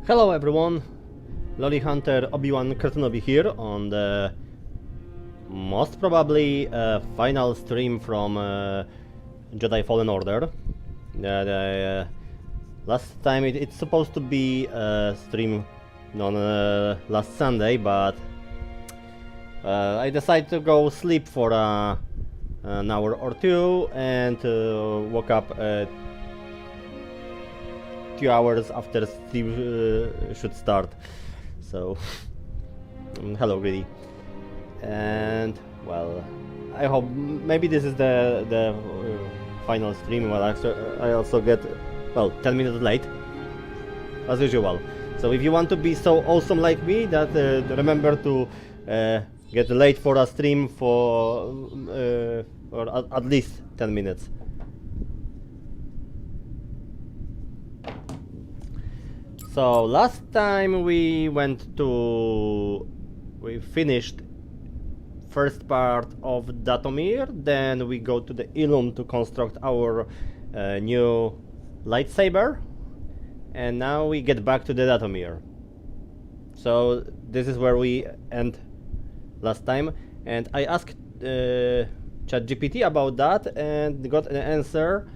Hello everyone, Loli-Hunter Obi-Wan Kreonobi here on the most probably final stream from Jedi Fallen Order. Last time it's supposed to be a stream on last Sunday, but I decided to go sleep for an hour or two and woke up 2 hours after stream should start. So hello Greedy. And well, I hope maybe this is the final stream. Well, actually, I also get 10 minutes late as usual. So if you want to be so awesome like me, that remember to get late for a stream for or at least 10 minutes. So last time we finished first part of Dathomir, then we go to the Ilum to construct our new lightsaber, and now we get back to the Dathomir. So this is where we end last time, and I asked ChatGPT about that and got an answer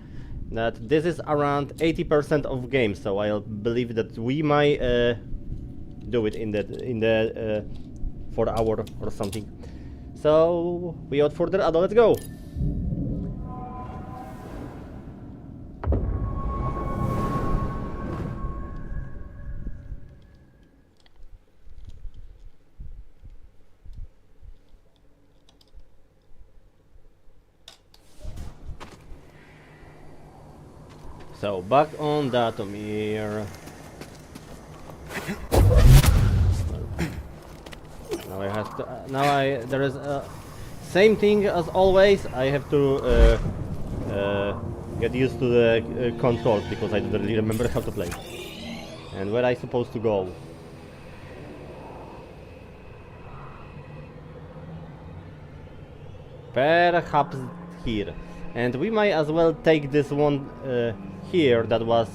that this is around 80% of games, so I believe that we might do it in the 4 hour or something. So without further ado, let's go. So back on Dathomir. Now I have to. There is same thing as always. I have to get used to the controls because I don't really remember how to play and where I supposed to go. Perhaps here, and we might as well take this one. Here, that was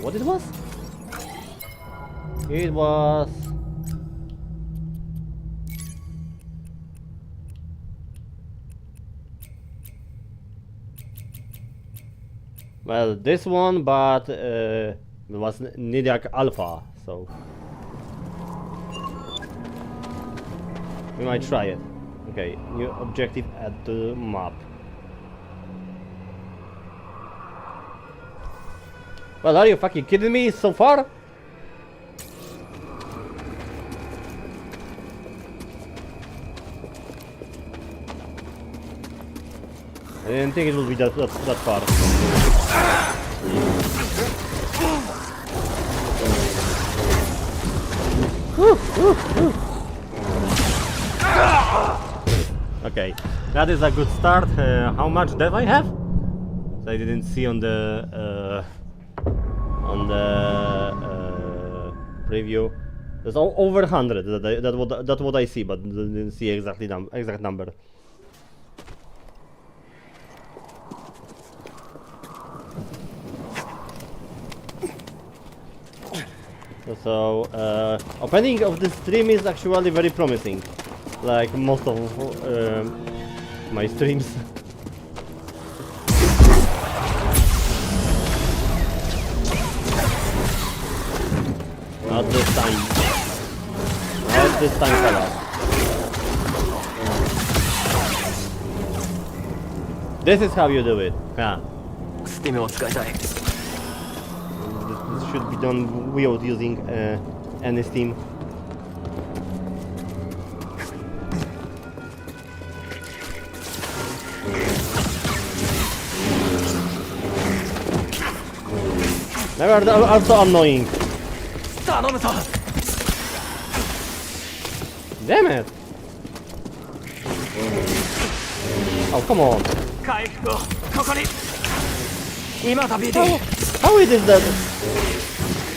what it was? It was this one, but it was Nidak Alpha, so we might try it. Okay, new objective at the map. Well, are you fucking kidding me so far? I didn't think it would be that far. Okay, that is a good start. How much death I have? I didn't see on the preview. There's over 100. That's what I see, but didn't see exact number. So opening of the stream is actually very promising, like most of my streams. Not this time. Not this time, fella. This is how you do it. Yeah. This should be done without using any steam. They are also annoying. Damn it! Oh, come on. How it is that?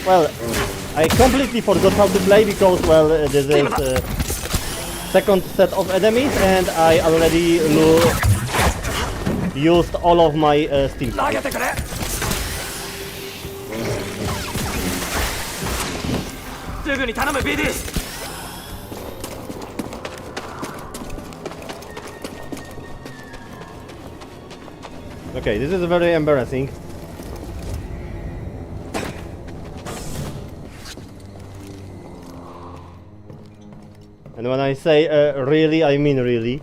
Well, I completely forgot how to play because, well, this is second set of enemies and I already used all of my steam. すぐに頼む BD。 Okay, this is very embarrassing. And when I say really, I mean really.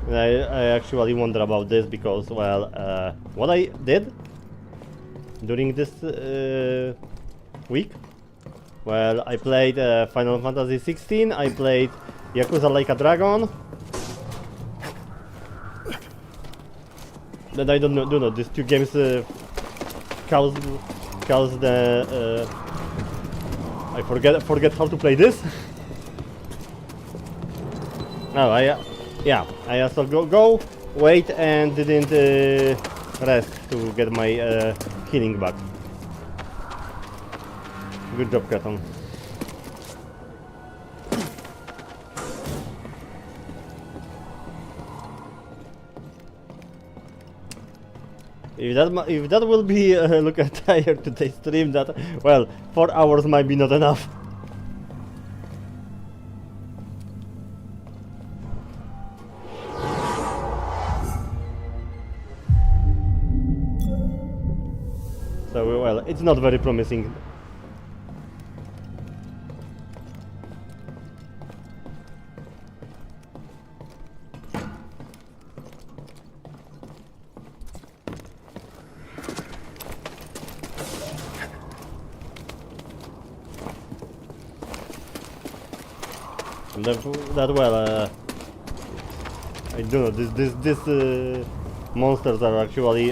I actually wonder about this because, well, what I did during this week, well, I played Final Fantasy 16, I played Yakuza Like a Dragon, and I don't know, these two games cause the I forget how to play this. No, I also go wait and didn't rest to get my healing back. Good job, Katon. If that will be look at tired today's stream, that, well, 4 hours might be not enough. So, well, it's not very promising. That well, I don't know. These monsters are actually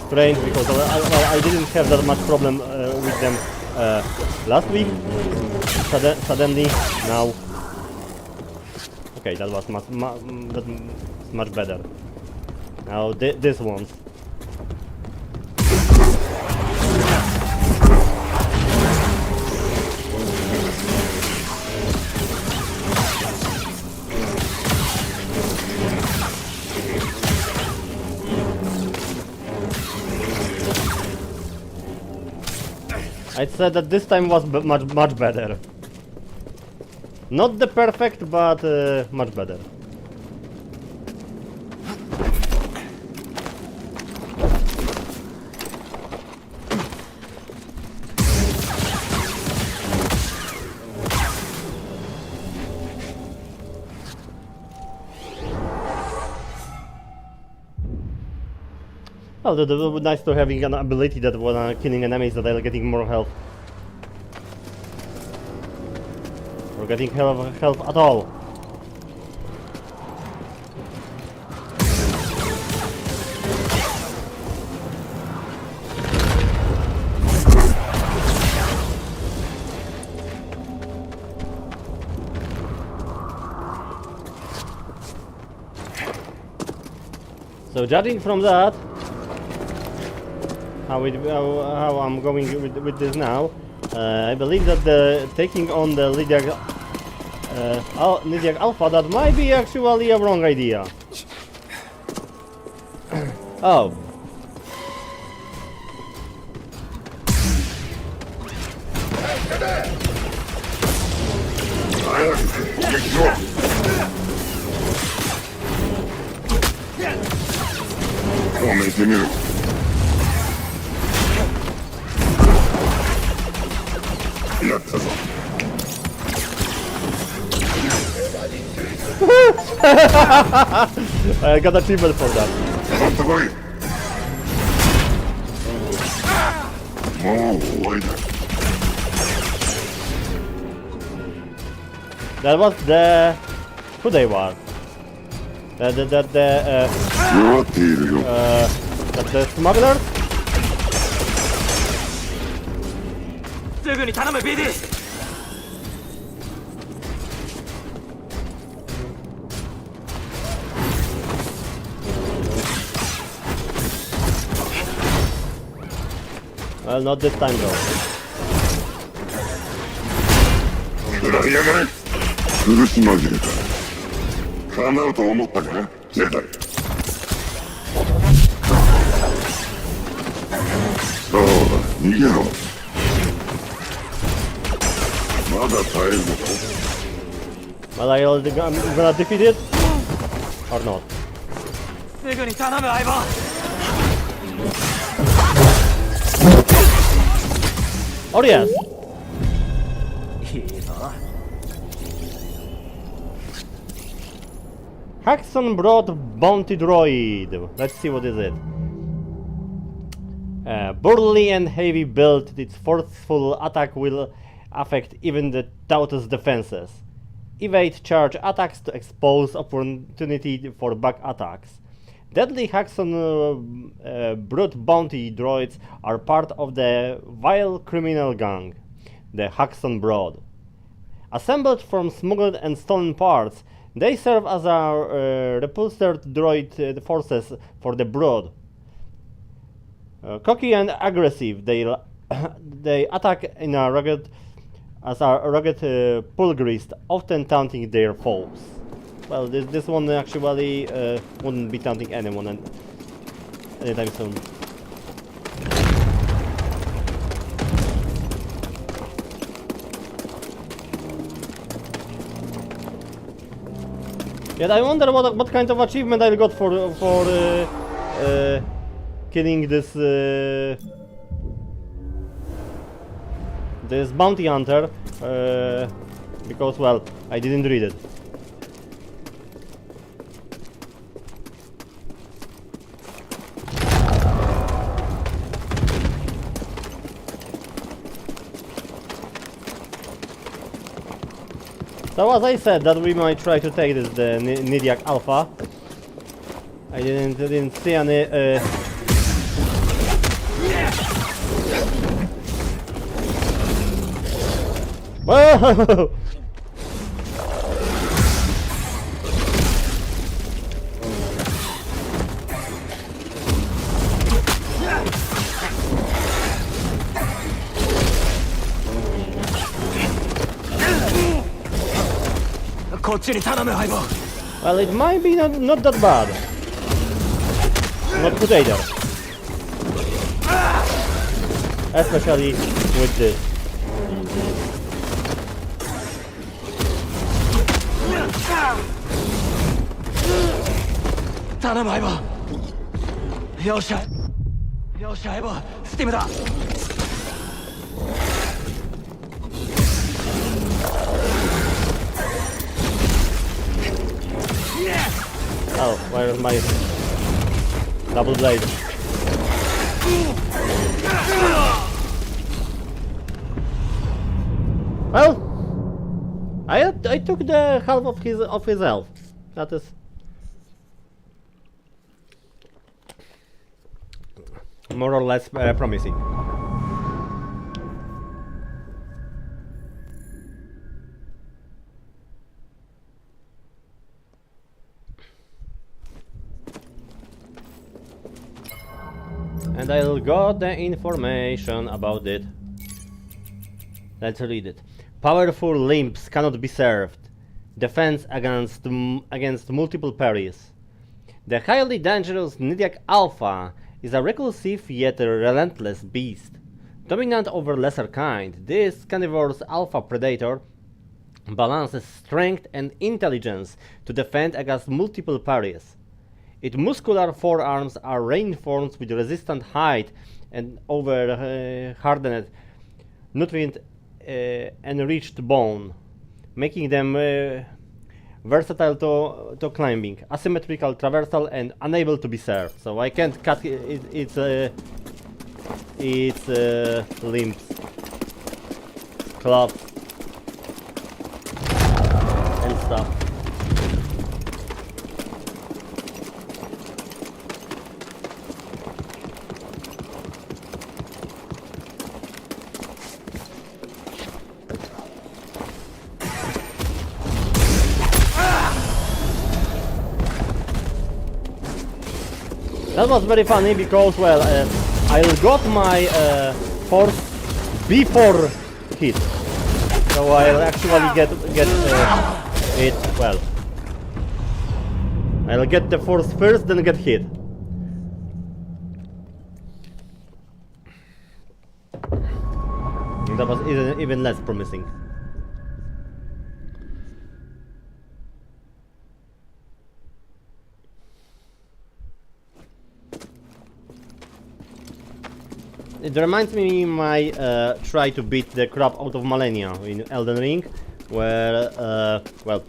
strange because I didn't have that much problem with them last week. Suddenly now, okay, that was much better. Now this one. I'd say that this time was much better. Not the perfect, but much better. Oh, that would be nice to having an ability that when killing enemies that are getting more health. Or getting health at all. So judging from that, how I'm going with this now, I believe that the taking on the Lydiac Alpha, that might be actually a wrong idea. Oh. I got achievement for that. That was the... who they were? The smugglers? すぐに頼む BD。 I Well, not this time though. 食らいやがれ苦し紛れか叶うと思ったかなジェダイそうだ逃げろまだ耐えるのか Well, I'm gonna defeat it or not. すぐに頼む相棒 Oh yes! いいぞ Haxon brought bounty droid. Let's see what is it. Burly and heavy build, its forceful attack will affect even the stoutest defenses. Evade charge attacks to expose opportunity for back attacks. Deadly Haxon brute bounty droids are part of the vile criminal gang, the Haxon Brood. Assembled from smuggled and stolen parts, they serve as a repulsor droid forces for the Brood. Cocky and aggressive, they attack in a rugged pulgrist, often taunting their foes. Well, this one actually wouldn't be taunting anyone anytime soon. Yet I wonder what kind of achievement I got for killing this this bounty hunter, because well, I didn't read it. So as I said, that we might try to take this the Nidiak Alpha. I didn't see any. Whoa! Well, it might be not that bad. Not good either. Especially with this. Oh, where's my double blade? Well, I took the half of his health. That is more or less promising. And I'll got the information about it. Let's read it. Powerful limbs cannot be served. Defense against multiple parries. The highly dangerous Nidiak Alpha is a reclusive yet relentless beast. Dominant over lesser kind, this carnivorous alpha predator balances strength and intelligence to defend against multiple parries. Its muscular forearms are reinforced with resistant hide and hardened, nutrient-enriched bone, making them versatile to climbing, asymmetrical traversal, and unable to be served. So I can't cut its limbs, claws, and stuff. That was very funny because, well, I got my force before hit. So I'll actually get it, well. I'll get the force first, then get hit. That was even less promising. It reminds me my try to beat the crap out of Malenia in Elden Ring, where, well,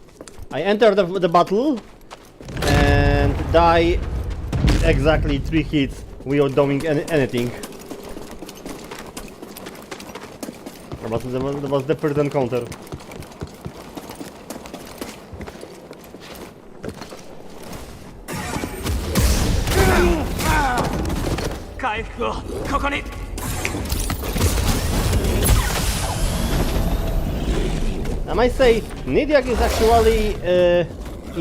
I enter the battle and die exactly 3 hits without doing anything. That was the first encounter. I might say, Nidiak is actually,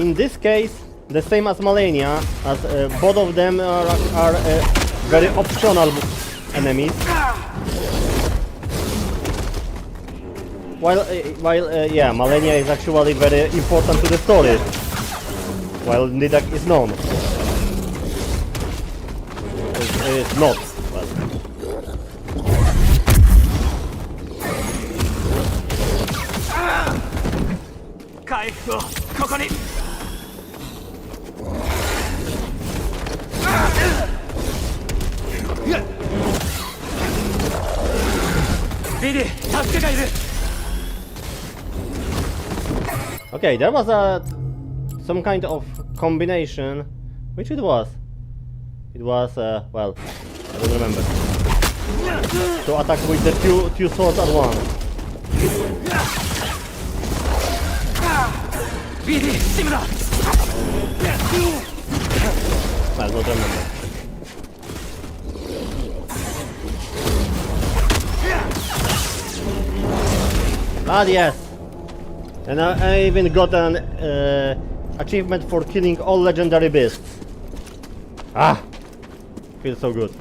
in this case, the same as Malenia, as both of them are very optional enemies. While yeah, Malenia is actually very important to the story, while Nidak is known. It's not. But. Okay, there was some kind of combination. Which it was? It was, well, I don't remember. To attack with the two swords at once. I don't remember. Ah, yes! And I even got an achievement for killing all legendary beasts. Ah! Feels so good.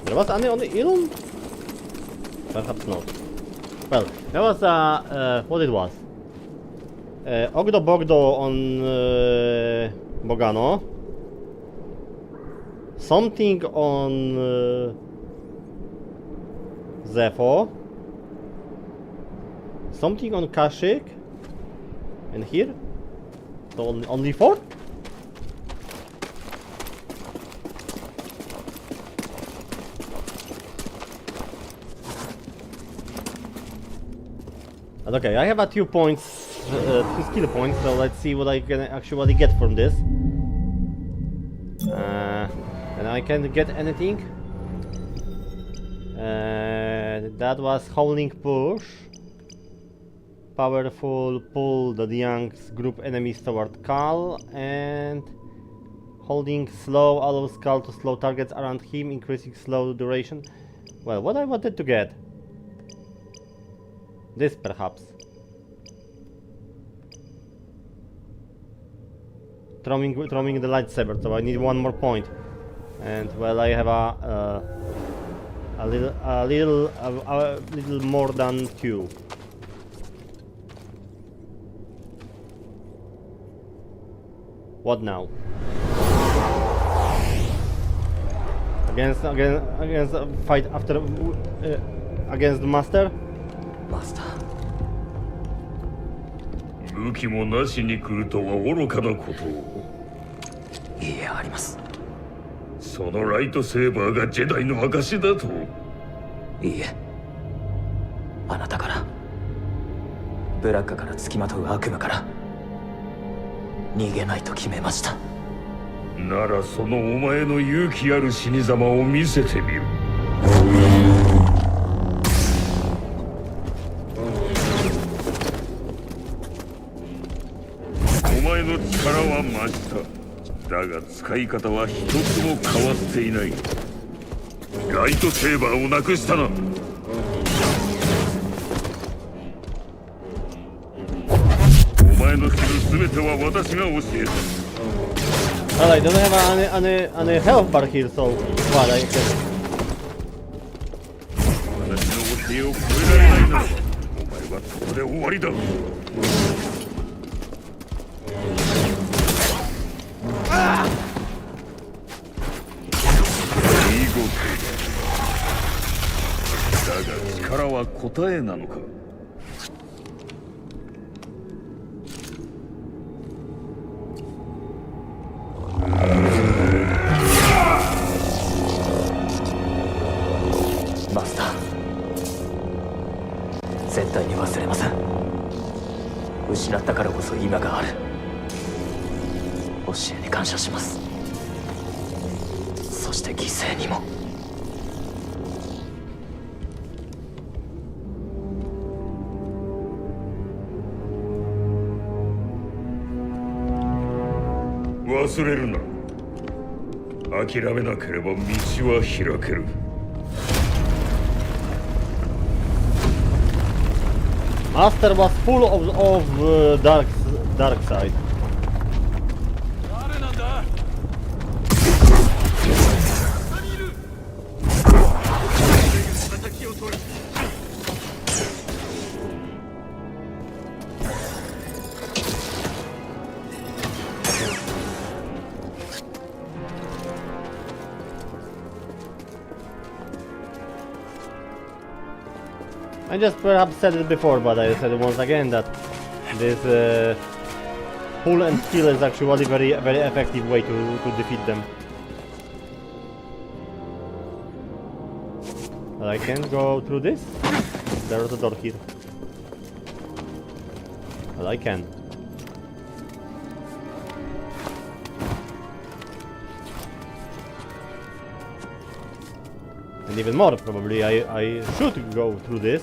There was any on the Ilum? Perhaps not. Well, there was what it was? Ogdo Bogdo on Bogano. Something on Zepho. Something on Kashyyyk. And here? So only 4? Okay, I have a 2 points, 2 skill points, so let's see what I can actually get from this. And I can't get anything. That was Howling Push. Powerful pull the young group enemies toward Cal, and holding slow allows Cal to slow targets around him, increasing slow duration. Well, what I wanted to get. This perhaps. Throwing the lightsaber, so I need 1 more point. And well, I have a little more than 2. What now? Against a fight after against the master. マスター。武器もなしに来るとは愚かなことを。いいえ、あります。そのライトセーバーがジェダイの証だと。いいえ。あなたから、ブラッカから付きまとう悪夢から逃げないと決めました。ならそのお前の勇気ある死に様を見せてみる。お前の力は増した。だが使い方は一つも変わっていない。ライトセーバーをなくしたな。お前のする全ては私が教えた。I don't have any health bar here, so well, I can. 私の教えを超えられないならお前はここで終わりだ。見事だ。だが力は答えなのか。マスター、絶対に忘れません。失ったからこそ今がある。教えに感謝します。そして犠牲にも。忘れるな。諦めなければ道は開ける。Master was full of dark side. 誰なんだ。敵を取る。I just perhaps said it before, but I said it once again that this pull and kill is actually very effective way to defeat them. But I can go through this. There's a door here. But I can. And even more, probably I should go through this.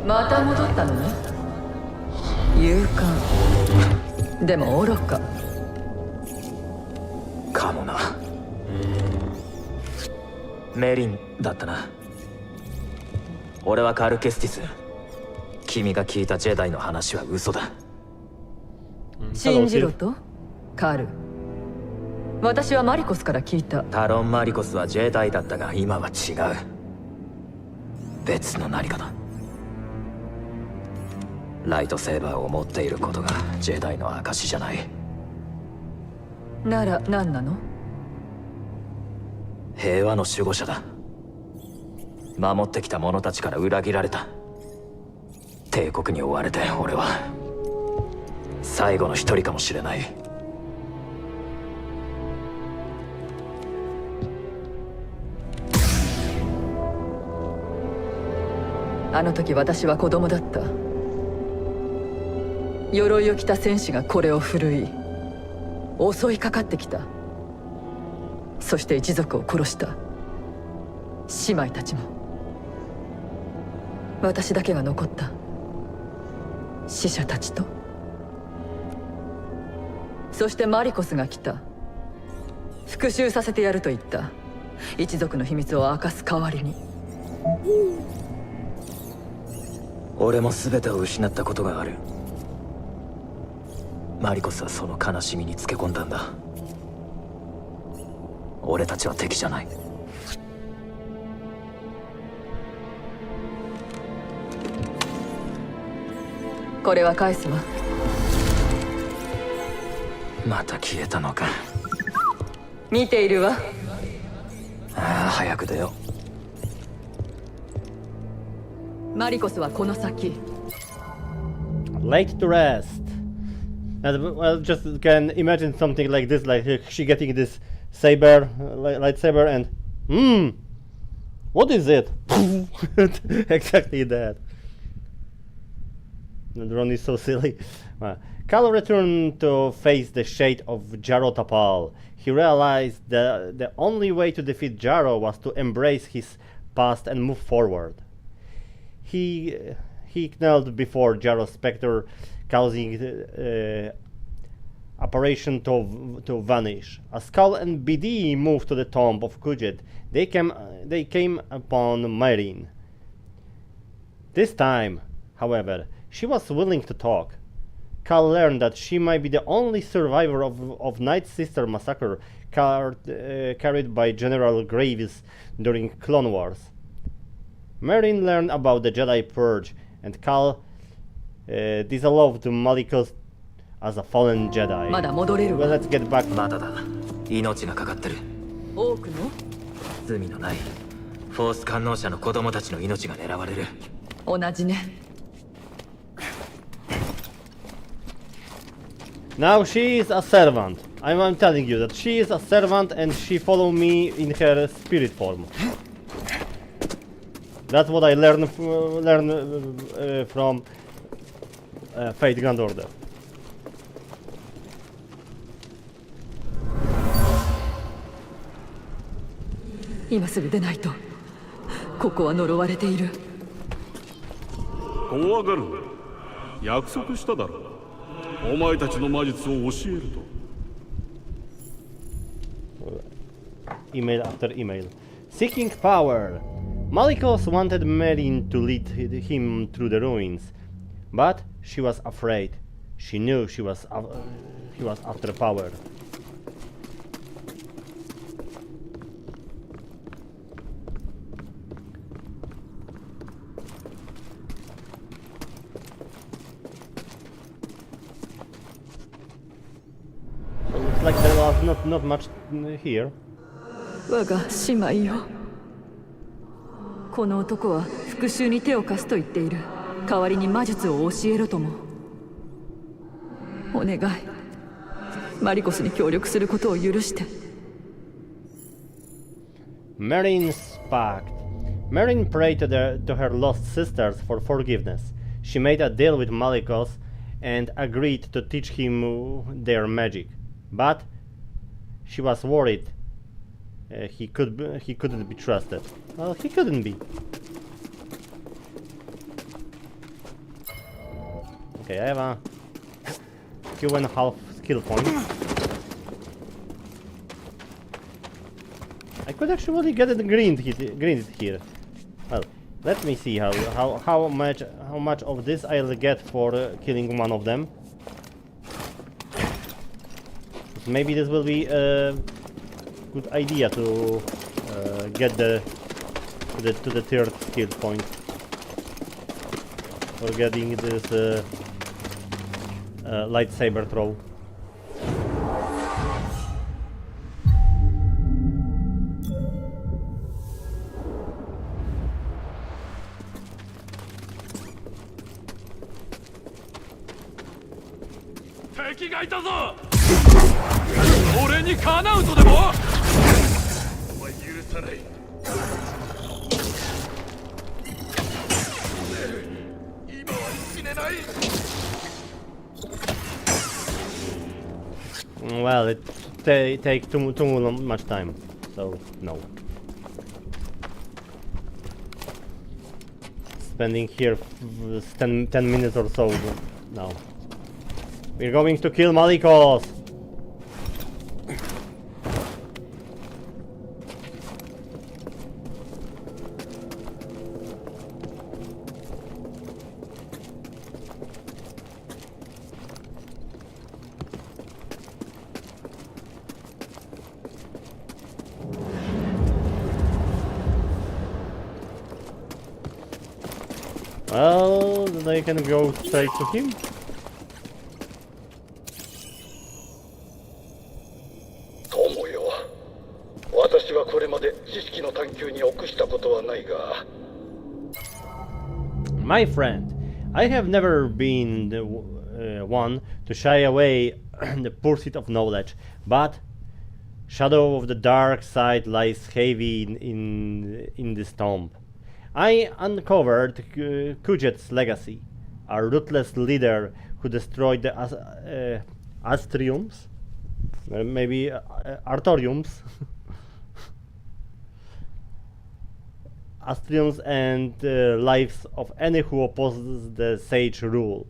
また戻ったのね。勇敢でも愚か。かもな。メリンだったな。俺はカルケスティス。君が聞いたジェダイの話は嘘だ。信じろとカル。私はマリコスから聞いた。タロン・マリコスはジェダイだったが今は違う。別の何かだ。ライトセーバーを持っていることがジェダイの証じゃない。なら何なの？平和の守護者だ。守ってきた者たちから裏切られた。帝国に追われて俺は最後の一人かもしれない。あの時私は子供だった。鎧を着た戦士がこれを振るい襲いかかってきた。そして一族を殺した。姉妹たちも。私だけが残った。死者たちと。そしてマリコスが来た。復讐させてやると言った。一族の秘密を明かす代わりに。俺も全てを失ったことがある。マリコスはその悲しみにつけ込んだんだ。俺たちは敵じゃない。これは返すわ。また消えたのか。見ているわ。ああ、早く出よう。マリコスはこの先。Late to rest. And well, just can imagine something like this, like she getting this saber, lightsaber, and what is it? Exactly that. The drone is so silly. Cal returned to face the shade of Jaro Tapal. He realized that the only way to defeat Jaro was to embrace his past and move forward. He knelt before Jaro's specter, causing apparition to vanish. As Skull and BD moved to the tomb of Kujet, they came upon Myrene. This time, however, she was willing to talk. Cal learned that she might be the only survivor of Night Sister massacre carried by General Graves during Clone Wars. Myrene learned about the Jedi Purge, and Cal disallowed Malicos as a fallen Jedi. Well, let's get back. まだだ。命がかかってる。多くの罪のないフォース感応者の子供たちの命が狙われる。同じね。Now she is a servant. I'm telling you that she is a servant and she follow me in her spirit form. That's what I learned from Fate Grand Order. 今すぐ出ないと。ここは呪われている。怖がるな。約束しただろう。お前たちの魔術を教えると。Email after email. Seeking power. Malicos wanted Myrene to lead him through the ruins, but she was afraid. She knew he was after power. So looks like there was not much here. 我が姉妹よ。この男は復讐に手を貸すと言っている。代わりに魔術を教えろとも。お願い。マリコスに協力することを許して。Myrene sparked. Myrene prayed to her lost sisters for forgiveness. She made a deal with Malicos and agreed to teach him their magic. But she was worried he couldn't be trusted. Well, he couldn't be. Okay, I have a 2.5 skill point. I could actually get it greened here. Well, let me see how much of this I'll get for killing one of them. Maybe this will be a good idea to get to the third skill point for getting this lightsaber throw. Well, it takes too much time, so no. Spending here 10 minutes or so, no. We're going to kill Malicos! Well, then I can go straight to him. My friend, I have never been the one to shy away the pursuit of knowledge, but shadow of the dark side lies heavy in this tomb. I uncovered Kujet's legacy, a ruthless leader who destroyed the Astriums, maybe Artoriums, Astriums and lives of any who opposes the sage rule.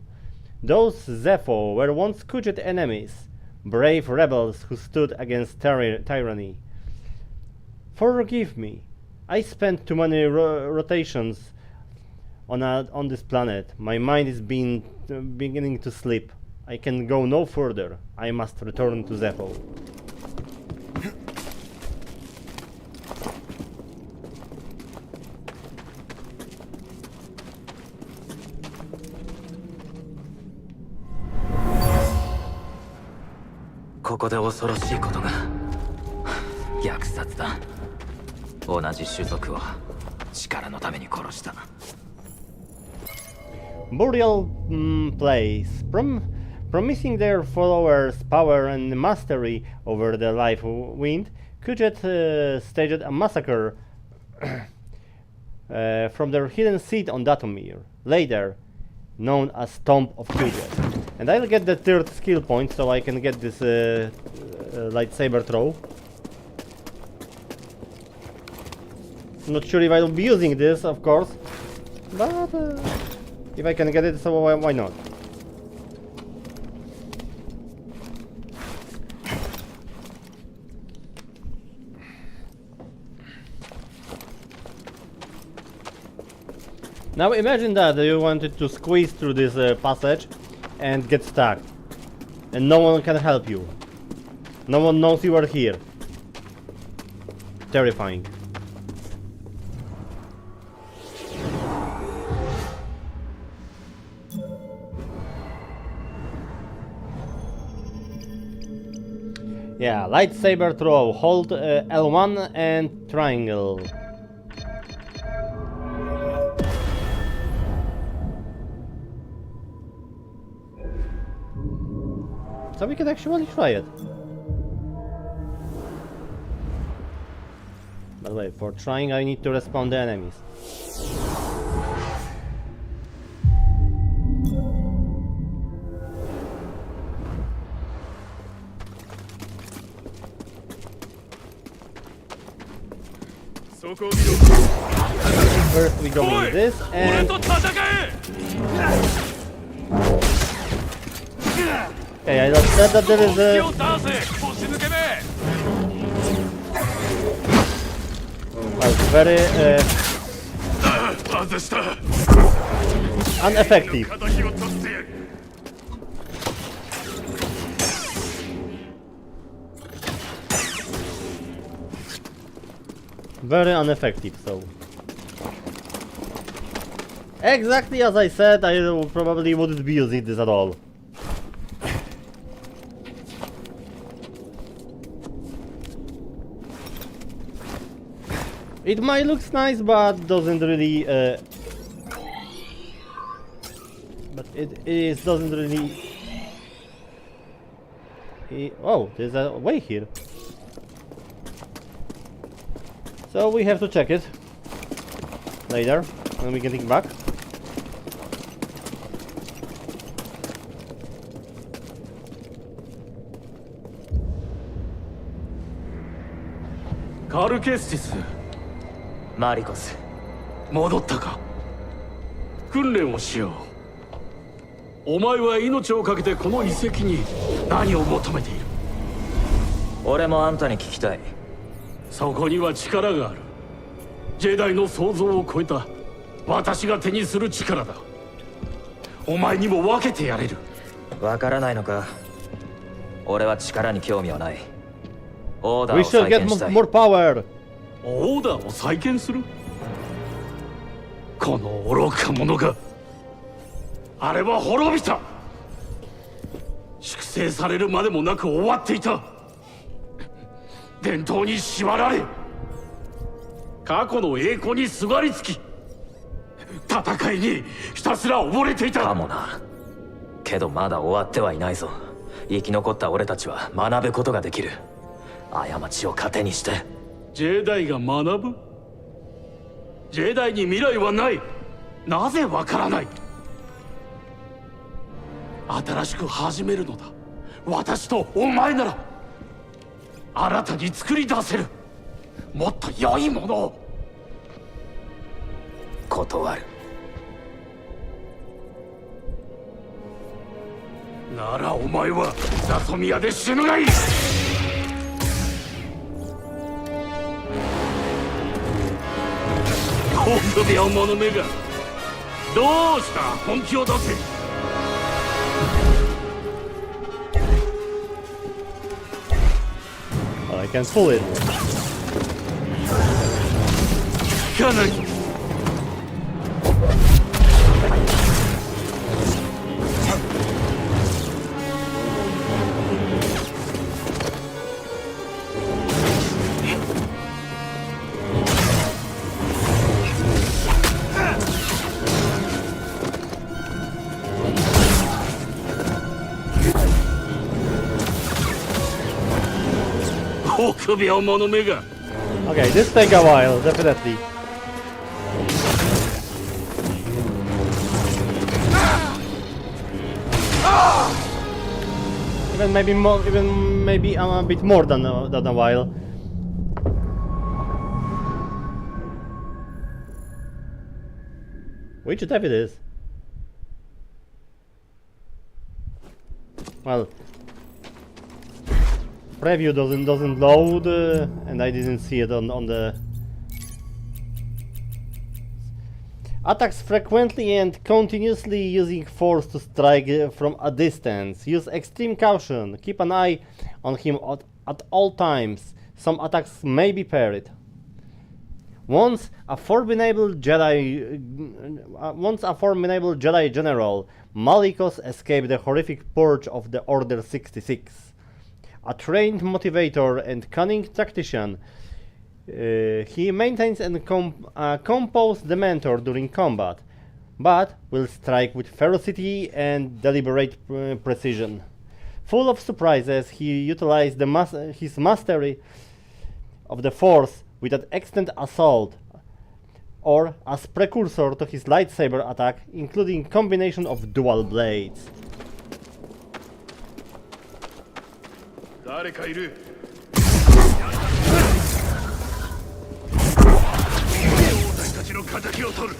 Those Zepho were once Kujet enemies, brave rebels who stood against tyranny. Forgive me. I spent too many rotations on this planet. My mind is beginning to sleep. I can go no further. I must return to Zepho. Burial place. Promising their followers power and mastery over the life wind, Kujet staged a massacre from their hidden seat on Dathomir, later known as Tomb of Kujet. And I'll get the third skill point so I can get this lightsaber throw. Not sure if I'll be using this, of course, but if I can get it, so why not? Now imagine that you wanted to squeeze through this passage and get stuck, and no one can help you. No one knows you are here. Terrifying. Yeah, lightsaber throw. Hold L1 and triangle. So we can actually try it. By the way, for trying I need to respawn the enemies. First we go with this and... Okay, I just said that there is a... Well, very ineffective. Very ineffective, so... Exactly as I said, I probably wouldn't be using this at all. It might look nice, but doesn't really... doesn't really... Oh, there's a way here. So we have to check it later when we get it back.マリコス、戻ったか。訓練をしよう。お前は命をかけてこの遺跡に何を求めている？俺もあんたに聞きたい。そこには力がある。ジェダイの想像を超えた私が手にする力だ。お前にも分けてやれる。わからないのか。俺は力に興味はない。オーダー We を should 再 get 現したい。 more power. オーダーを再建する？この愚か者が。あれは滅びた。粛清されるまでもなく終わっていた。伝統に縛られ、過去の栄光にすがりつき、戦いにひたすら溺れていた。かもな。けどまだ終わってはいないぞ。生き残った俺たちは学ぶことができる。過ちを糧にして。ジェダイが学ぶ？ジェダイに未来はない。なぜわからない？新しく始めるのだ。私とお前なら新たに作り出せる。もっと良いものを。断る。ならお前はザトミヤで死ぬがいい。臆病者めがどうした本気を出せ。I can pull it. 聞かない。臆病者めが。 Okay, this take a while, definitely. Even maybe more, even maybe a bit more than a while. Which type it is? Well, preview doesn't load, and I didn't see it on the attacks frequently and continuously using force to strike from a distance. Use extreme caution. Keep an eye on him at all times. Some attacks may be parried. Once a formidable Jedi general, Malicos escaped the horrific purge of the Order 66. A trained motivator and cunning tactician, he maintains a composed demeanor during combat, but will strike with ferocity and deliberate precision. Full of surprises, he utilized his mastery of the Force with an extended assault, or as precursor to his lightsaber attack, including combination of dual blades. 誰かいる。王たちの敵を取る。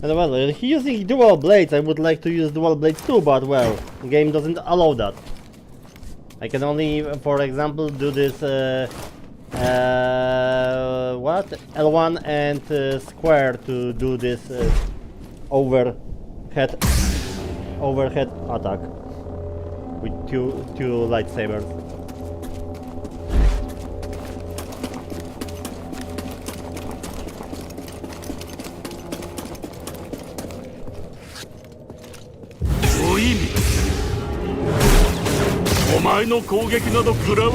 And well, if using dual blades, I would like to use dual blades too, but well, the game doesn't allow that. I can only, for example, do this what? L1 and square to do this overhead attack with two lightsabers. Oh, お前の攻撃など食らわん。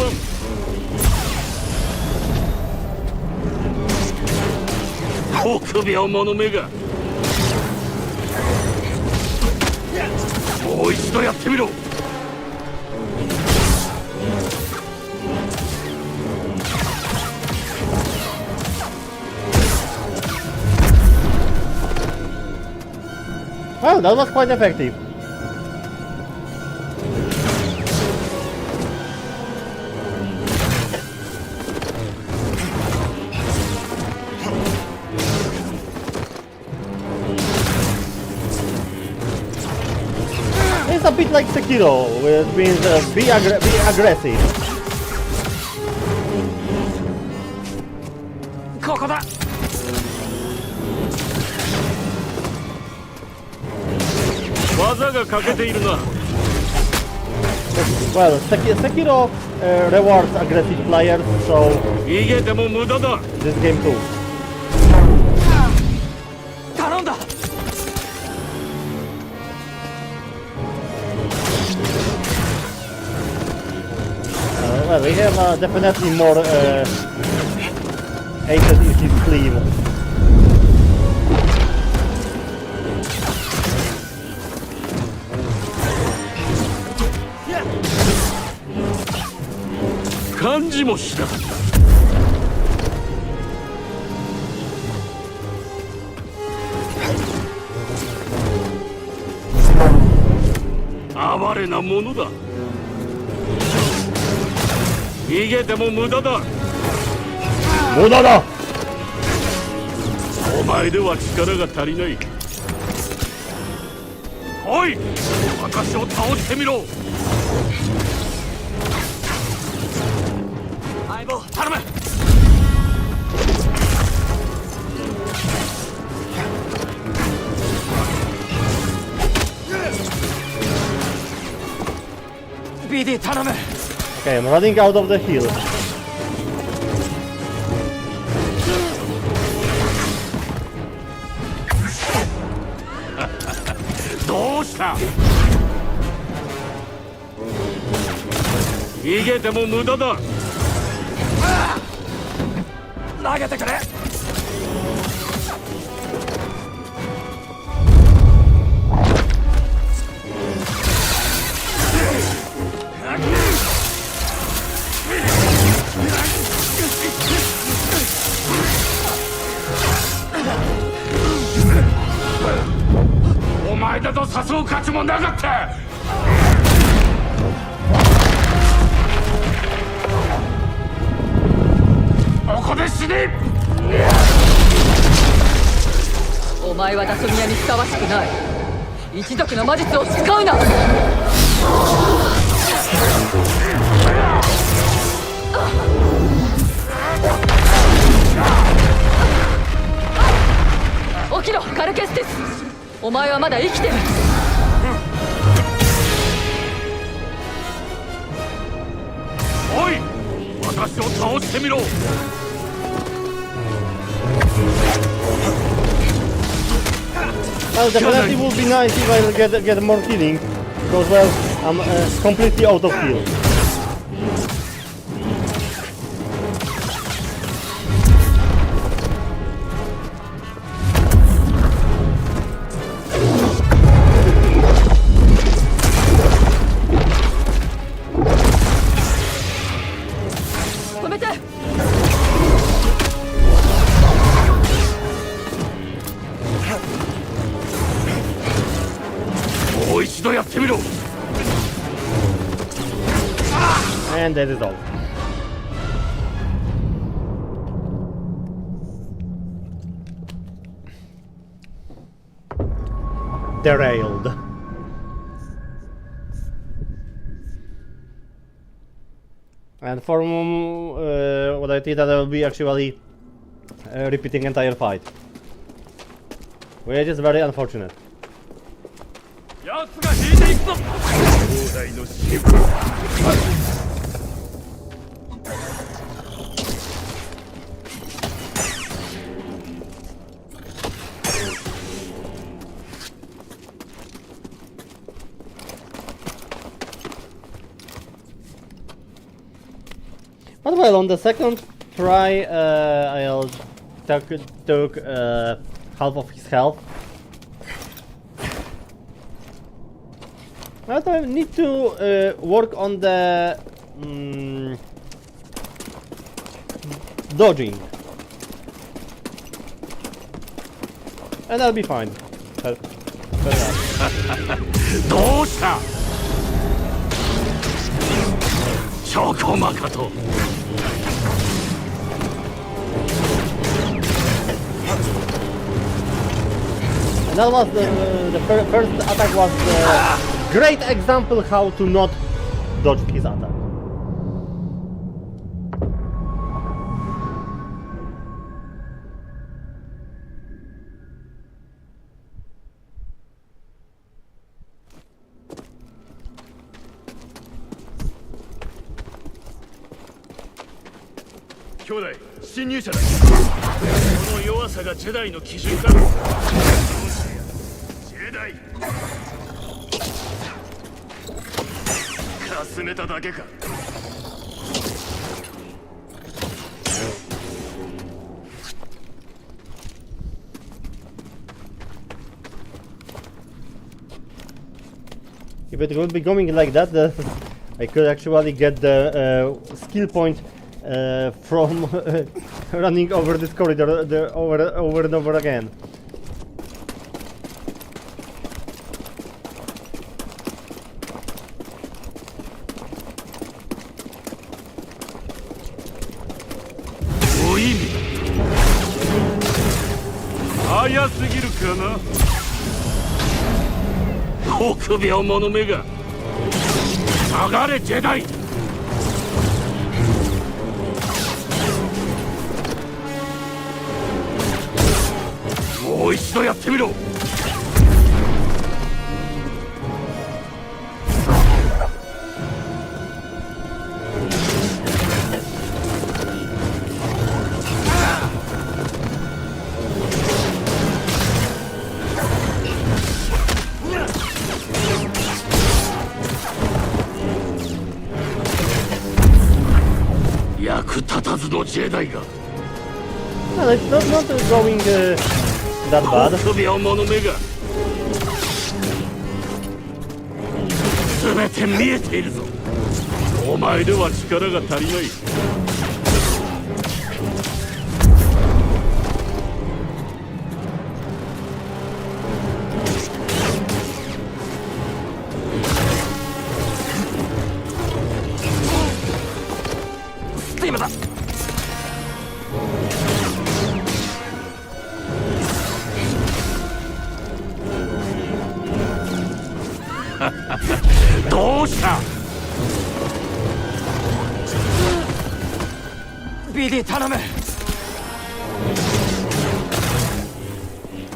臆病者めが。もう一度やってみろ。Well, that was quite effective. It's a bit like Sekiro, which means be aggressive. ここだ。技が欠けているな。Well, Sekiro rewards aggressive players, so 逃げても無駄だ。 this game too. 頼んだ。Well, we have definitely more aces in his sleeve. Yeah. 感じもしなかった。哀れなものだ。逃げても無駄だ。無駄だ。お前では力が足りない。おい、私を倒してみろ。相棒頼む。BD 頼む。 Okay, I'm running out of the heal. どうした。逃げても無駄だ。投げてくれ。お前だと誘う価値もなかった。ここで死ね。お前はダソミヤにふさわしくない。一族の魔術を使うな。起きろカルケステス。お前はまだ生きてる。おい、私を倒してみろ。Well, definitely would be nice if I get more healing, because well, I'm completely out of heal. And that is all. Derailed. And from what I think that I will be actually repeating entire fight, which is very unfortunate. But well, on the second try, I took half of his health. But I need to work on the dodging, and I'll be fine. どうした。チョコマカト。That was the first attack was a great example how to not dodge his attack. Kyodai, 侵入者だ。この弱さがジェダイの基準か。かすめただけか。If it would be going like that, I could actually get the skill point from running over this corridor over and over again. 早すぎるかな。臆病者めが。下がれジェダイ。もう一度やってみろ。役立たずのジェダイが。Well, it's not going that bad. 臆病者めが。全て見えているぞ。お前では力が足りない。スティームだ。どうした。ビディ頼む。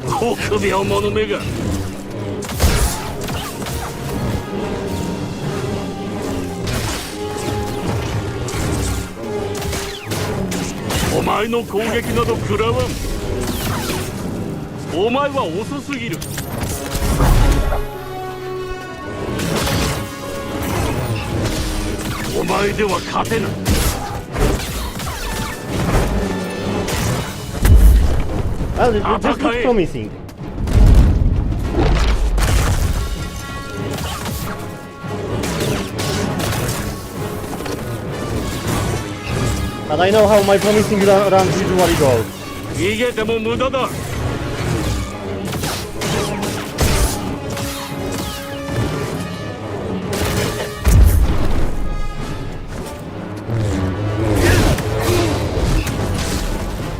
臆病者めが。お前の攻撃など食らわん。お前は遅すぎる。お前では勝てない。Well, this looks promising. But I know how my promising runs usually go. 逃げても無駄だ。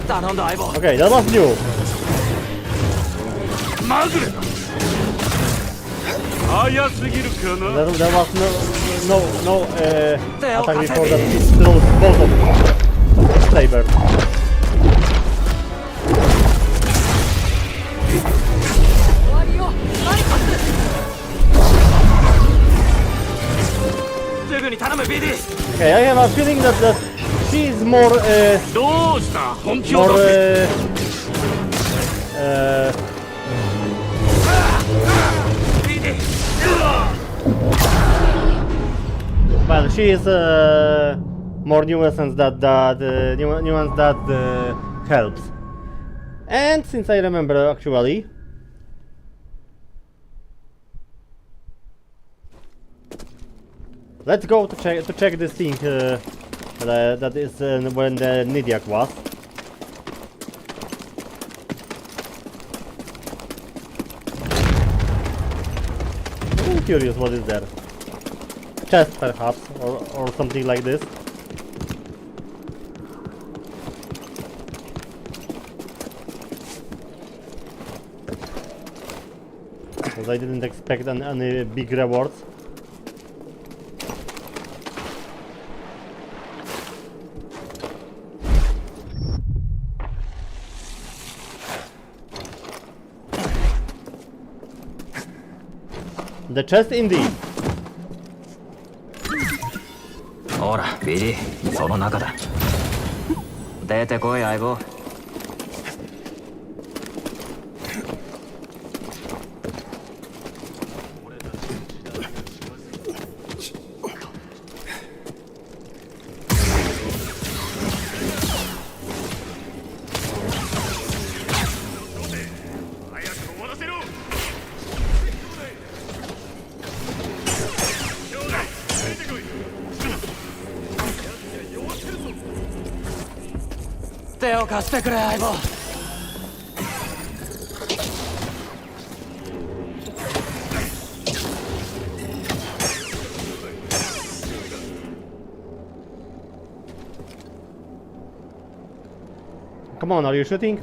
頼んだ相棒。 Okay, that was new. まぐれだ。早すぎるかな。There was no They'll attack before have that. it. It throws both of saber. Okay, I have a feeling that she is more どうした本気を more 出せ。well, she is more nuance that helps. And since I remember actually, let's go to check this thing that is when the Nidiak was. I'm curious what is there. Chest perhaps, or something like this. Because I didn't expect any big rewards. The chest indeed. ほらビリー、その中だ。出てこい相棒。手を貸してくれ相棒。Come on, are you shooting?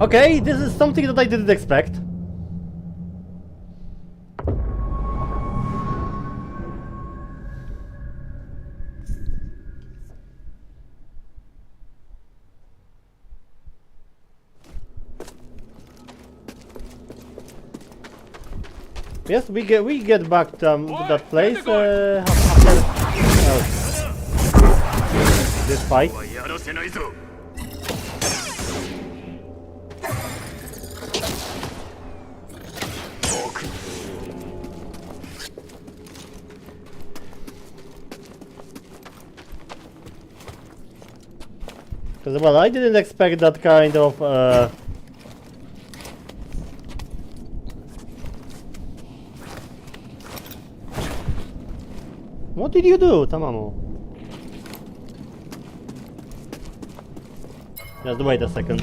Okay, this is something that I didn't expect. Yes, we get back to that place after this fight. Because, well, I didn't expect that kind of What did you do, Tamamo? Just wait a second.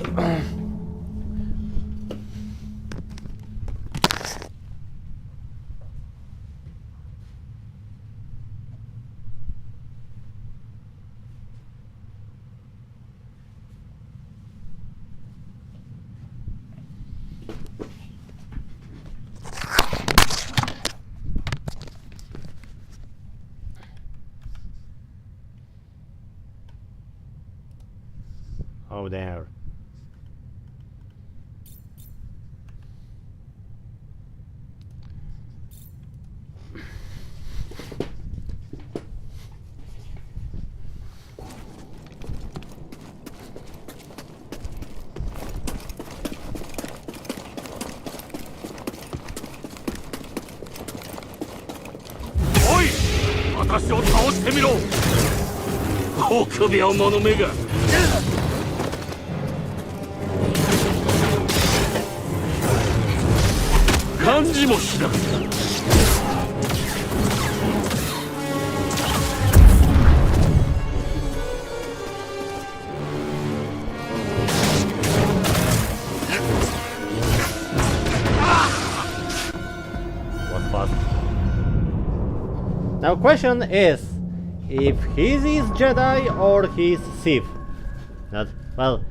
Oh, there. Oi! 私を倒してみろ。臆病者めが。感じもしなかった。Now question is, if he's Jedi or he's Sith? That, well,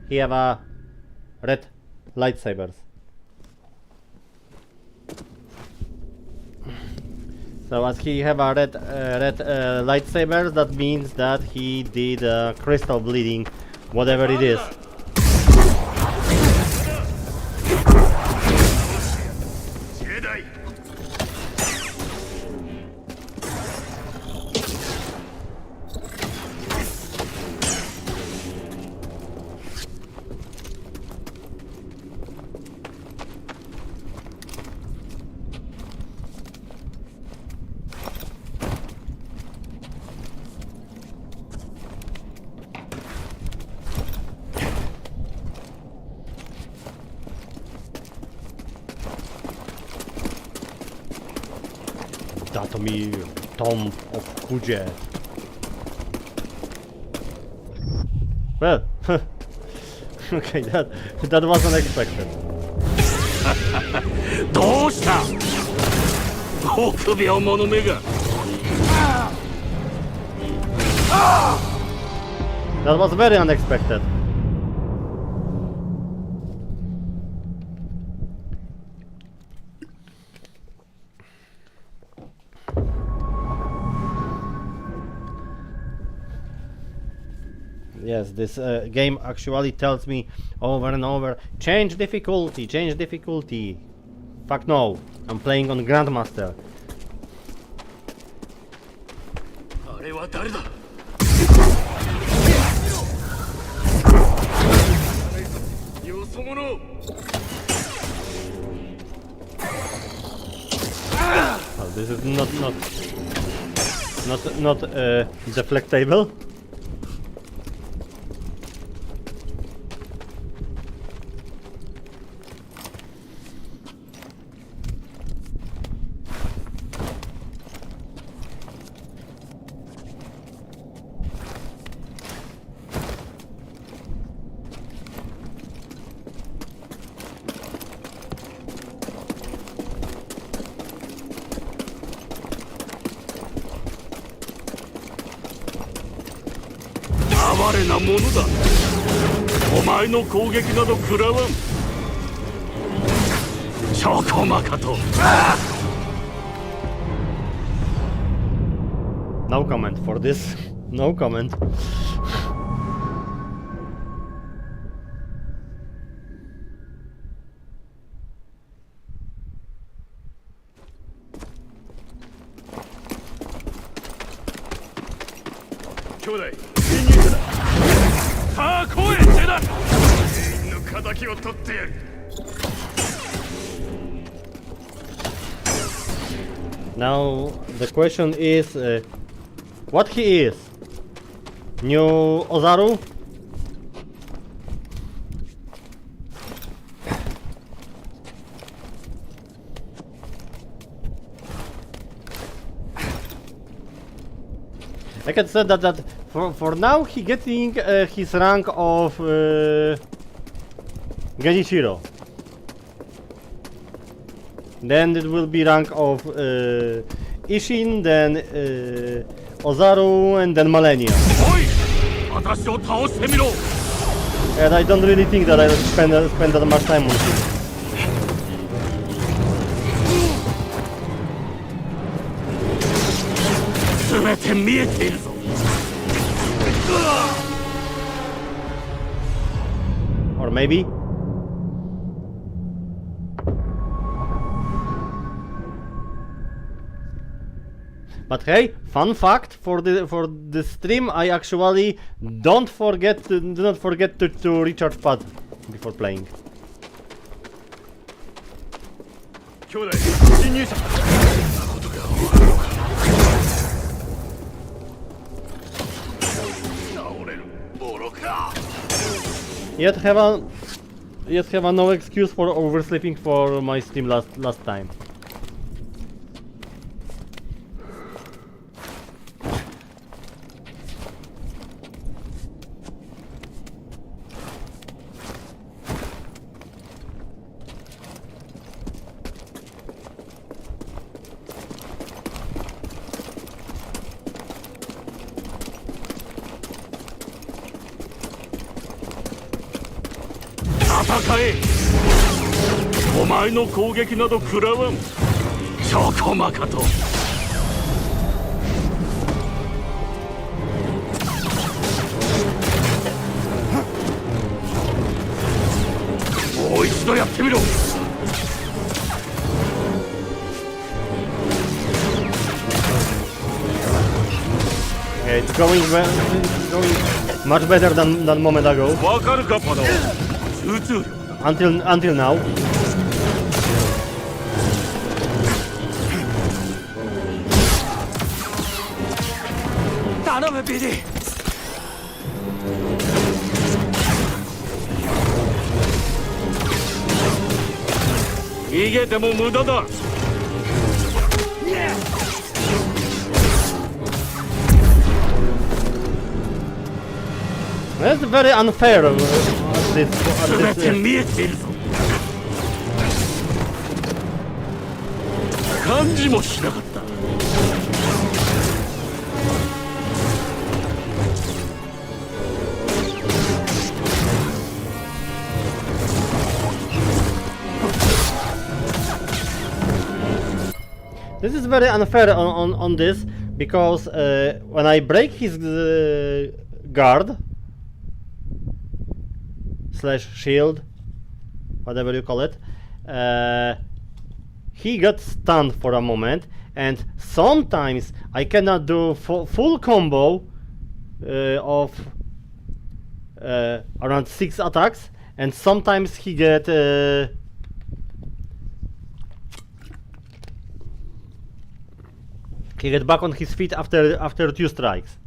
he have a red lightsabers. So as he have a red lightsaber, that means that he did crystal bleeding, whatever it is. Dathomir, Tomb of Kujet. Well, okay, that was unexpected. どうした？臆病者めが。That was very unexpected. Yes, this game actually tells me over and over, change difficulty, change difficulty. Fuck no, I'm playing on Grandmaster. あれは誰だ？よそ者。Oh, this is not deflectable. お前の攻撃など食らわん。ちょこまかと。No comment for this. No comment. Now the question is, what he is? New Ozaru? I can say that for now he getting his rank of Genichiro. Then it will be rank of Ishin, then Ozaru, and then Malenia. And I don't really think that I will spend that much time on him. Or maybe. But hey, fun fact for the stream, I actually do not forget to recharge pad before playing. Yet have a no excuse for oversleeping for my stream last time.お前の攻撃など食らわん。ちょこまかと。もう一度やってみろ。It's going much better than a moment ago. わかるかパダワン。集中力。Until now. That's very unfair. This. 感じもしなかった。This is very unfair on this because when I break his guard / shield, whatever you call it, he got stunned for a moment, and sometimes I cannot do full combo of around 6 attacks, and sometimes he get back on his feet after 2 strikes.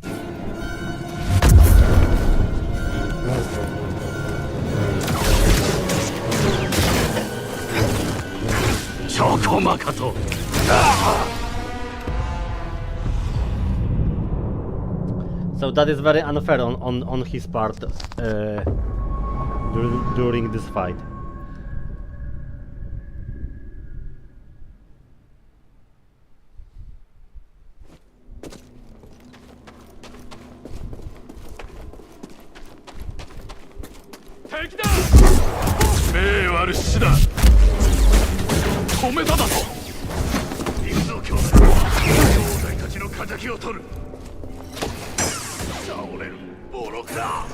So that is very unfair on his part during this fight. る死だ。止めただと。行くぞ兄弟。兄弟たちの敵を取る。倒れるボロクだ。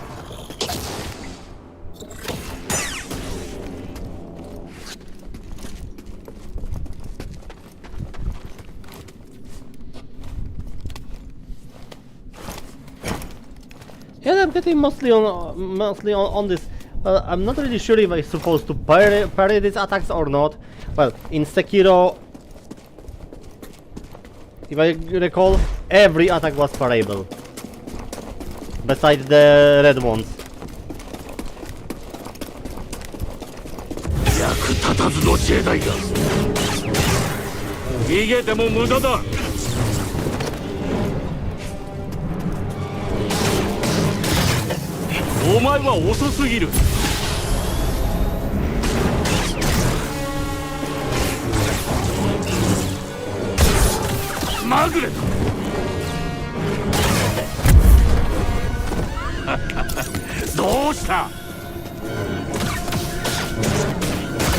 Yeah, I'm getting mostly on this. I'm not really sure if I'm supposed to parry these attacks or not. Well, in Sekiro, if I recall, every attack was parryable, besides the red ones. 役立たずのジェダイだ。逃げても無駄だ。お前は遅すぎる。まぐれだ。どうした。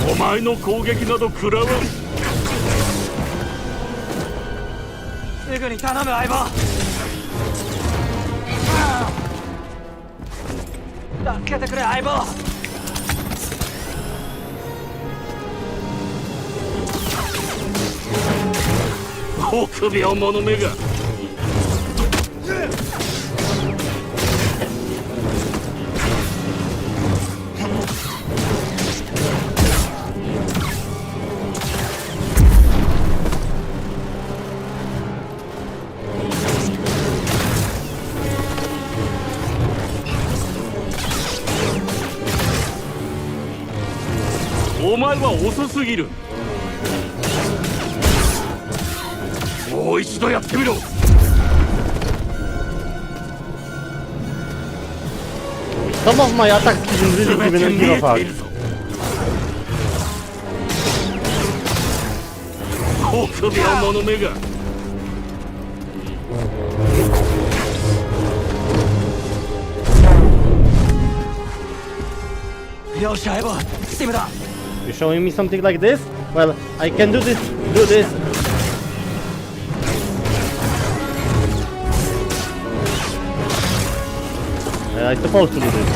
お前の攻撃など食らわん。すぐに頼む相棒。助けてくれ相棒。臆病者めが。お前は遅すぎる。もう一度やってみろ。Some of my attacks didn't really even give a fuck. 臆病者めが。よし相棒、スティムだ。You're showing me something like this? Well, I can do this. I'm supposed to do this.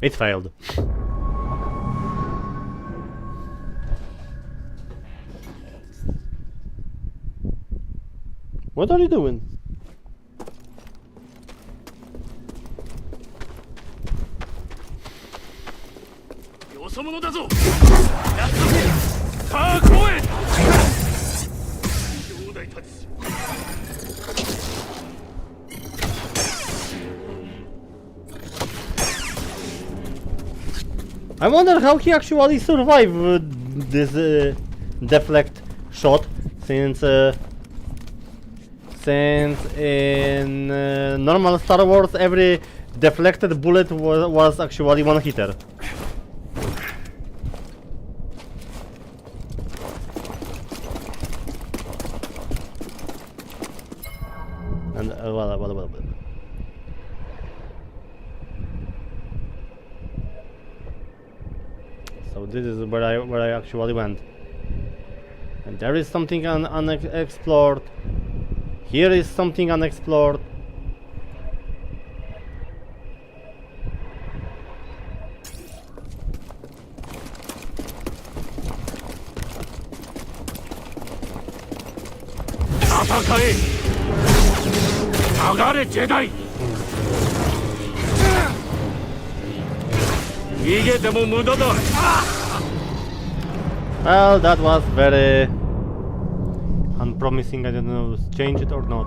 It failed. What are you doing? I wonder how he actually survived this deflect shot, since in normal Star Wars every deflected bullet was actually one hitter. And well. So this is where I actually went, and there is something unexplored. Here is something unexplored. Well, that was very unpromising. I don't know if change it or not.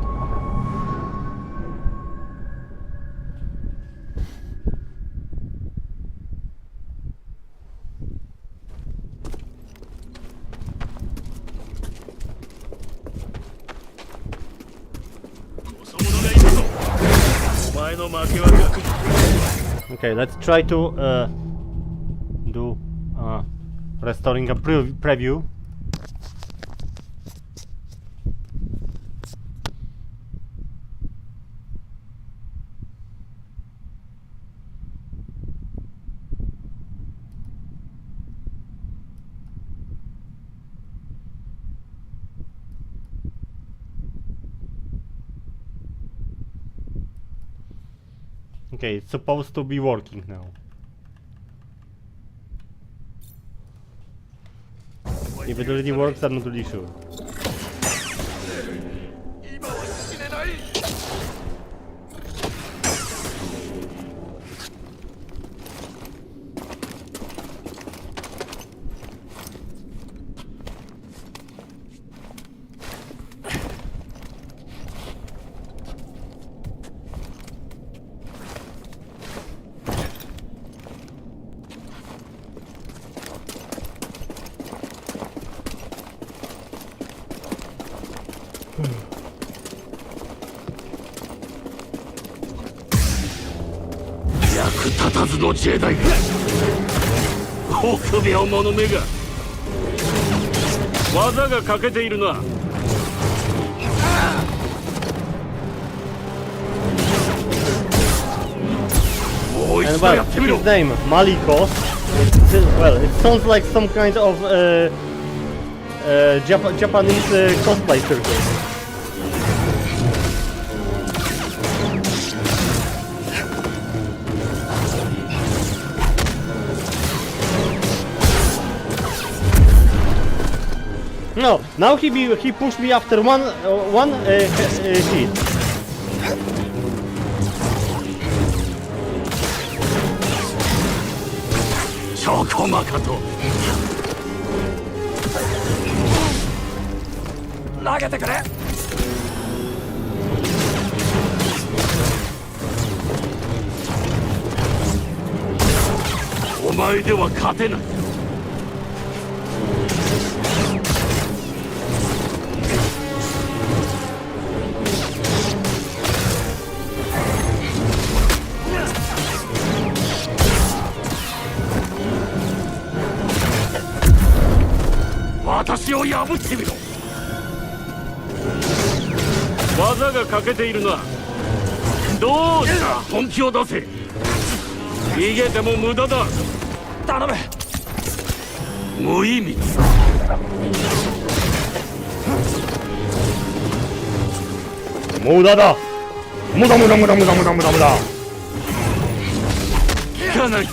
Okay, let's try to Windu. Restoring a preview. Okay, it's supposed to be working now. If it really works, I'm not really sure.役立たずのジェダイが臆病者めが技が欠けているな。もう And 一度 well, やってみろ。 his name, Maliko. Well, it sounds like some kind of Japanese cosplay circus. No, now he pushed me after one hit. ちょこまかと投げてくれ。お前では勝てない。私を破ってみろ。技が欠けているな。どうした本気を出せ。逃げても無駄だ。頼む。無意味。無駄だ。無駄。聞かない。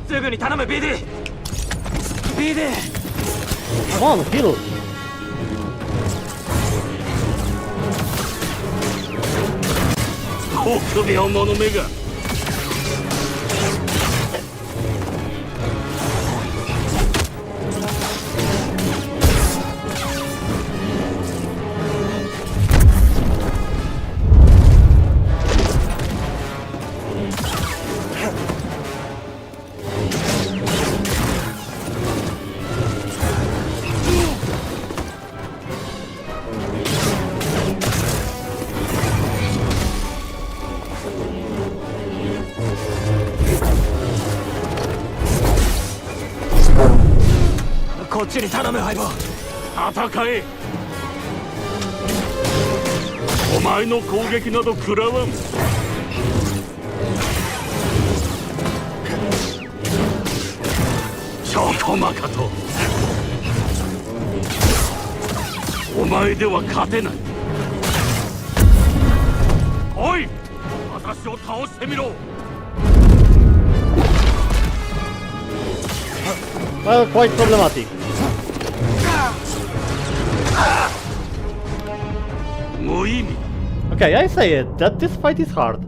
すぐに頼む BD。 Come on, heal. 臆病者めが。こっちに頼む相棒。戦え。お前の攻撃など食らわん。ちょこまかと。お前では勝てない。おい、私を倒してみろ。Well, quite problematic. 無意味。 Okay, I say it, that this fight is hard.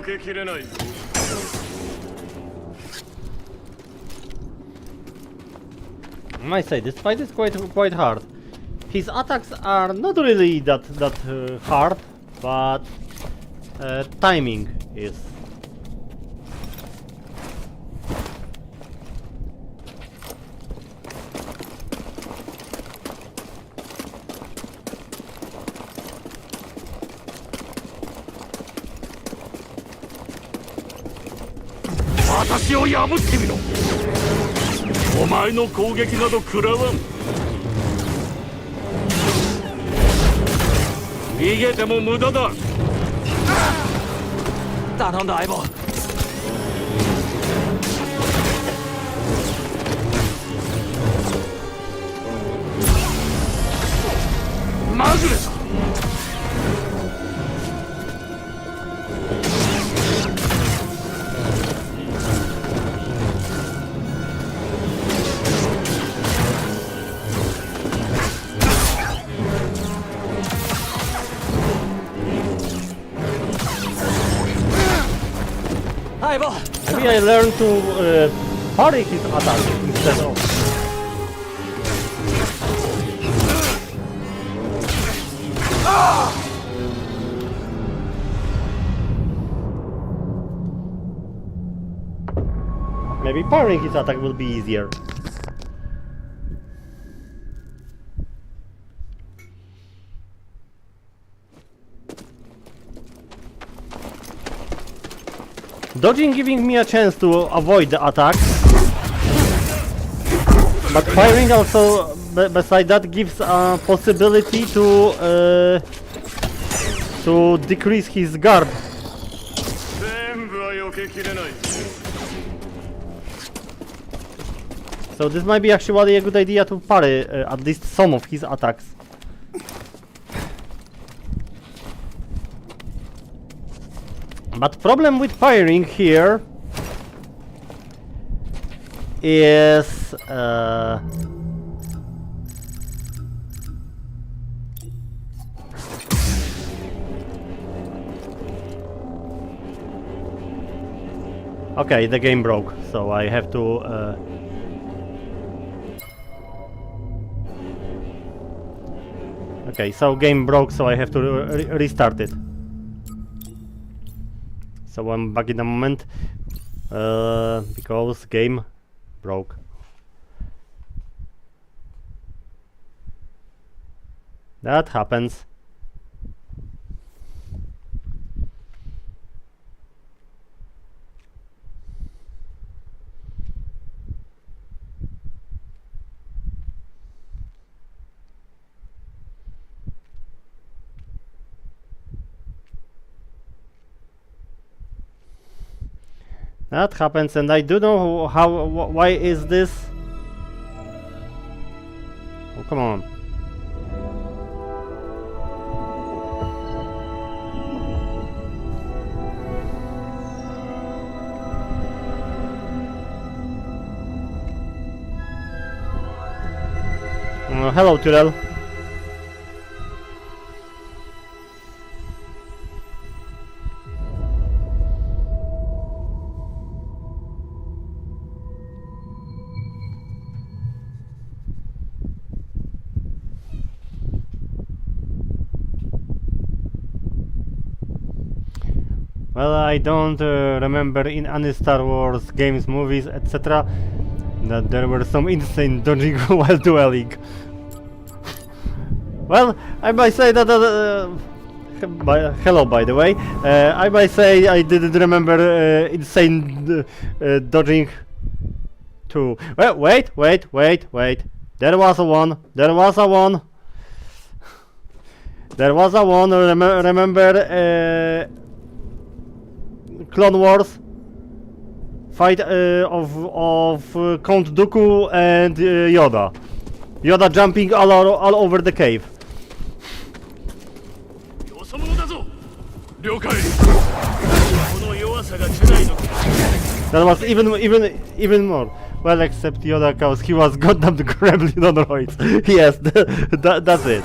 I might say this fight is quite hard. His attacks are not really that hard, but timing is.私を破ってみろ。お前の攻撃など食らわん。逃げても無駄だ。頼んだ相棒。まぐれだ。Maybe I learned to parry his attack instead of. Maybe parrying his attack will be easier. Dodging giving me a chance to avoid the attack, but firing also, beside that, gives a possibility to decrease his guard. So this might be actually a good idea to parry at least some of his attacks. But problem with firing here is okay, the game broke, so I have to okay, so game broke, so I have to restart it. So I'm back in a moment because game broke. That happens. That happens, and I do know why is this? Oh, come on. Hello, Tyrell. Well, I don't remember in any Star Wars games, movies, etc. that there were some insane dodging while dueling. Well, I might say that... hello, by the way. I might say I didn't remember insane dodging too. Well, wait. There was a one. There was a one. Remember... Clone Wars fight of Count Dooku and Yoda. Yoda jumping all over the cave. That was even more. Well, except Yoda, cause he was goddamn gremlin on roids. Yes, that's it.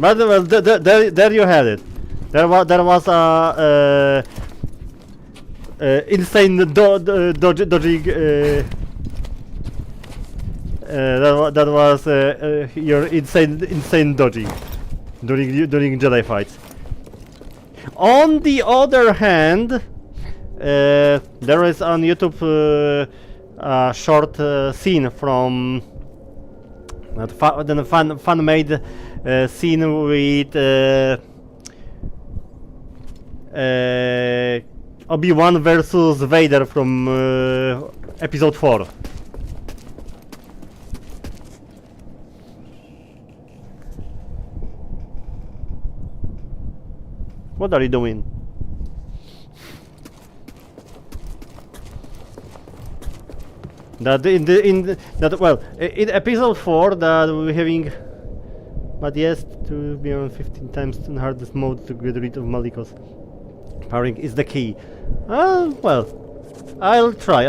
But well, there you had it. There was a insane dodging. That was your insane dodging during Jedi fights. On the other hand, there is on YouTube a short scene from the fan-made scene with Obi-Wan versus Vader from Episode 4. What are you doing? That in episode 4 that we're having, but yes, to be on 15 times in hardest mode to get rid of Malicos. Powering is the key. Well, I'll try.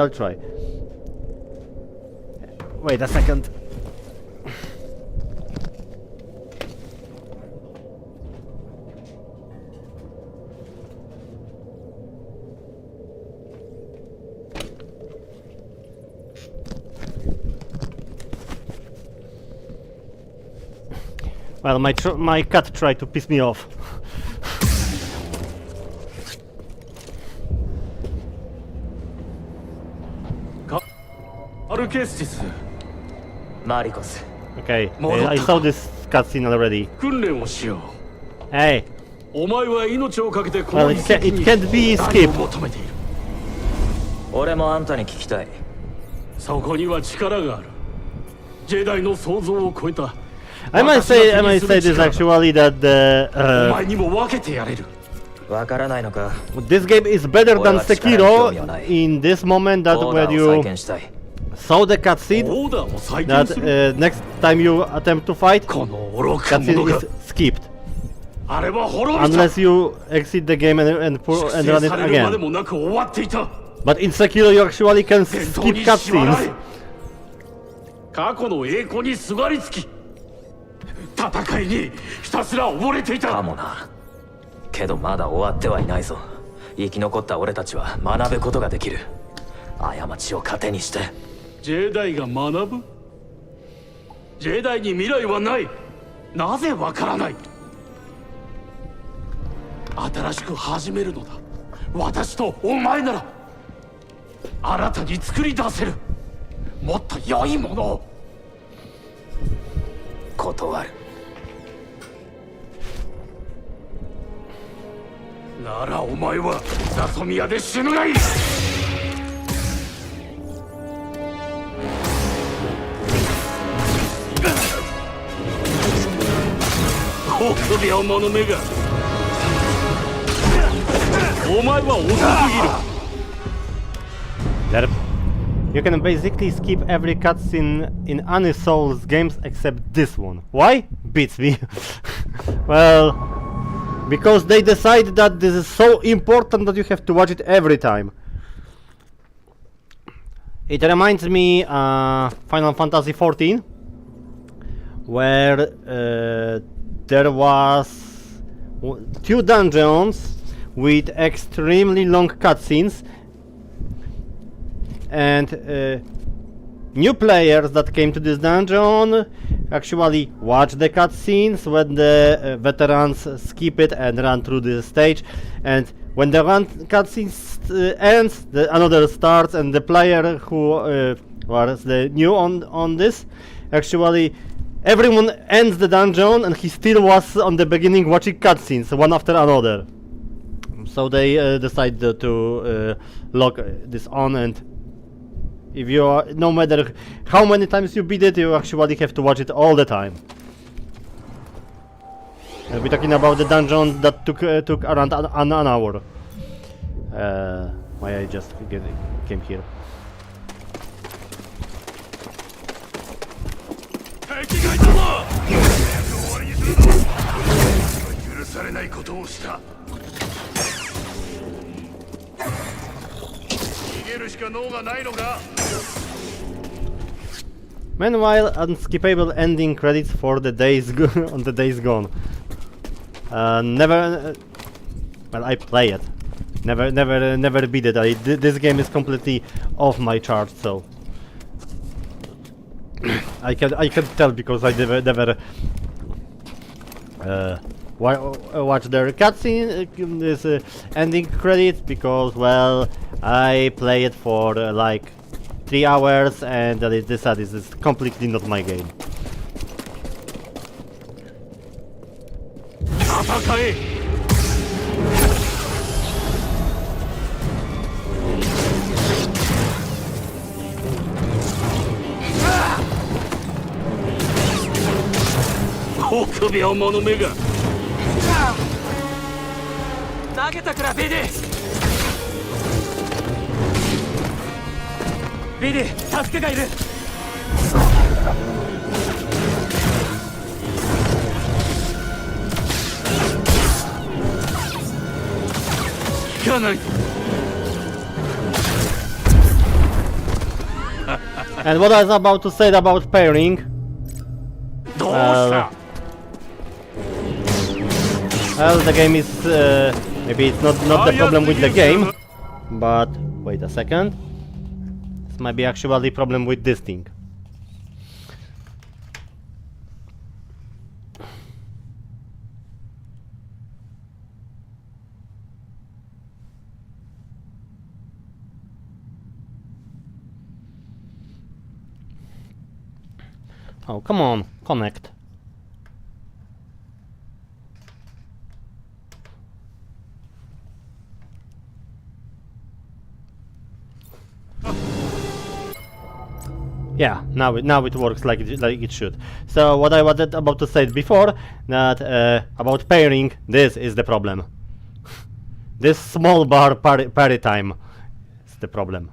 Wait a second. Well, my cat tried to piss me off. Maricos. Okay, I saw this cutscene already. Hey, well, it can't be skipped. 俺もあんたに聞きたい。そこには力がある。ジェダイの想像を超えた。I might say this actually that this game is better than Sekiro in this moment that when you saw the cutscene that next time you attempt to fight, cutscene is skipped. Unless you exit the game and run it again. But in Sekiro you actually can skip cutscenes. 戦いにひたすら溺れていたかもな。けどまだ終わってはいないぞ。生き残った俺たちは学ぶことができる。過ちを糧にして。ジェダイが学ぶ？ジェダイに未来はない。なぜわからない？新しく始めるのだ。私とお前なら新たに作り出せる。もっと良いものを。断る。ならお前はダソミヤで死ぬがいい。臆病者めが。お前は遅すぎる。You can basically skip every cutscene in any Souls games except this one. Why? Beats me. Well, because they decide that this is so important that you have to watch it every time. It reminds me Final Fantasy XIV, where there was 2 dungeons with extremely long cutscenes. And new players that came to this dungeon actually watch the cutscenes when the veterans skip it and run through the stage. And when the cutscene ends, another starts, and the player who was the new on this, actually everyone ends the dungeon and he still was on the beginning watching cutscenes one after another. So they decided to lock this on, and if you are, no matter how many times you beat it, you actually have to watch it all the time. We're talking about the dungeon that took around an hour. Why I just came here. 許されないことをした。 Meanwhile, unskippable ending credits for the days on the Days Gone. Never. Well, I play it. Never beat it. This game is completely off my chart, so I can tell because I never watch their cutscene, this ending credits, because well, I play it for like 3 hours, and this is completely not my game. 戦え 臆病者めが投げたからビディビディ助けがいる効かない And what I was about to say about pairing, どうした well, the game is maybe it's not the problem with the game, but wait a second, this might be actually the problem with this thing. Oh, come on, connect. Yeah, now it works like it should. So what I was about to say before, that about pairing, this is the problem. This small bar parry time is the problem.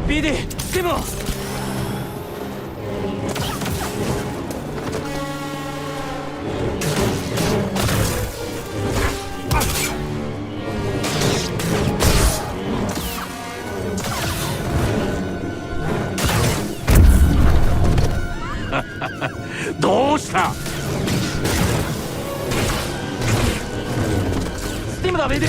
BD でもどうしたスティムだ BD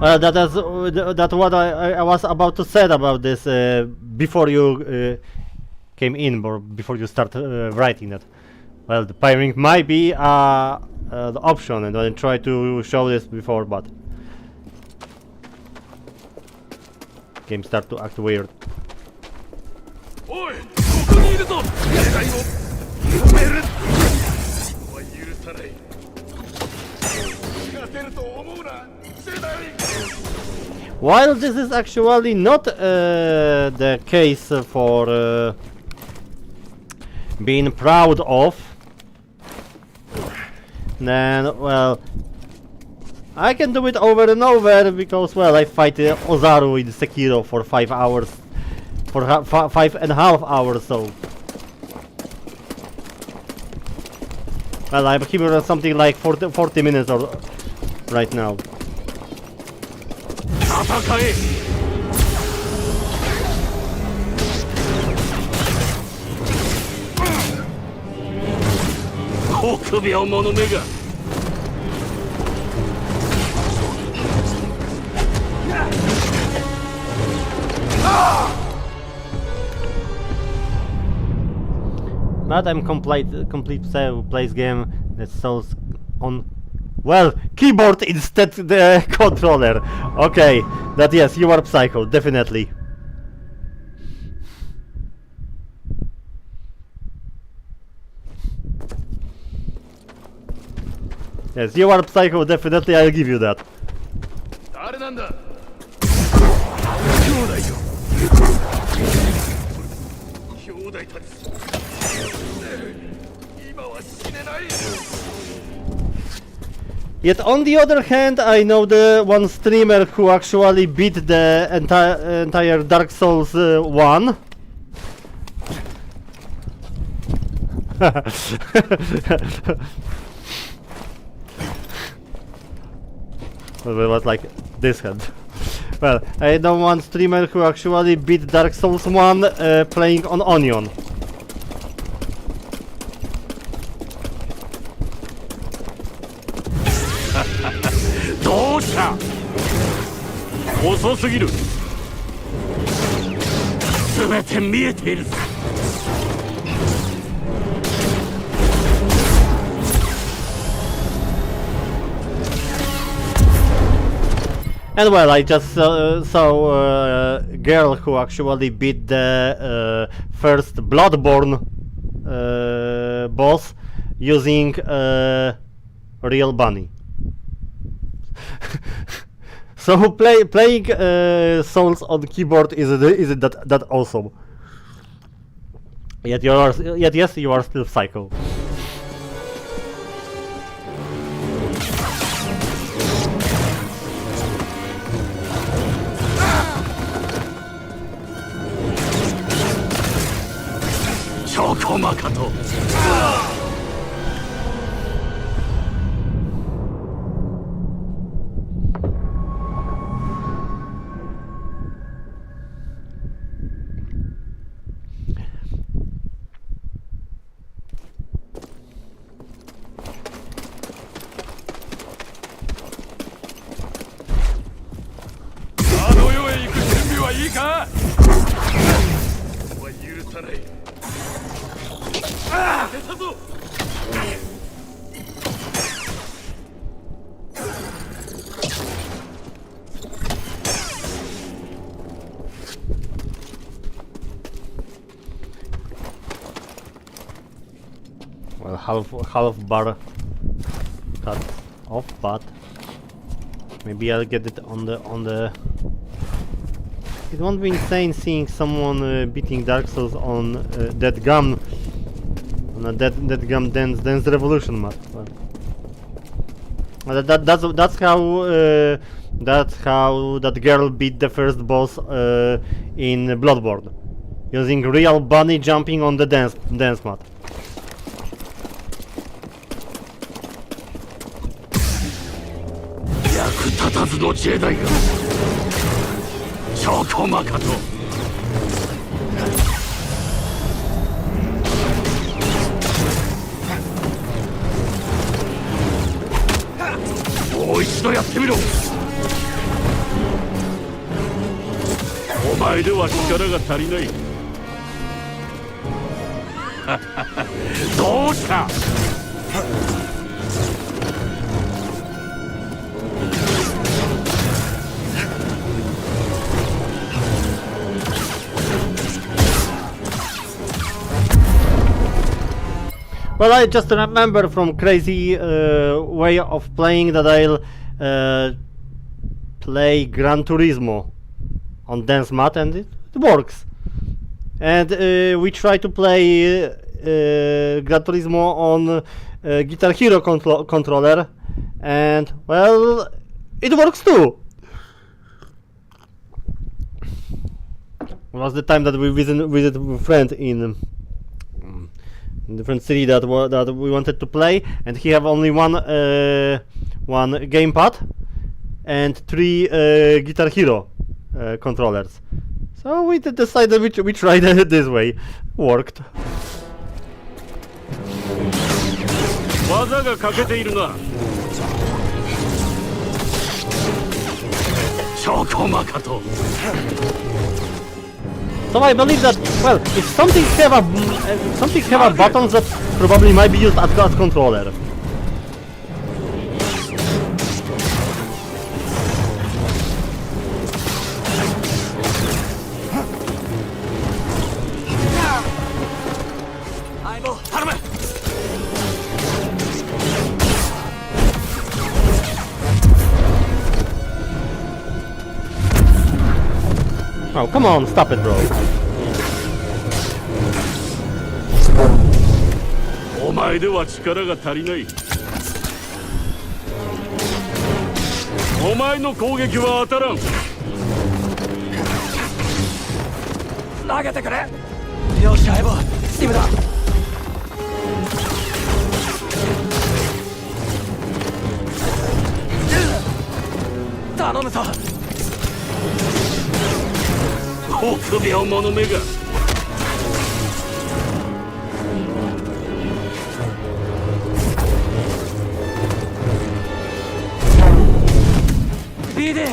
Well, that's what I was about to say about this before you came in, or before you start writing it. Well, the pairing might be the option, and I tried to show this before, but game start to act weird. おい、ここにいるぞ。狙いを止める。は許さない。勝てると思うな。 While this is actually not the case for being proud of, then well, I can do it over and over because well, I fight Ozaru in Sekiro for 5 hours, for 5.5 hours, so well, I'm here something like 40 minutes or right now. 戦え臆病者めが But I'm complete plays game that sells on, well, keyboard instead the controller. Okay, that yes, you are psycho, definitely. Yes, you are psycho, definitely, I'll give you that. 誰なんだ兄弟たち今は死ねない Yet on the other hand, I know the one streamer who actually beat the entire Dark Souls 1. Well, it was like this hand. Well, I know one streamer who actually beat Dark Souls 1 playing on Onion.どうした遅すぎる全て見えている And well, I just saw a girl who actually beat the first Bloodborne boss using a real bunny. So playing Souls on keyboard isn't that awesome. Yet yes, you are still psycho. Chokomakato. Well, half bar cut off, but maybe I'll get it on the. It won't be insane seeing someone beating Dark Souls on that gum, on a that gum dance revolution map. Well, that's how that girl beat the first boss in Bloodborne, using real bunny jumping on the dance mat. No Jedi ga Chokomakato. Mo ichido yatte miro. Omae de wa chikara ga tarinai. Dou shita? Well, I just remember from crazy way of playing that I'll play Gran Turismo on dance mat, and it works. And we try to play Gran Turismo on Guitar Hero controller, and well, it works too. It was the time that we visit a friend in different city that we wanted to play, and he have only one gamepad and 3 Guitar Hero controllers. So we decided we tried it this way. Worked. So I believe that, well, if something have a buttons that probably might be used as controller. Oh, come on, stop it, bro. お前の攻撃は当たらん。投げてくれ。よし相棒、スティムだ。頼むぞ。臆病者めが。ビデこ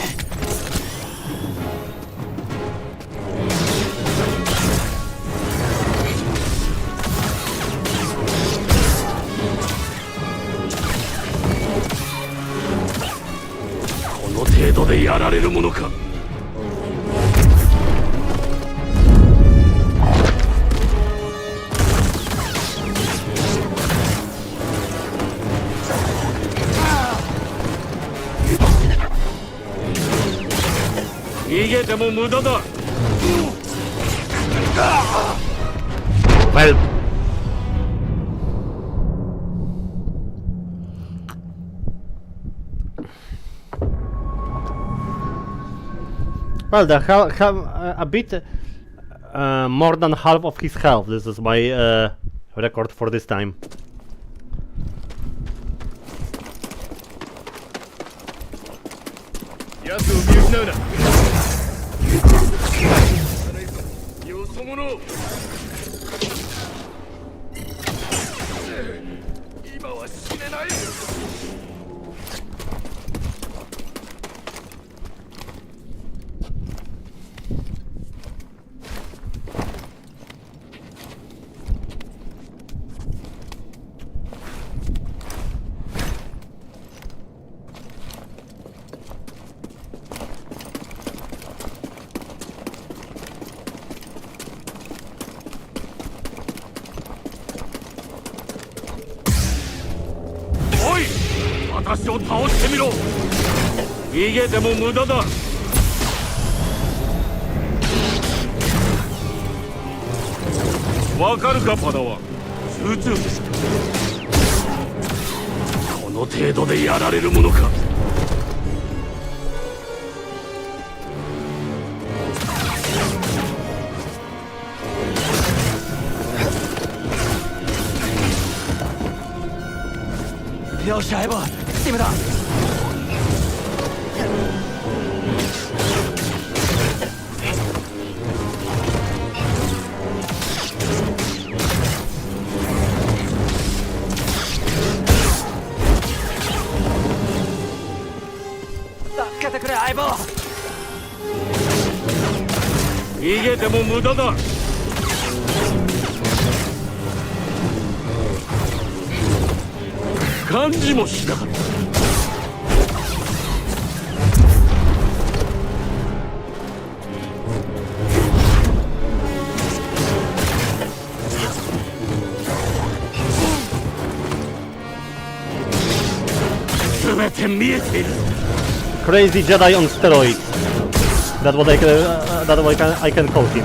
の程度でやられるものか。逃げても無駄だ。Well. Well, the a bit more than half of his health. This is my record for this time.よそ者。今は死ねない。私を倒してみろ。逃げても無駄だ。わかるかパダワン。集中です。この程度でやられるものか。よし相棒、スティムだ。助けてくれ相棒。逃げても無駄だ。感じもしなかった。全て見えている。 Crazy Jedi on steroids. That's what I can call him.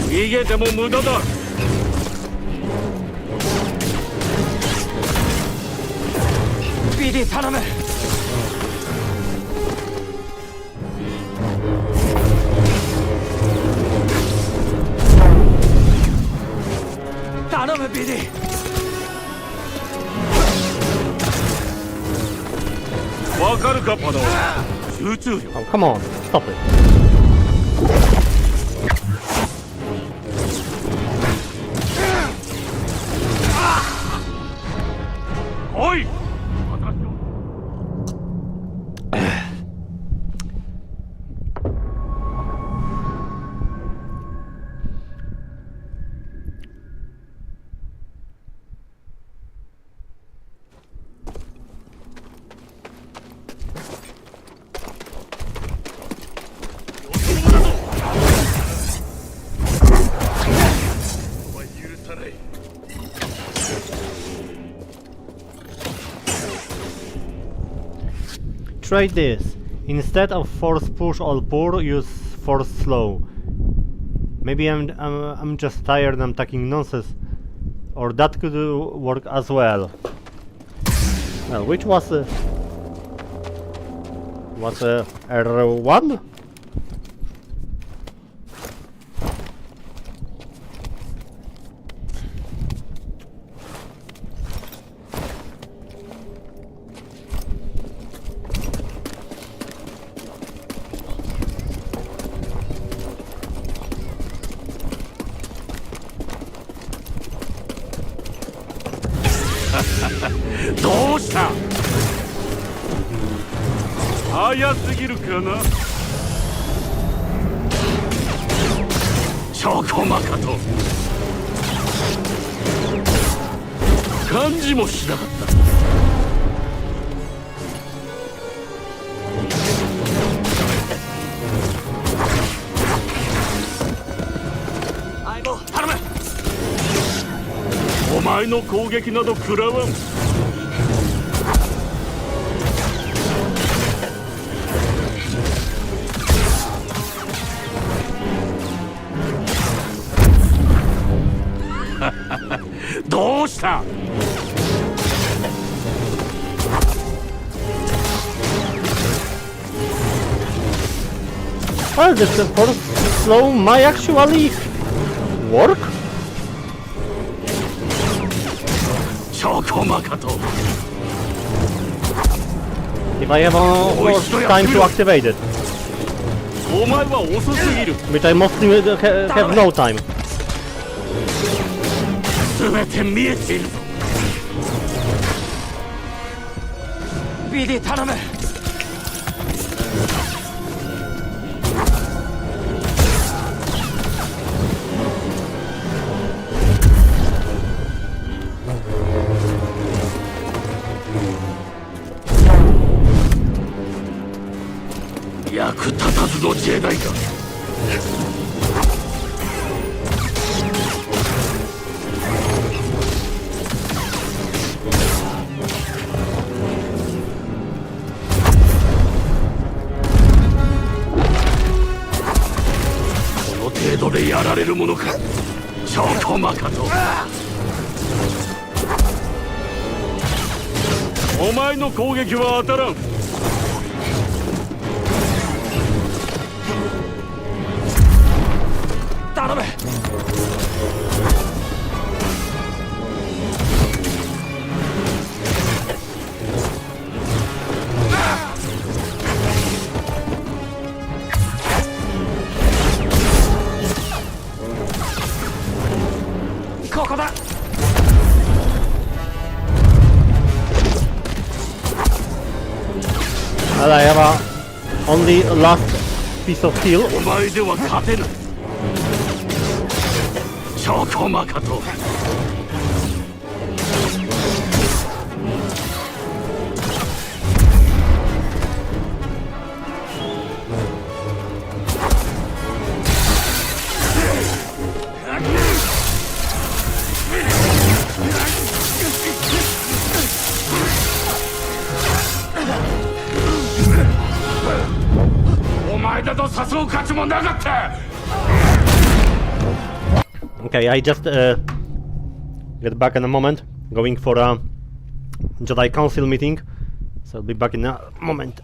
逃げても無駄だ。ビディ頼む。頼むビディ。わかるかパダワン。集中力。 Oh, come on, stop it. おい。 Try this. Instead of force push or pull, use force slow. Maybe I'm just tired and I'm talking nonsense, or that could work as well. Well, which was R1?どうした？早すぎるかな。チョコマカと感じもしなかった。相棒頼む。お前の攻撃など食らわん。どうした？Well, this first slow might actually work. チョコマカと If I have more time to activate it, お前は遅すぎる。 which I mostly have no time. 全て見えているぞ。ビディ頼む。役立たずのジェダイだ。この程度でやられるものか。チョコマカとお前の攻撃は当たらん。頼む。ここだ。Well, I have only last piece of steel. お前では勝てない。チョコマカとお前だと誘う価値もなかった。Okay, I just get back in a moment. Going for a Jedi Council meeting, so I'll be back in a moment.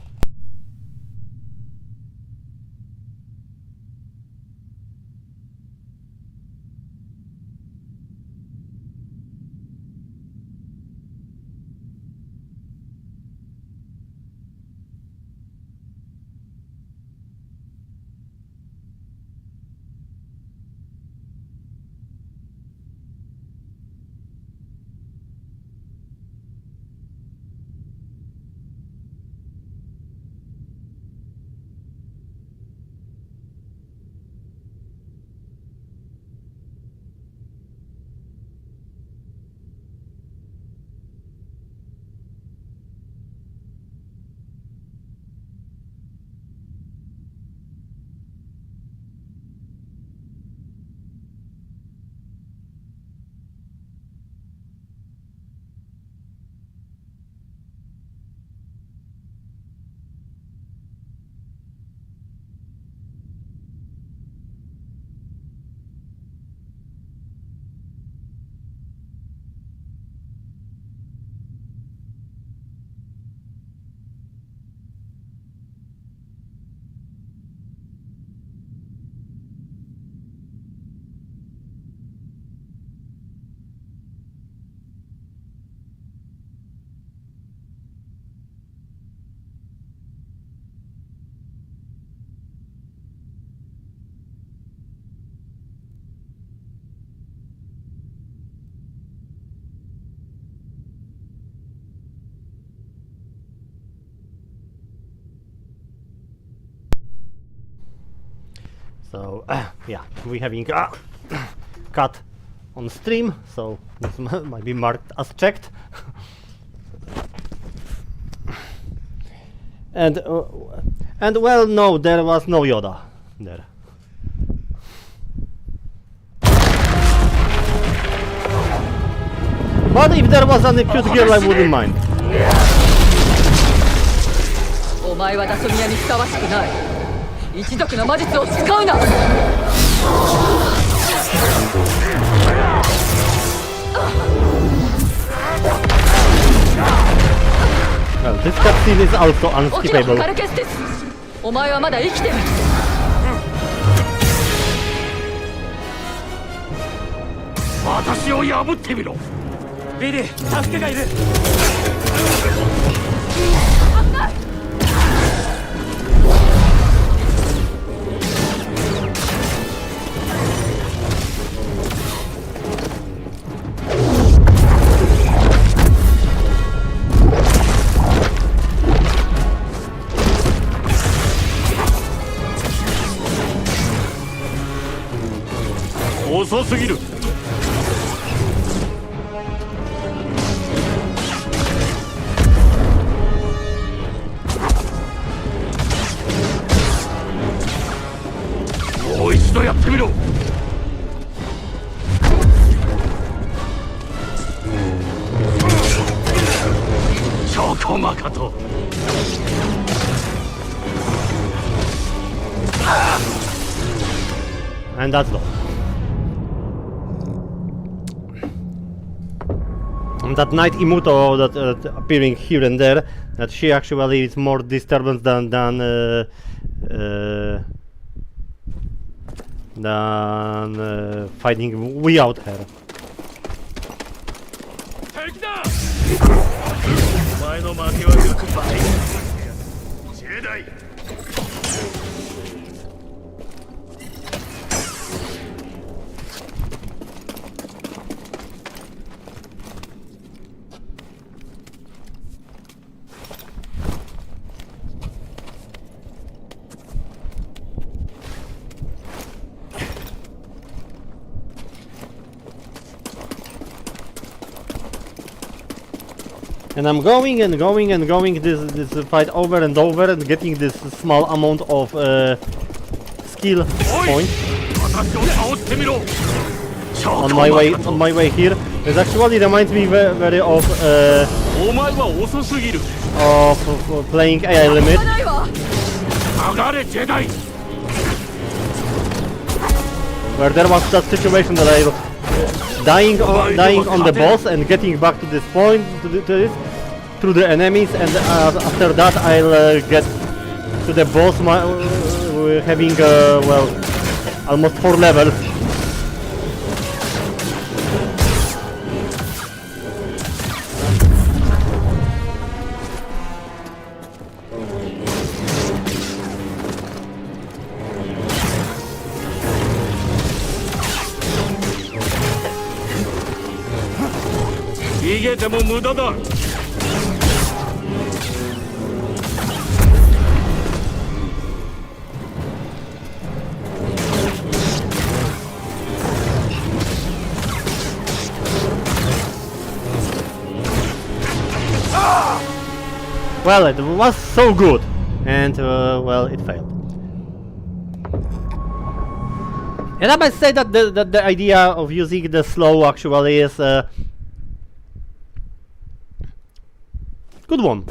So yeah, we having a cut on stream, so this might be marked as checked. And well, no, there was no Yoda there. But if there was any cute girl, I wouldn't mind. お前はダソミヤにふさわしくない。一族の魔術を使うな。Well, this cutscene is also unskippable. カルケステス。お前はまだ生きてる。私を破ってみろ。ビリー、助けがいる。遅すぎる。もう一度やってみろ。チョコマカト。And that's all. That Knight Imuto that appearing here and there, that she actually is more disturbance than fighting without her. 敵だ。お前の負けはよくばい。ジェダイ。And I'm going and going and going this fight over and over and getting this small amount of skill points on my way here. It actually reminds me very of playing AI Limit. Where there was that situation that I dying on the boss and getting back to this point through the enemies, and after that I'll get to the boss having well, almost 4 levels. Well, it was so good, and well, it failed. And I must say that the idea of using the slow actually is a good one.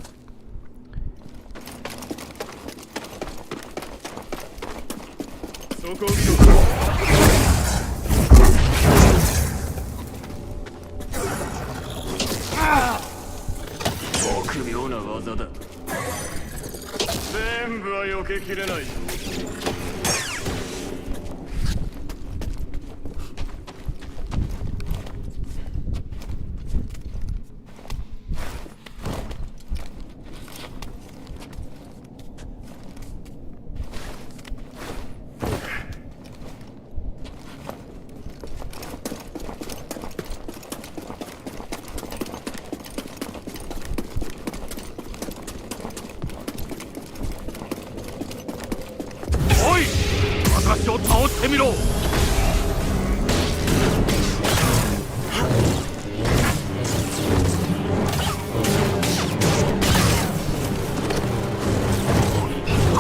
私を倒してみろ。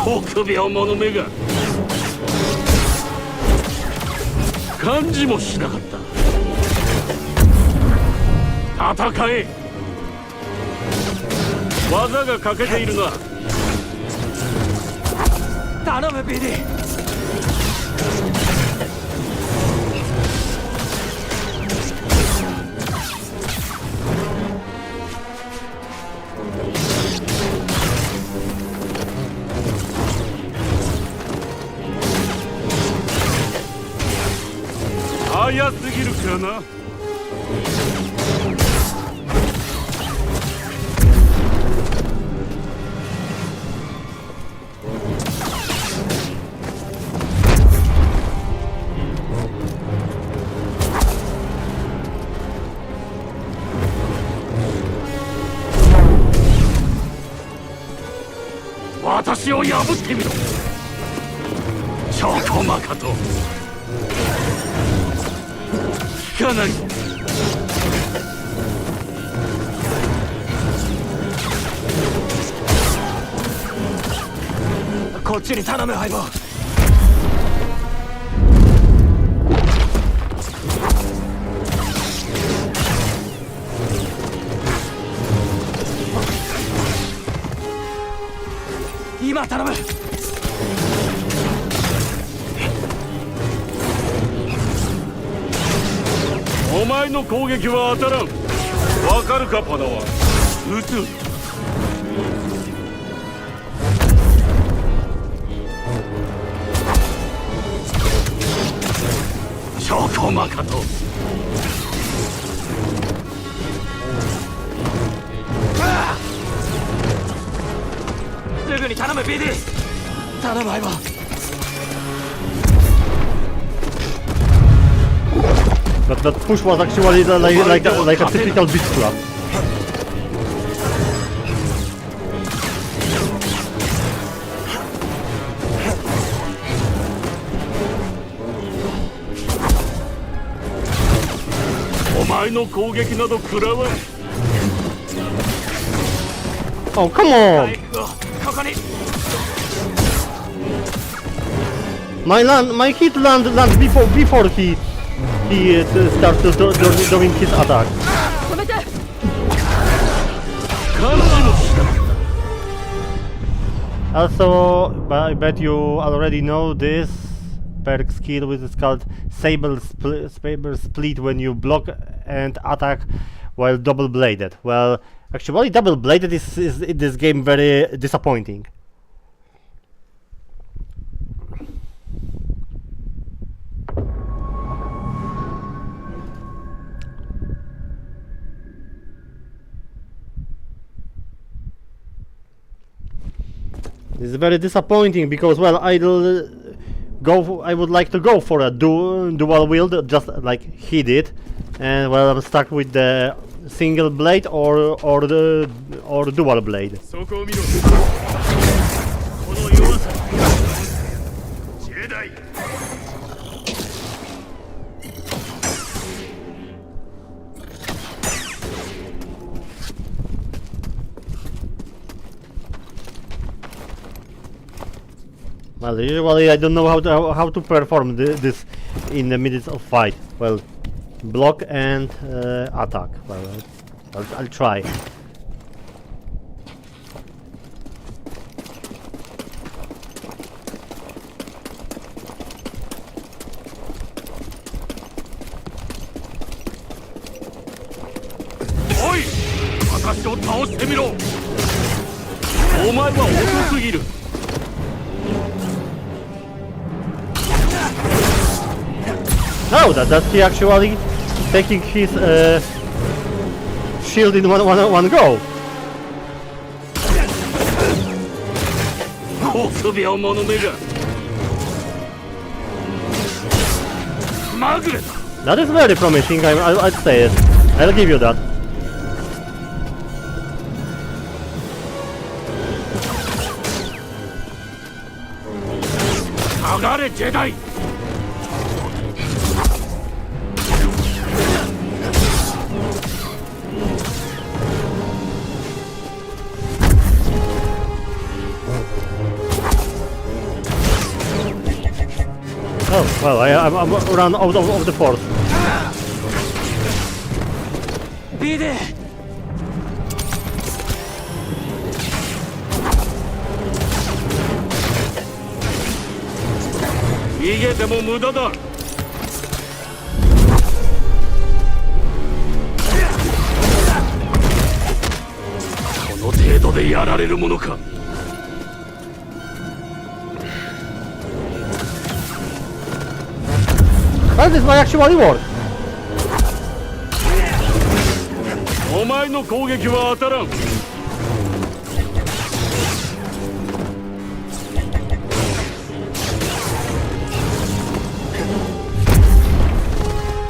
臆病者めが感じもしなかった。戦え。技が欠けているな。頼むビリー。早すぎるかな。私を破ってみろ。チョコマカト効かない。こっちに頼む相棒。今頼む。お前の攻撃は当たらん。わかるかパナは。撃つ。チョコマカト。すぐに頼むビディ。頼む相棒。That push was actually like a typical beach club. Oh, come on! My hit land before he started doing his attack. Also, I bet you already know this perk skill, which is called Saber Split when you block and attack while double bladed. Well, actually, double bladed is in this game very disappointing. It's very disappointing because, well, I would like to go for a dual wield, just like he did, and well, I'm stuck with the single blade or dual blade. Well, usually I don't know how to perform this in the middle of fight. Well, block and attack. Well, I'll try. Oi! 私を倒してみろ。お前は遅すぎる。No, that's he actually taking his shield in one go. 臆病者めが。まぐれだ。That is very promising. I'd say it. I'll give you that. 下がれジェダイ。Well, I'm run out of the force. BD! 逃げても無駄だ。この程度でやられるものか。Well, this might actually work. お前の攻撃は当たらん。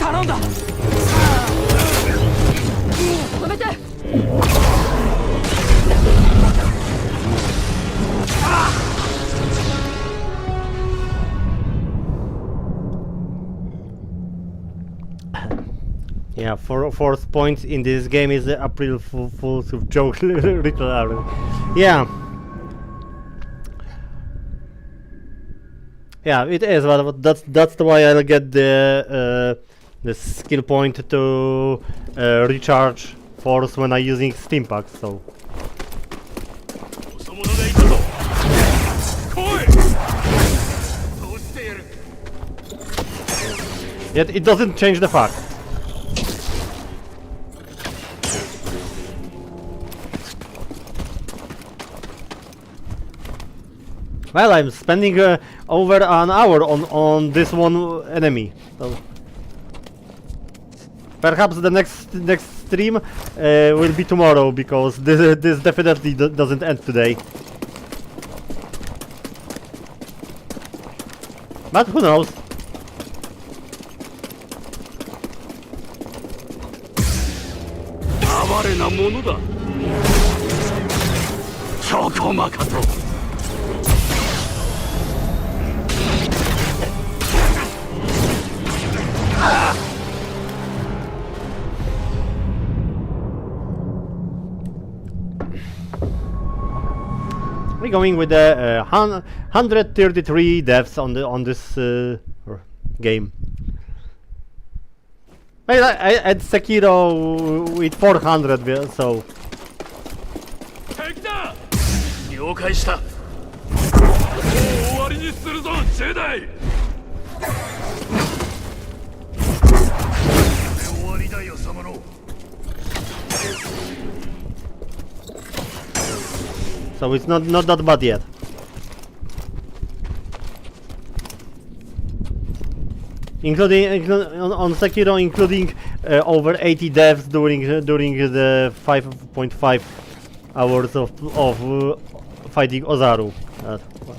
頼んだ。止めて。Yeah, fourth points in this game is the April Fool's joke ritual. Yeah. Yeah, it is, but that's why I'll get the skill point to recharge force when I'm using steam packs. So. その者がいたぞ。来い。そうしてやる。 Yet it doesn't change the fact. Well, I'm spending over an hour on this one enemy. So perhaps the next stream will be tomorrow, because this definitely doesn't end today. But who knows? We're going with the 133 deaths on this game. Well, I had Sekiro with 400, so. 敵だ。了解した。もう終わりにするぞ、ジェダイ。終わりだよ、様の。 So it's not that bad yet. Including on Sekiro, including over 80 deaths during the 5.5 hours of fighting Ozaru. That was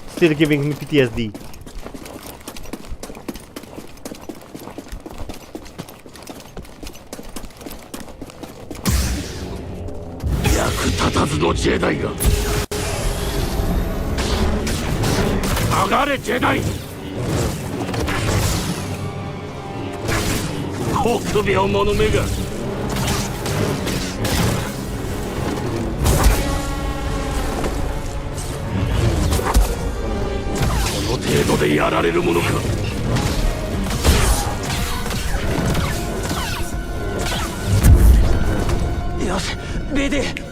still giving me PTSD. Jedi が。上がれ、ジェダイ。臆病者めが。この程度でやられるものか。よし、BD。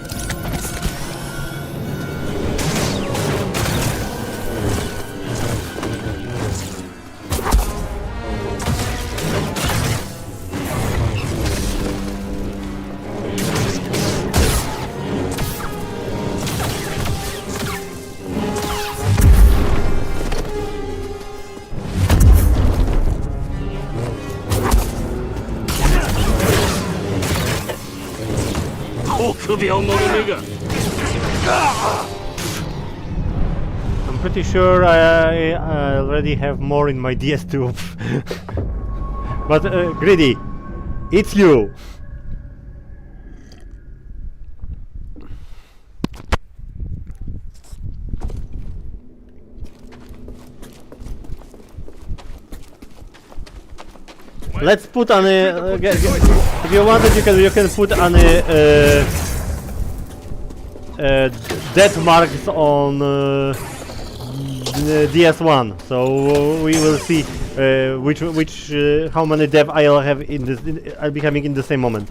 I'm pretty sure I already have more in my DS tube. But Greedy, it's you! Let's put on a. If you wanted, you can put on a death marks on DS1. So we will see how many dev I'll have in this. I'll be having in the same moment.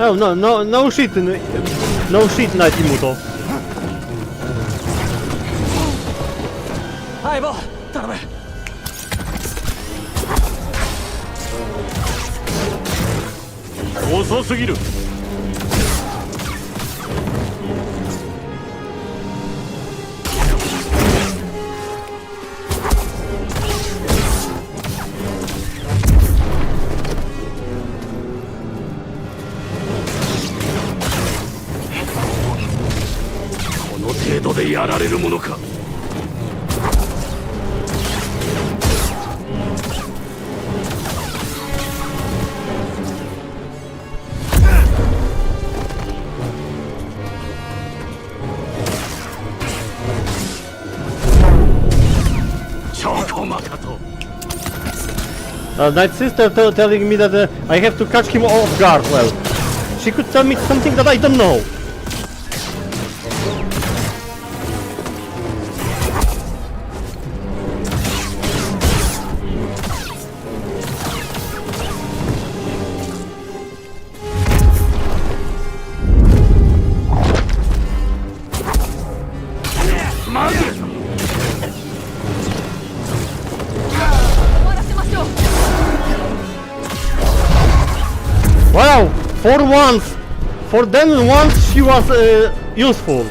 Oh no shit, no shit, Naitimuto. 相棒頼む。遅すぎる。この程度でやられるものか。Night Sister telling me that I have to catch him off guard. Well, she could tell me something that I don't know. Wow! For them once she was useful.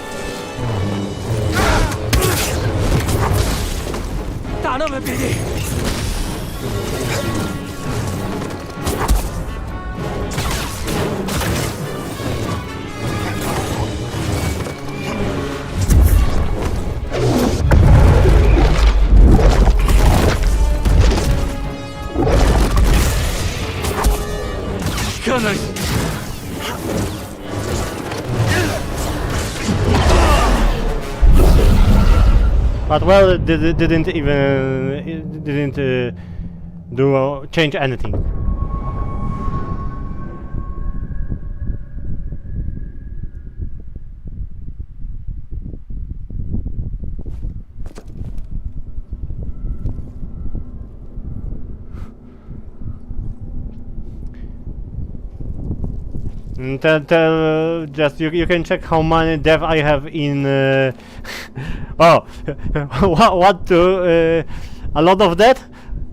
頼むビリー。効かない。But well, it didn't even change anything. Just you can check how many dev I have in. Oh, what to? A lot of that,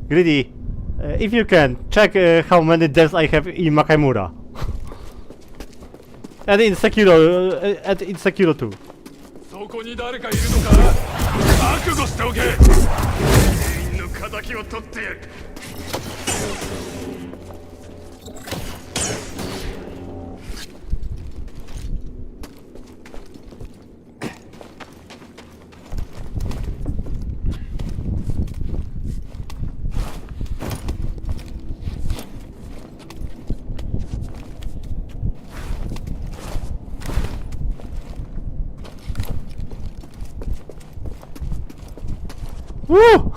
greedy. If you can check how many devs I have in Makaimura, and in Sekiro too. そこに誰かいるのか。覚悟しておけ。全員の敵を取ってやる。Woo!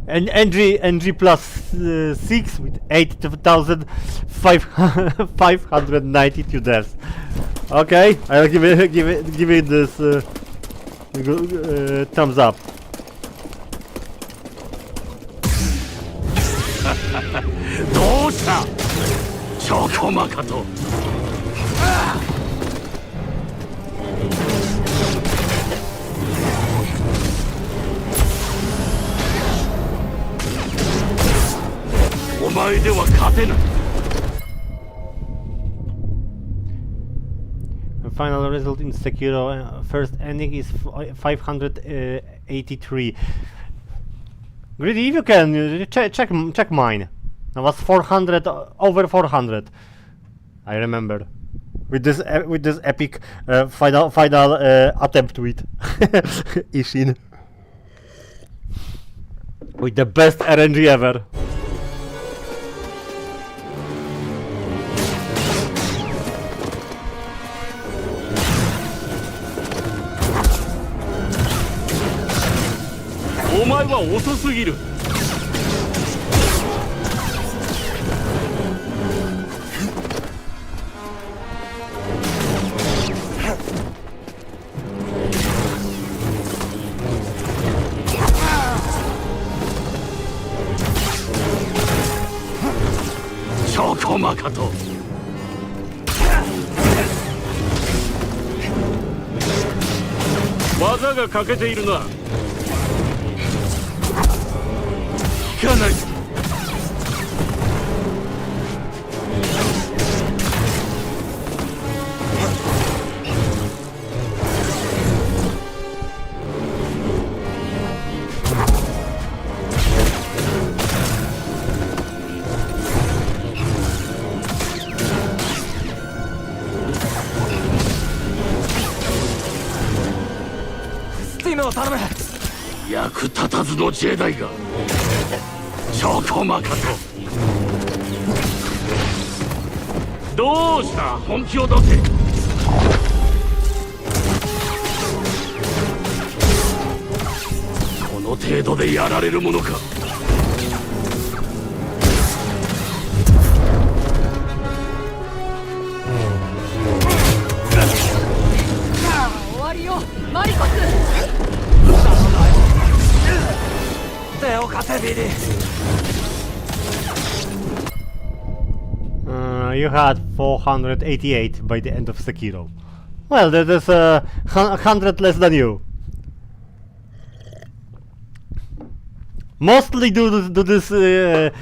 And NG plus 6 with 8,592 deaths. Okay, I'll give it this thumbs up. どうした？チョコマカト。お前では勝てない。final result in Sekiro first ending is 583. Greedy, if you can, check mine. That was 400, over 400. I remember. With this epic final attempt with Ishin. With the best RNG ever.技が欠けているな。効かない。役立たずのジェダイがチョコマカと。どうした？本気を出せ。この程度でやられるものか。終わりよ、マリコス。You had 488 by the end of Sekiro. Well, that is 100 less than you. Mostly do this RNG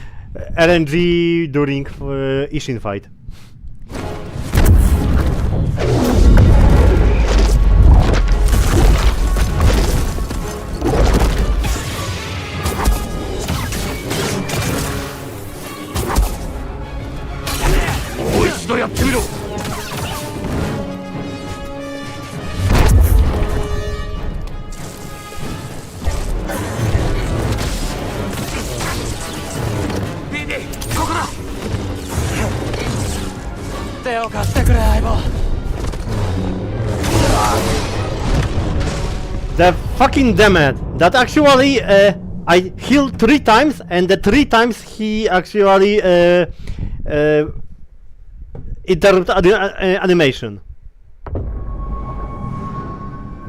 during Ishin fight. The fucking damn it! That actually I healed 3 times, and the 3 times he actually interrupted animation.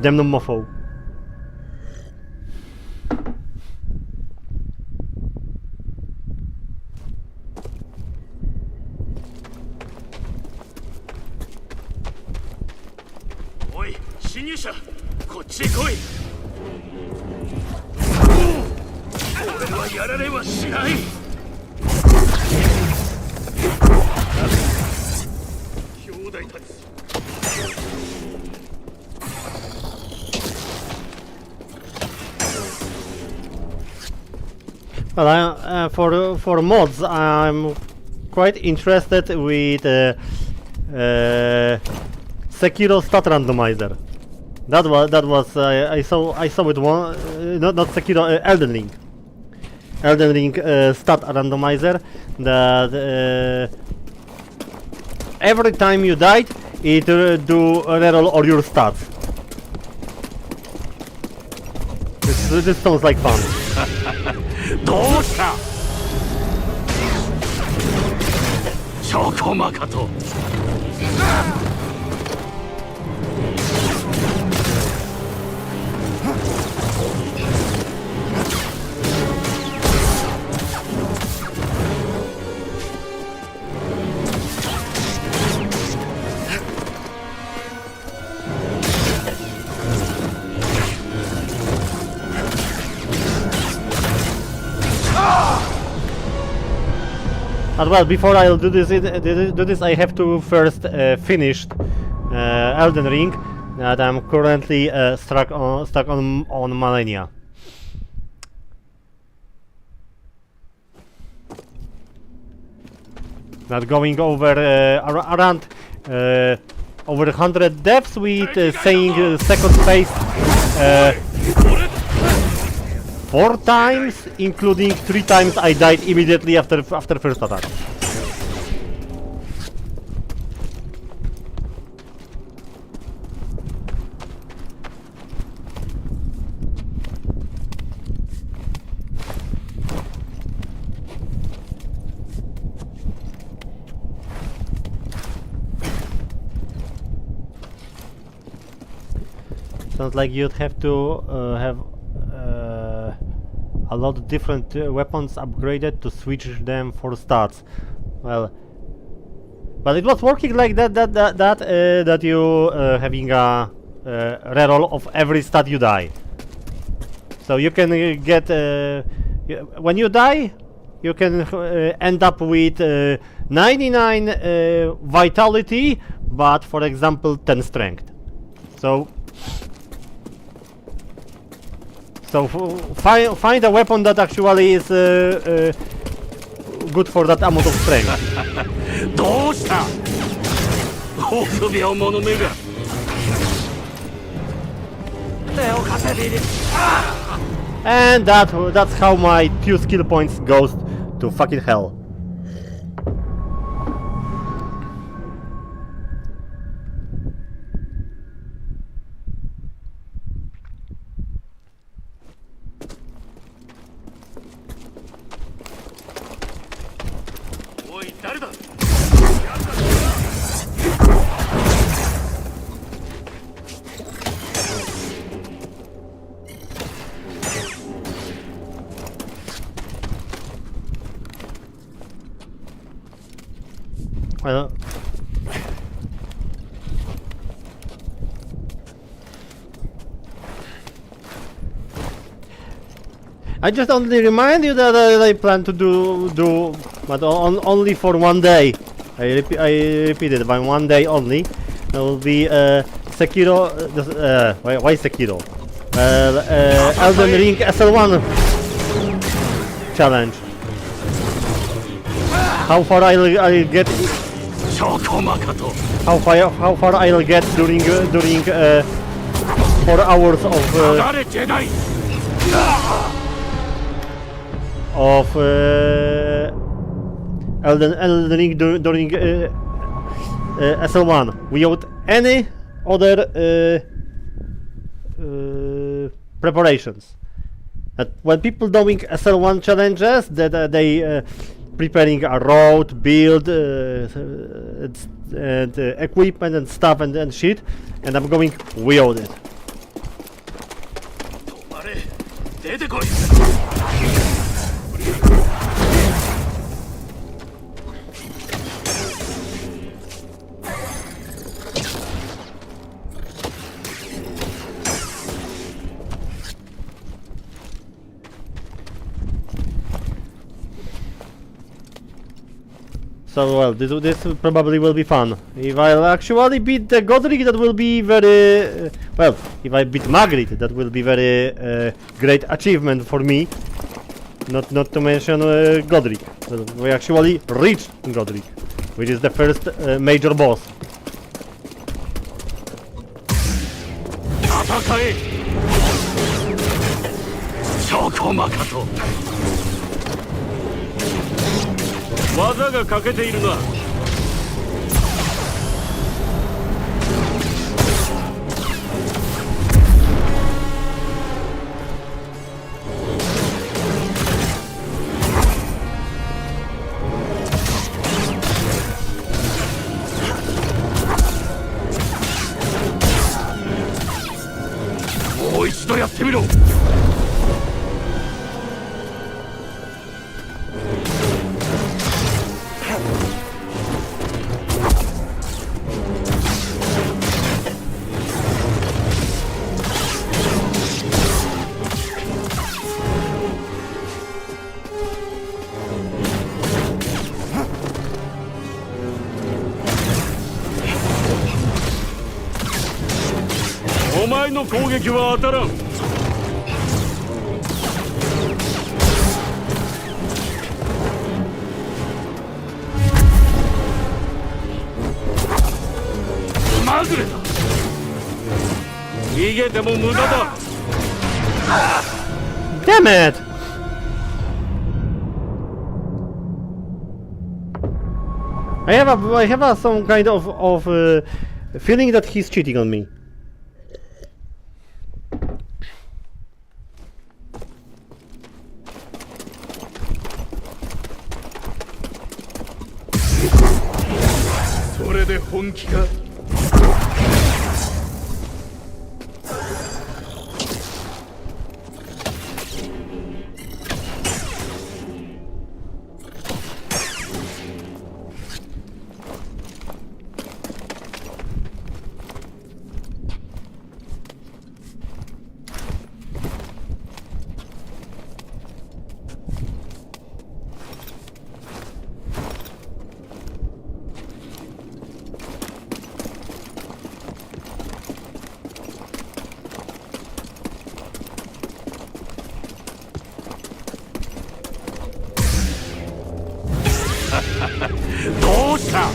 Damn no mofo. Oi, 侵入者、こっちへ来い。俺はやられはしない。兄弟たち。Well, for mods, I'm quite interested with Sekiro stat randomizer. That was I saw it one not Sekiro, Elden Ring. Elden Ring stat randomizer that every time you died, it do reroll all your stats. This sounds like fun. どうした？チョコマカと。As well, before I'll do this, I have to first finish Elden Ring that I'm currently stuck on Malenia. Not going over around over 100 deaths with saying second phase 4 times, including 3 times I died immediately after first attack. Sounds like you'd have to have a lot of different weapons upgraded to switch them for stats. Well, but it was working like that you having a reroll of every stat you die. So you can get when you die, you can end up with 99 vitality, but for example 10 strength. So find a weapon that actually is good for that amount of strength. どうした？臆病者めが。手を稼いでいる。And that's how my 2 skill points goes to fucking hell. Well, I just only remind you that I plan to do but only for one day. I repeat it, by one day only. There will be Sekiro. Why Sekiro? Elden Ring SL1 challenge. How far I'll get? How far I'll get during 4 hours of Elden Ring during SL1 without any other preparations. When people doing SL1 challenges, that they preparing a road, build, and equipment and stuff and shit, and I'm going without it. So well, this probably will be fun. If I'll actually beat the Godric, that will be very well. If I beat Magritte, that will be very great achievement for me. Not to mention Godric. Well, we actually reached Godric, which is the first major boss. Attack! 技が欠けているな。もう一度やってみろ。前の攻撃は当たらん。まぐれだ。逃げても無駄だ。Damn it! I have some kind of feeling that he's cheating on me.どうした。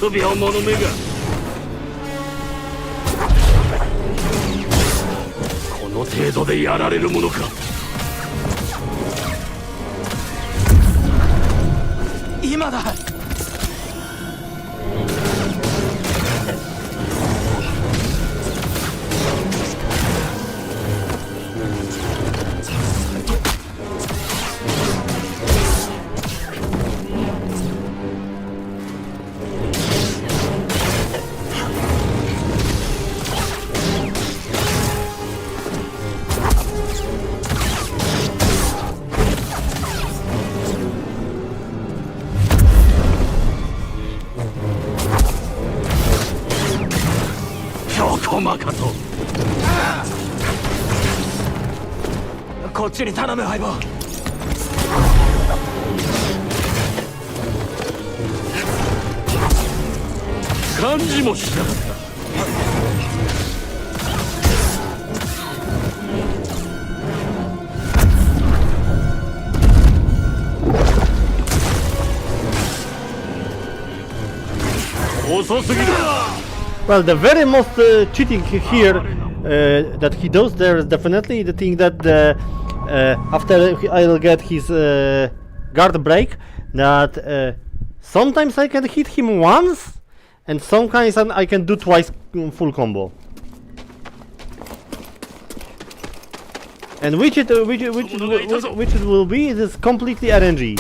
臆病者めが。この程度でやられるものか。今だ。細かと。こっちに頼む相棒。感じもしなかった。遅すぎる。Well, the very most cheating here that he does there is definitely the thing that after I'll get his guard break, that sometimes I can hit him once, and sometimes I can do twice full combo. And which it will be, it is completely RNG.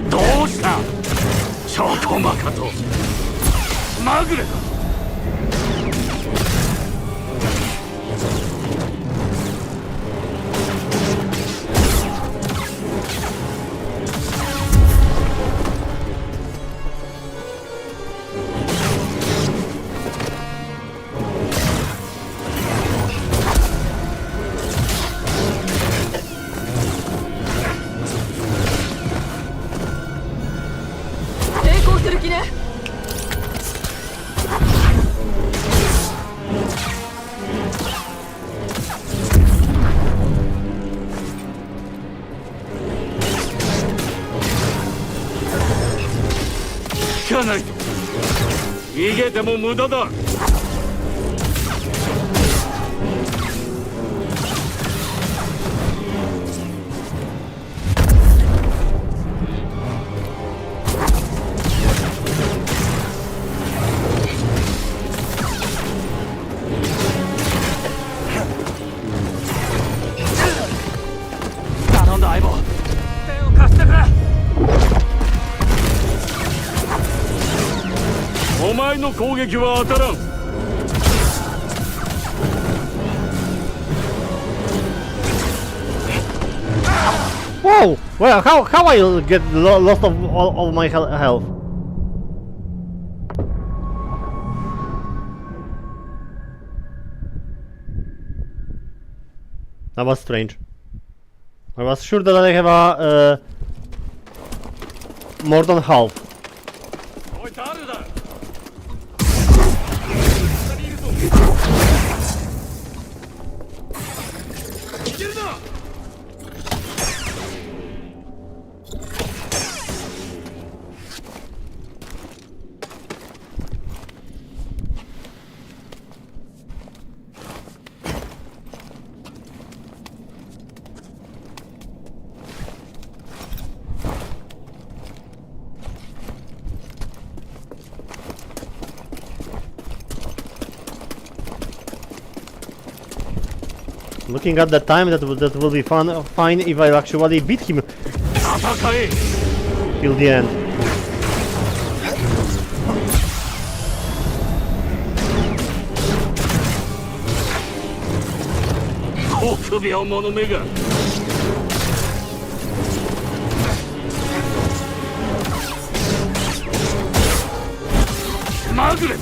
どうした。超細かと。まぐれだ。聞かないと逃げても無駄だ。互いの攻撃は当たらん。Whoa! Well, how I get lost of all my health? That was strange. I was sure that I have a more than half. おい誰だ。いけるな。Looking at the time, that will be fine if I actually beat him 戦え。 till the end. 臆病者めが。まぐれだ。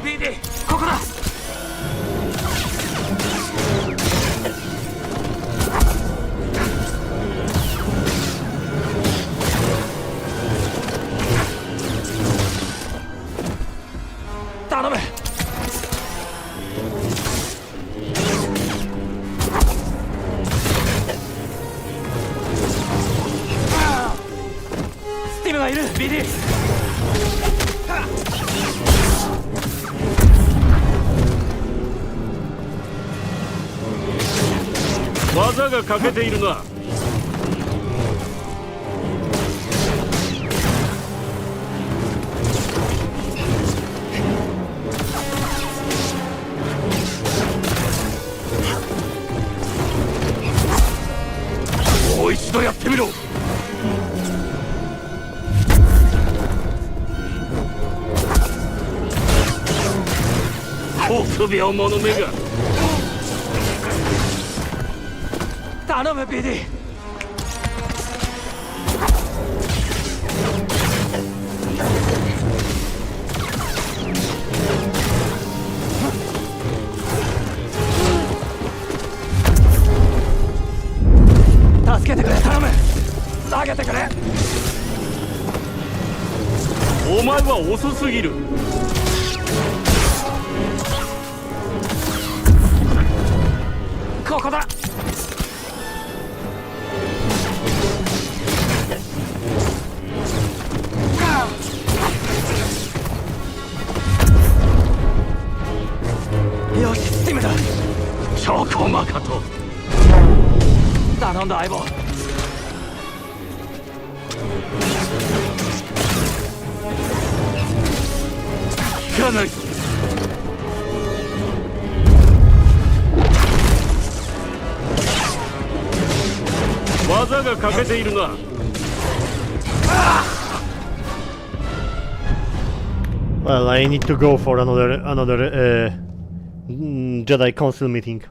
ビディ、ここだ。頼む。スティムがいる、ビディ。技が欠けているな。もう一度やってみろ。臆病者めが。頼むビディ。助けてくれ、頼む。投げてくれ。お前は遅すぎる。ここだ。よし、スティムだ。チョコマカト。頼んだ相棒。効かない。技が欠けているな。Well, I need to go for another Jedi Council meeting.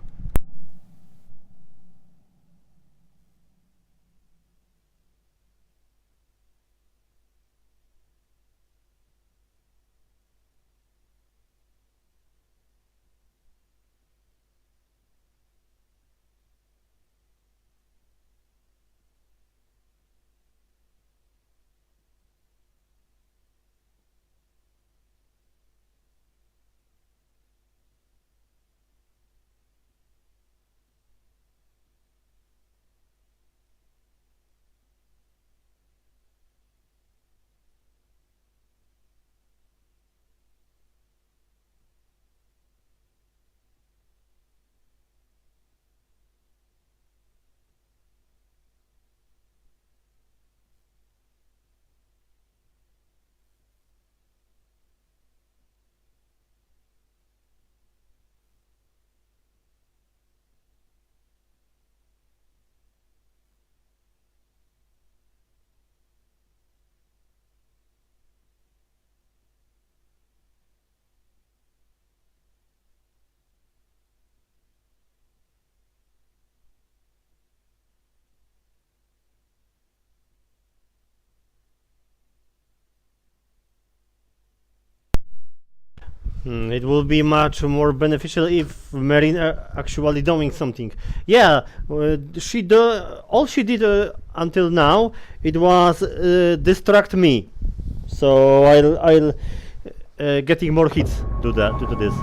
It will be much more beneficial if Marine are actually doing something. Yeah, all she did until now, it was distract me. So I'll getting more hits due to this.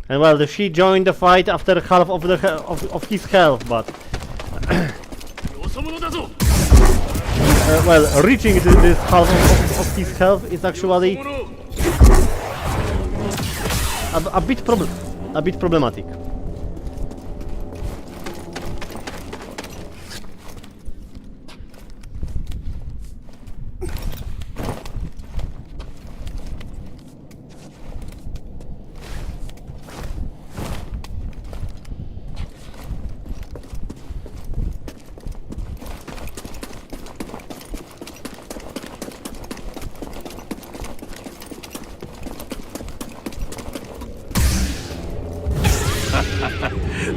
And well, she joined the fight after half of his health, but well, reaching this half of his health is actually a bit problematic.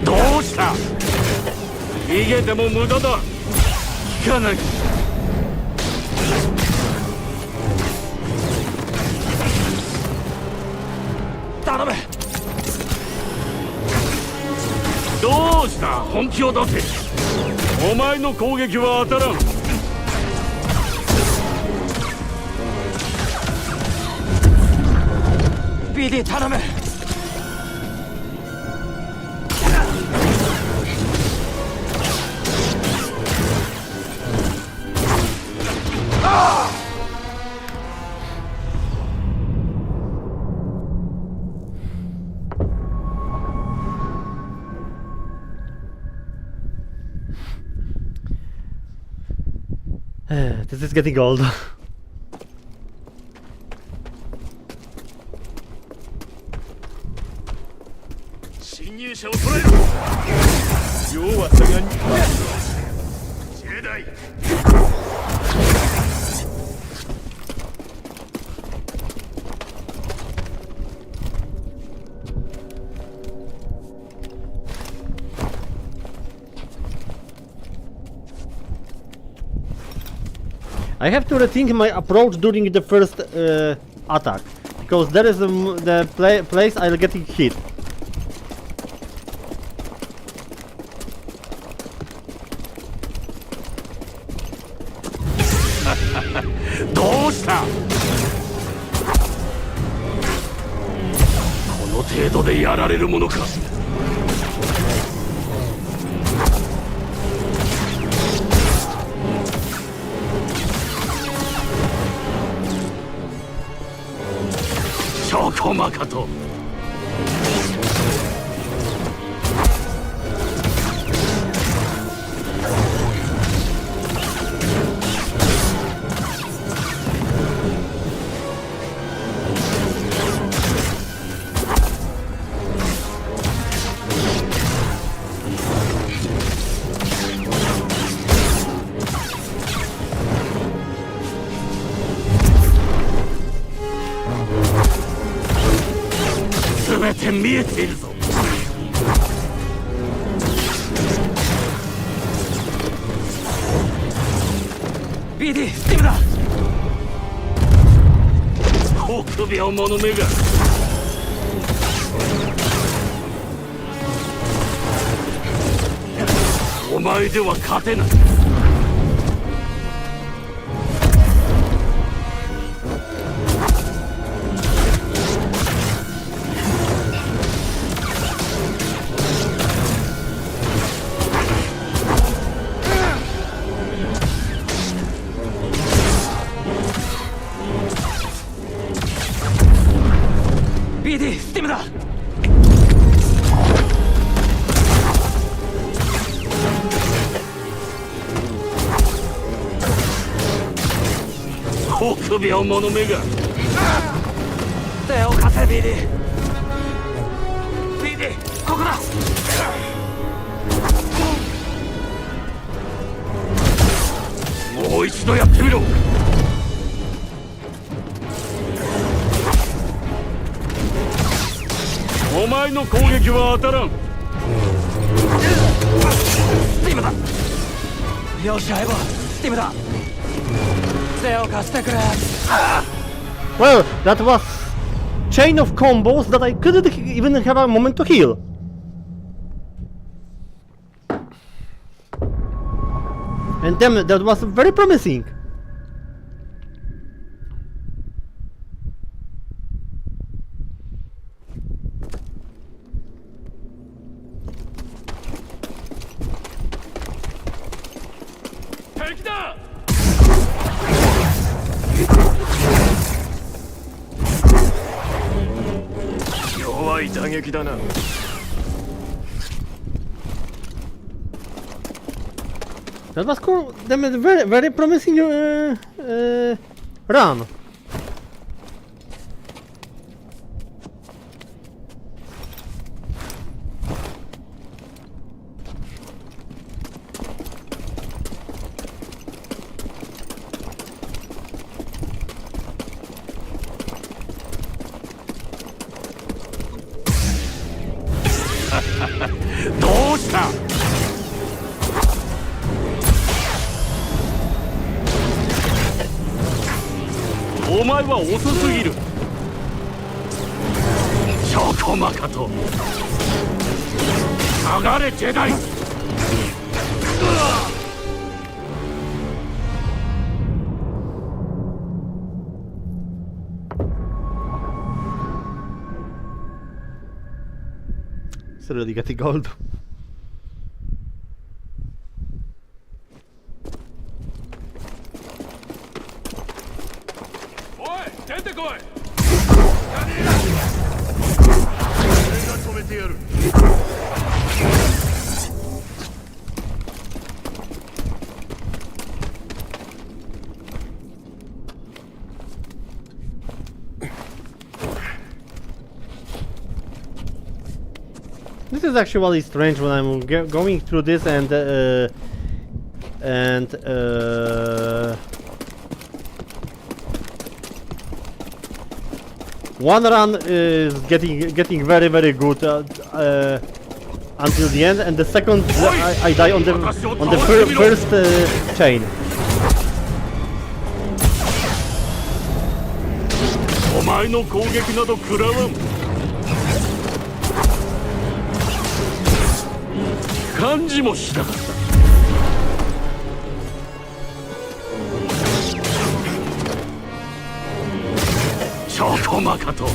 どうした？逃げても無駄だ。聞かない。頼む。どうした？本気を出せ。お前の攻撃は当たらん。BD 頼む。This is getting old. 侵入者を捕らえろ。要は下がり。ジェダイ。I have to rethink my approach during the first attack, because there is the place I'll get hit.どうした？この程度でやられるものか。ちょこまかと。全て見えているぞ。BD スティムだ。臆病者めが。お前では勝てない。BD スティムだ。臆病者めが。手を貸せ BD。 BD ここだ。もう一度やってみろ。お前の攻撃は当たらん。スティムだ。よし相棒スティムだ手を貸してくれ Well, that was chain of combos that I couldn't even have a moment to heal. And damn, that was very promising. That was cool. Damn it, very promising run. Oh お前は遅すぎる。チョコマカと下がれジェダイ。It's really getting old. This is actually strange when I'm going through this and one run is getting very good until the end, and the second I die on the first chain. お前の攻撃など食らわん。感じもしなかった。チョコマカと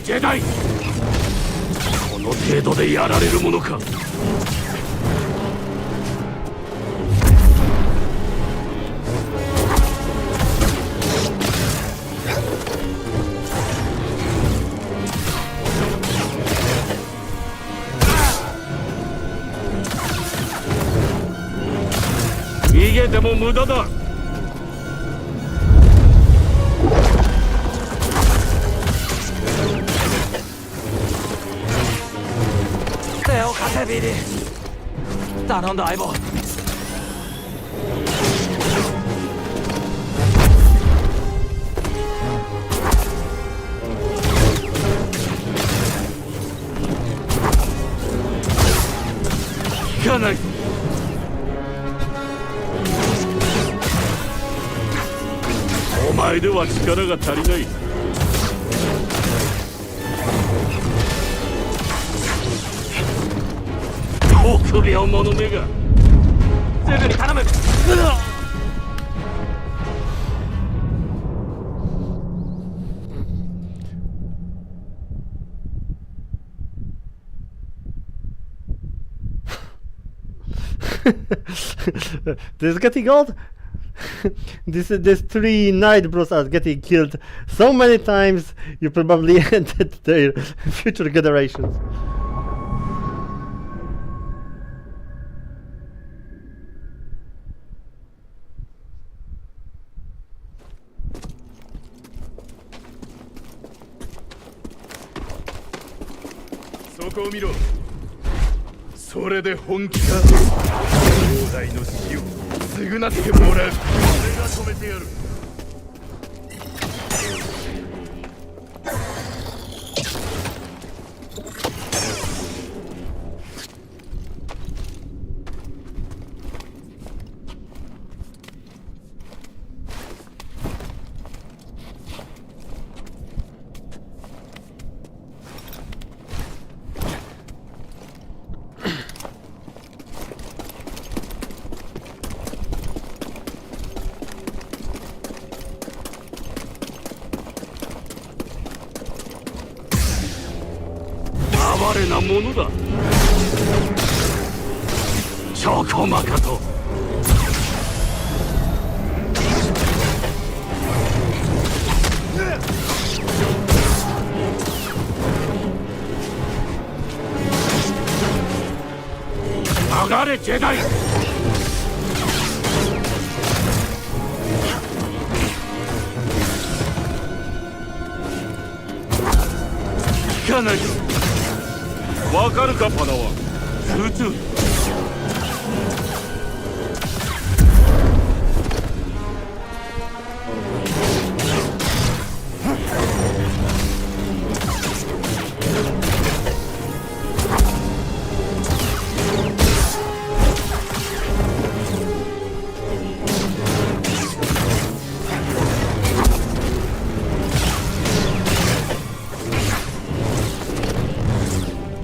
ジェダイ。この程度でやられるものか。逃げても無駄だ。ビリー頼んだ相棒。効かない。お前では力が足りない。臆病者めが。すぐに頼む。This is getting old. These three night bros are getting killed so many times. You probably ended their future generations. こを見ろ。それで本気か。兄弟の死を償ってもらう。俺が止めてやる。哀れなものだ。チョコマカと。上がれジェダイ。聞かないぞ。わかるかパナワ。通通。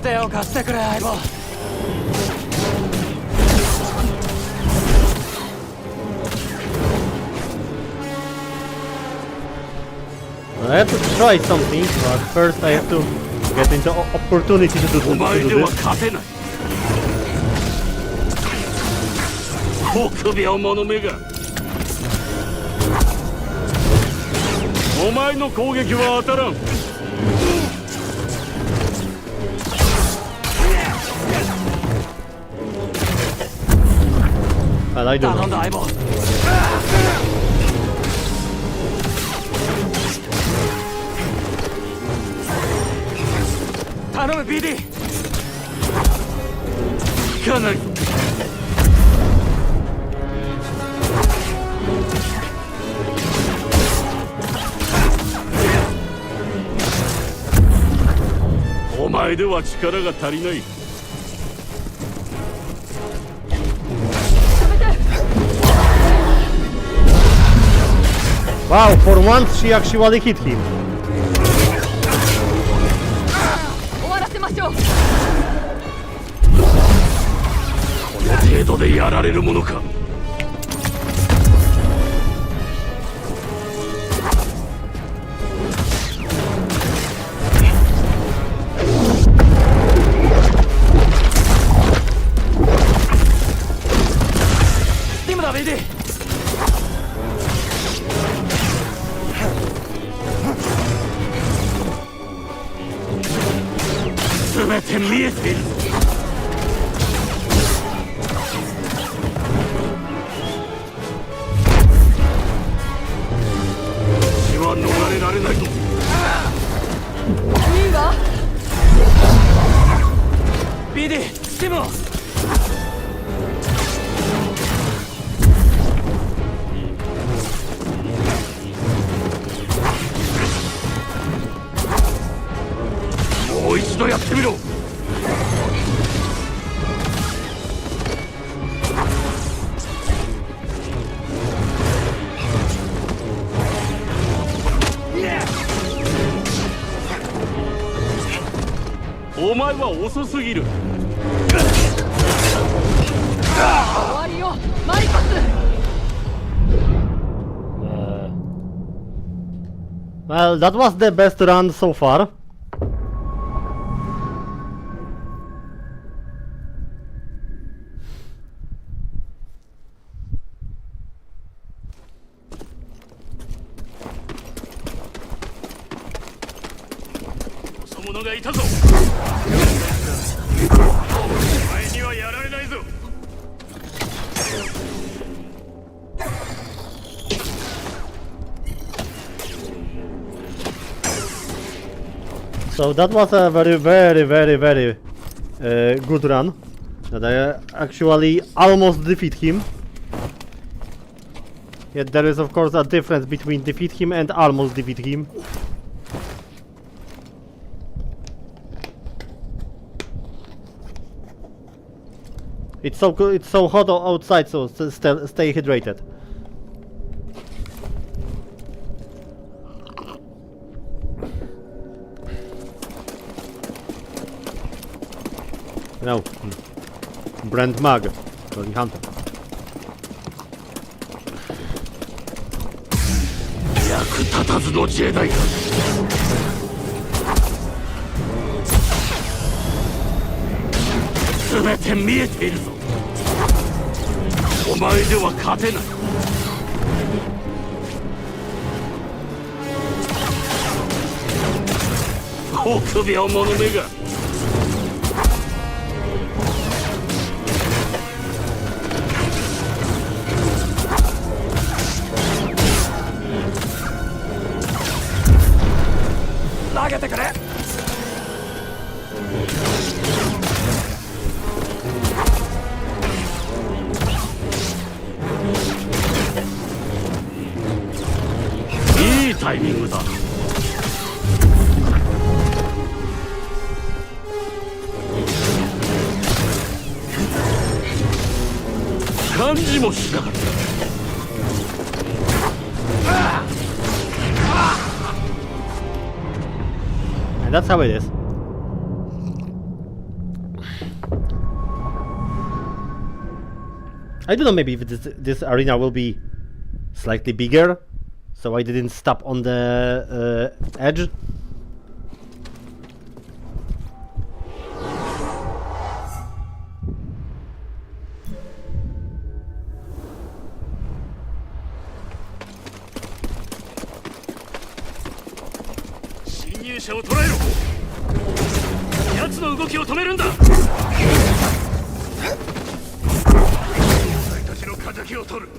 手を貸してくれ相棒。I have to try something, but first I have to get into opportunity to do お前では this. 勝てない。臆病者めが。お前の攻撃は当たらん。Well, I don't 頼ん know. だ相棒。頼む BD。聞かない。お前では力が足りない。Wow, for once she actually hit him. 終わらせましょう。この程度でやられるものか。今だ BD。全て見えている。死は逃れられないぞ。いいわ。BD、スティム。もう一度やってみろ。お前は遅すぎる。終わりよ、マリコス。Well, that was the best run so far.そ者がいたぞ。お前にはやられないぞ。So that was a very good run. That I actually almost defeat him. Yet there is of course a difference between defeat him and almost defeat him. It's so hot outside, so stay hydrated. No. Brand Mag. Loli-Hunter. 役立たずのジェダイか。全て見えているぞ。お前では勝てない。臆病者めが。投げてくれ。いいタイミングだ。感じもしなかった。And that's how it is. I don't know, maybe if this arena will be slightly bigger, so I didn't stop on the edge.を捕らえろ。奴の動きを止めるんだ。お前たちの敵を取る。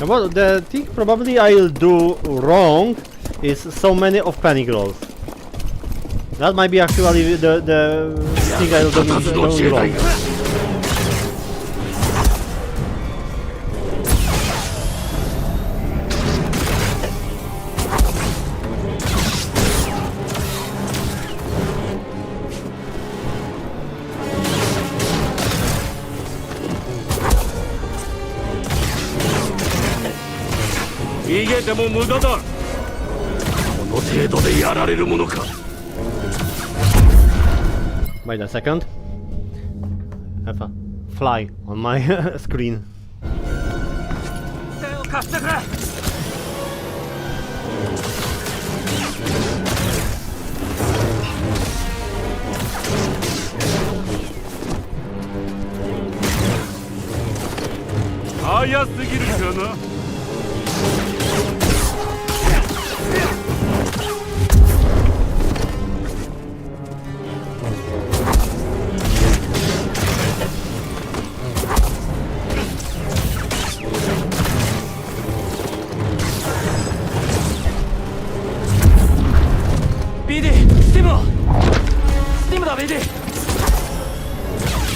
Well, the thing probably I'll do wrong is so many of panic rolls. That might be actually the thing I'll do wrong.逃げても無駄だ。この程度でやられるものか。Wait a second. Have a fly on my screen. 手を貸してくれ。早すぎるかな。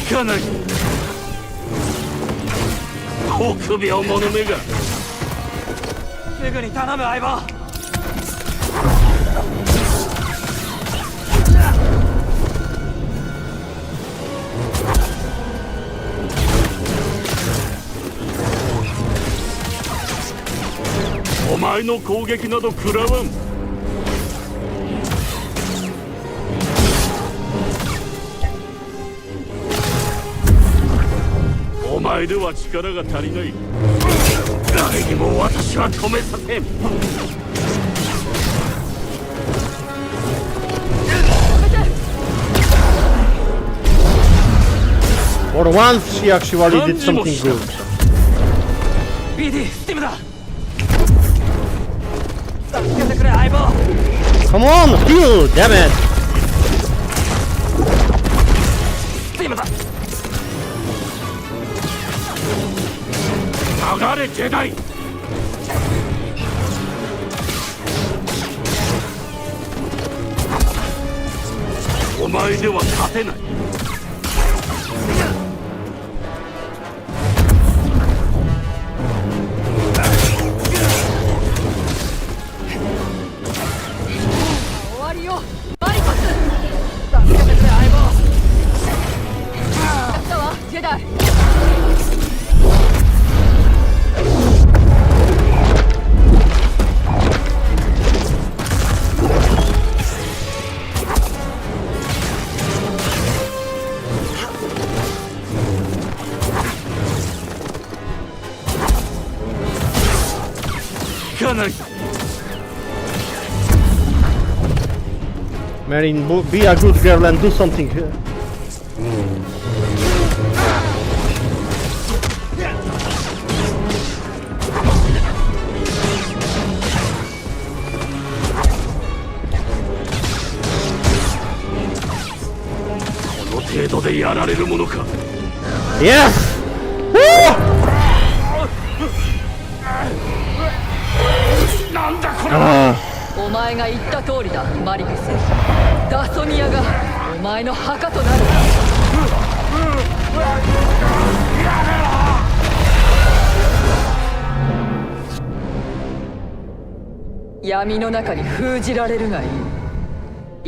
聞かない。臆病者めが。すぐに頼む相棒。お前の攻撃など食らわん。お前では力が足りない。誰にも私は止めさせん。For once, she actually did something good. BD スティムだ。助けてくれ相棒。 Come on, heal! Damn it! スティムだ。下がれジェダイ。お前では勝てない。終わりよマリコス。助けてくれ相棒。やったわジェダイ。かない。 Marin, be a good girl and do something. この程度でやられるものか。 Yes! なんだこれ。お前が言った通りだマリコス。ダソミアがお前の墓となる。闇の中に封じられるがいい。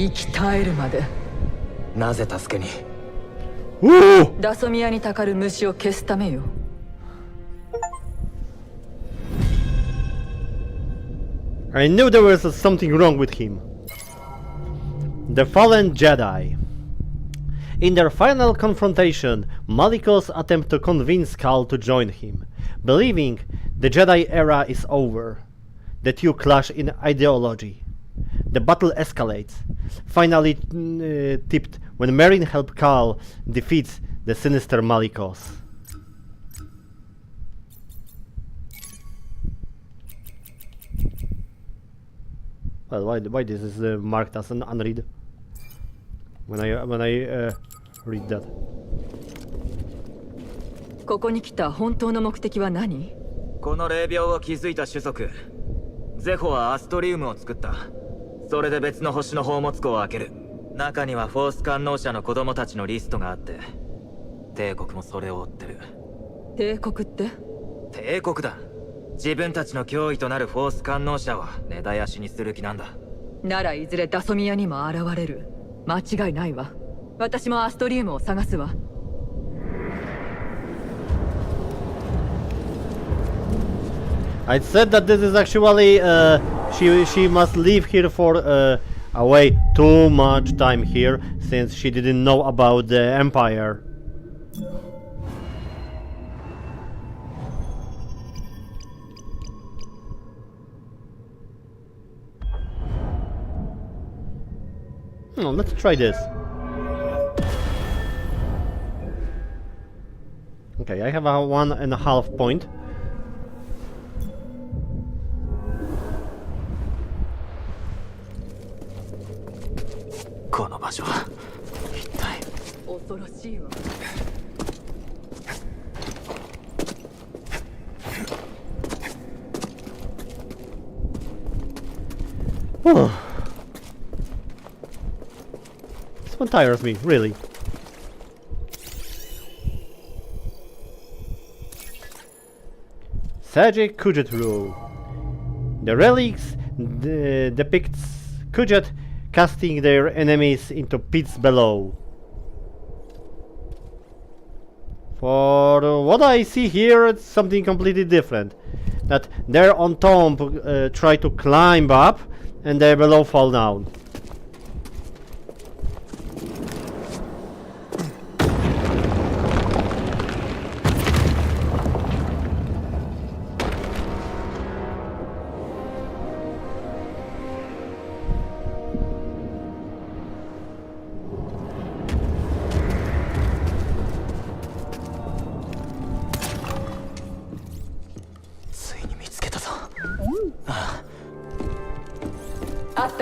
息絶えるまで。なぜ助けに。ダソミアにたかる虫を消すためよ。 I knew there was something wrong with him. The fallen Jedi. In their final confrontation, Malicos attempt to convince Cal to join him, believing the Jedi era is over. The two clash in ideology. The battle escalates, finally tipped when Marin helps Cal defeats the sinister Malicos. Well, why this is marked as an unread when I read that? ここに来た本当の目的は何？この霊廟を築いた種族ゼフォはアストリウムを作った。それで別の星の宝物庫を開ける。中にはフォース感能者の子供たちのリストがあって、帝国もそれを追ってる。帝国って？帝国だ。自分たちの脅威となるフォース感能者を根絶やしにする気なんだ。ならいずれダソミアにも現れる。間違いないわ。私もアストリウムを探すわ。I said that this is actually she must live here for away too much time here since she didn't know about the Empire. Let's try this. Okay, I have a 1.5 point. This one tires me, really. Sage Kujetru. The relics depicts Kujet casting their enemies into pits below. For what I see here, it's something completely different. That they're on top, try to climb up, and they're below fall down.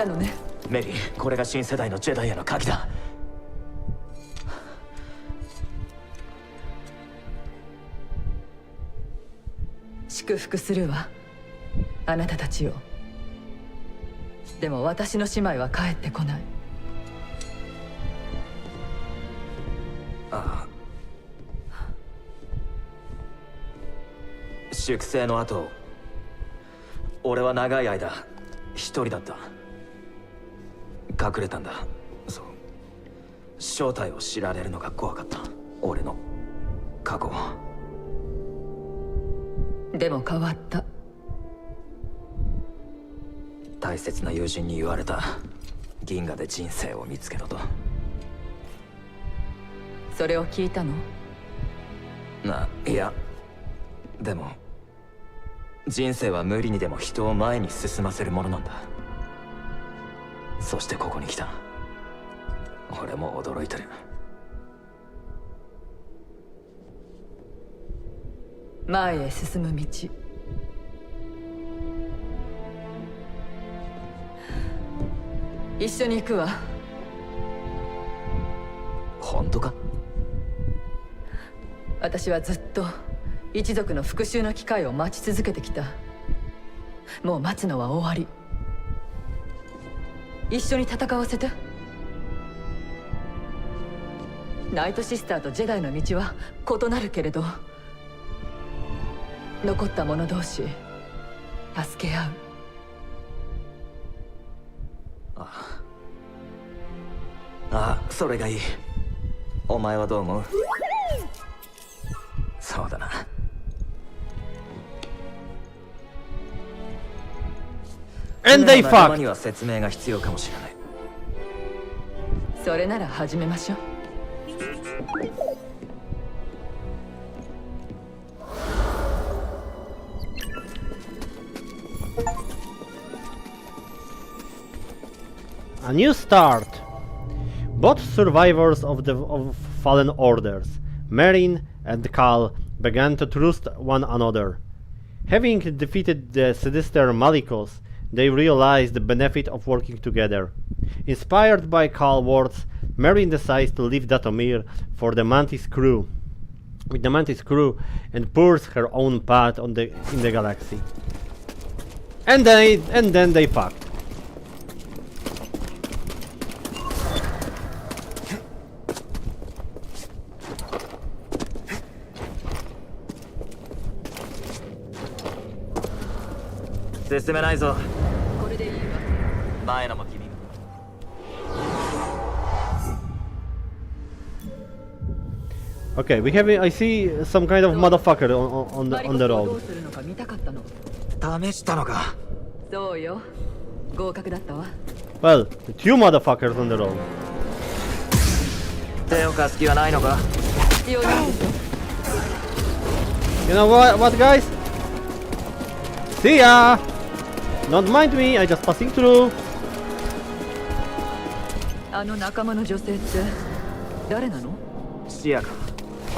ったのね。メリー、これが新世代のジェダイへの鍵だ。祝福するわ、あなたたちを。でも私の姉妹は帰ってこない。ああ。粛清の後、俺は長い間一人だった。隠れたんだ。そう、正体を知られるのが怖かった。俺の過去。でも変わった。大切な友人に言われた。銀河で人生を見つけろと。それを聞いたの？いや、でも人生は無理にでも人を前に進ませるものなんだ。そしてここに来た。俺も驚いてる。前へ進む道。一緒に行くわ。本当か？私はずっと一族の復讐の機会を待ち続けてきた。もう待つのは終わり。一緒に戦わせて。ナイトシスターとジェダイの道は異なるけれど、残った者同士助け合う。ああ、それがいい。お前はどう思う？そうだな。And they 仲間 fucked! には説明が必要かもしれない。それなら始めましょう。A new start. Both survivors of fallen orders, Merrin and Cal, began to trust one another. Having defeated the sinister Malicos, they realized the benefit of working together. Inspired by Cal's words, Merrin decides to leave Dathomir for the Mantis crew, with the Mantis crew, and pursues her own path in the galaxy. And then they fucked. 進めないぞ。これでいいわ。前のも君も。Okay, I see some kind of motherfucker on the マリコスをど road. うするのか見たかったの。試したのか。そうよ。合格だったわ。Well, two motherfuckers on the road. 手を貸す気はないのか。必要なんでしょ。 You know what, guys? See ya! Don't mind me, I just passing through. あの仲間の女性って誰なの？シアか。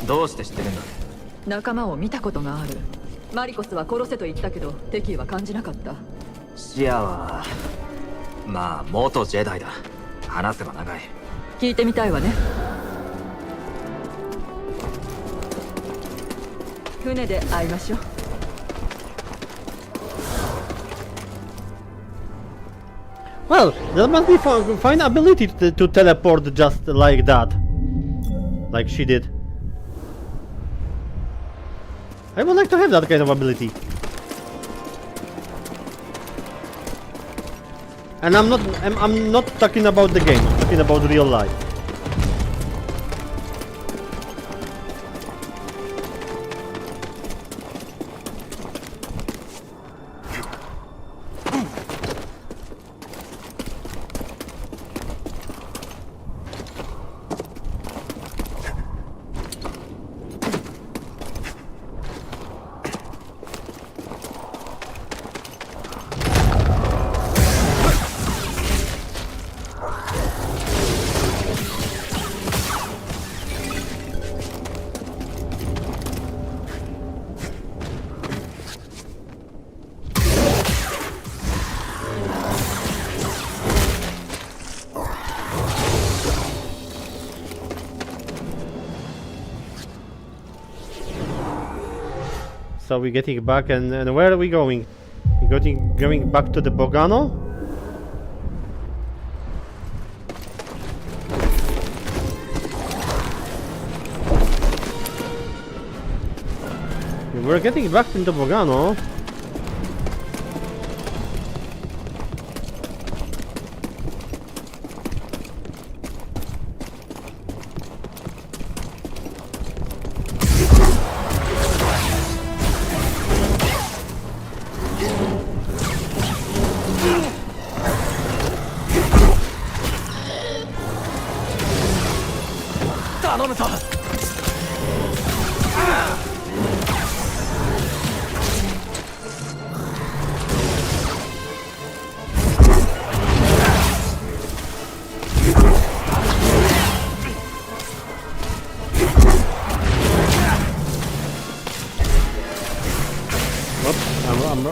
どうして知ってるんだ。仲間を見たことがある。マリコスは殺せと言ったけど敵意は感じなかった。シアはまあ元ジェダイだ。話せば長い。聞いてみたいわね。船で会いましょう。Well, that must be fine ability to teleport just like that. Like she did. I would like to have that kind of ability. And I'm not talking about the game, I'm talking about real life. so we're getting back, and where are we going? We're going back to the Bogano? We're getting back into Bogano.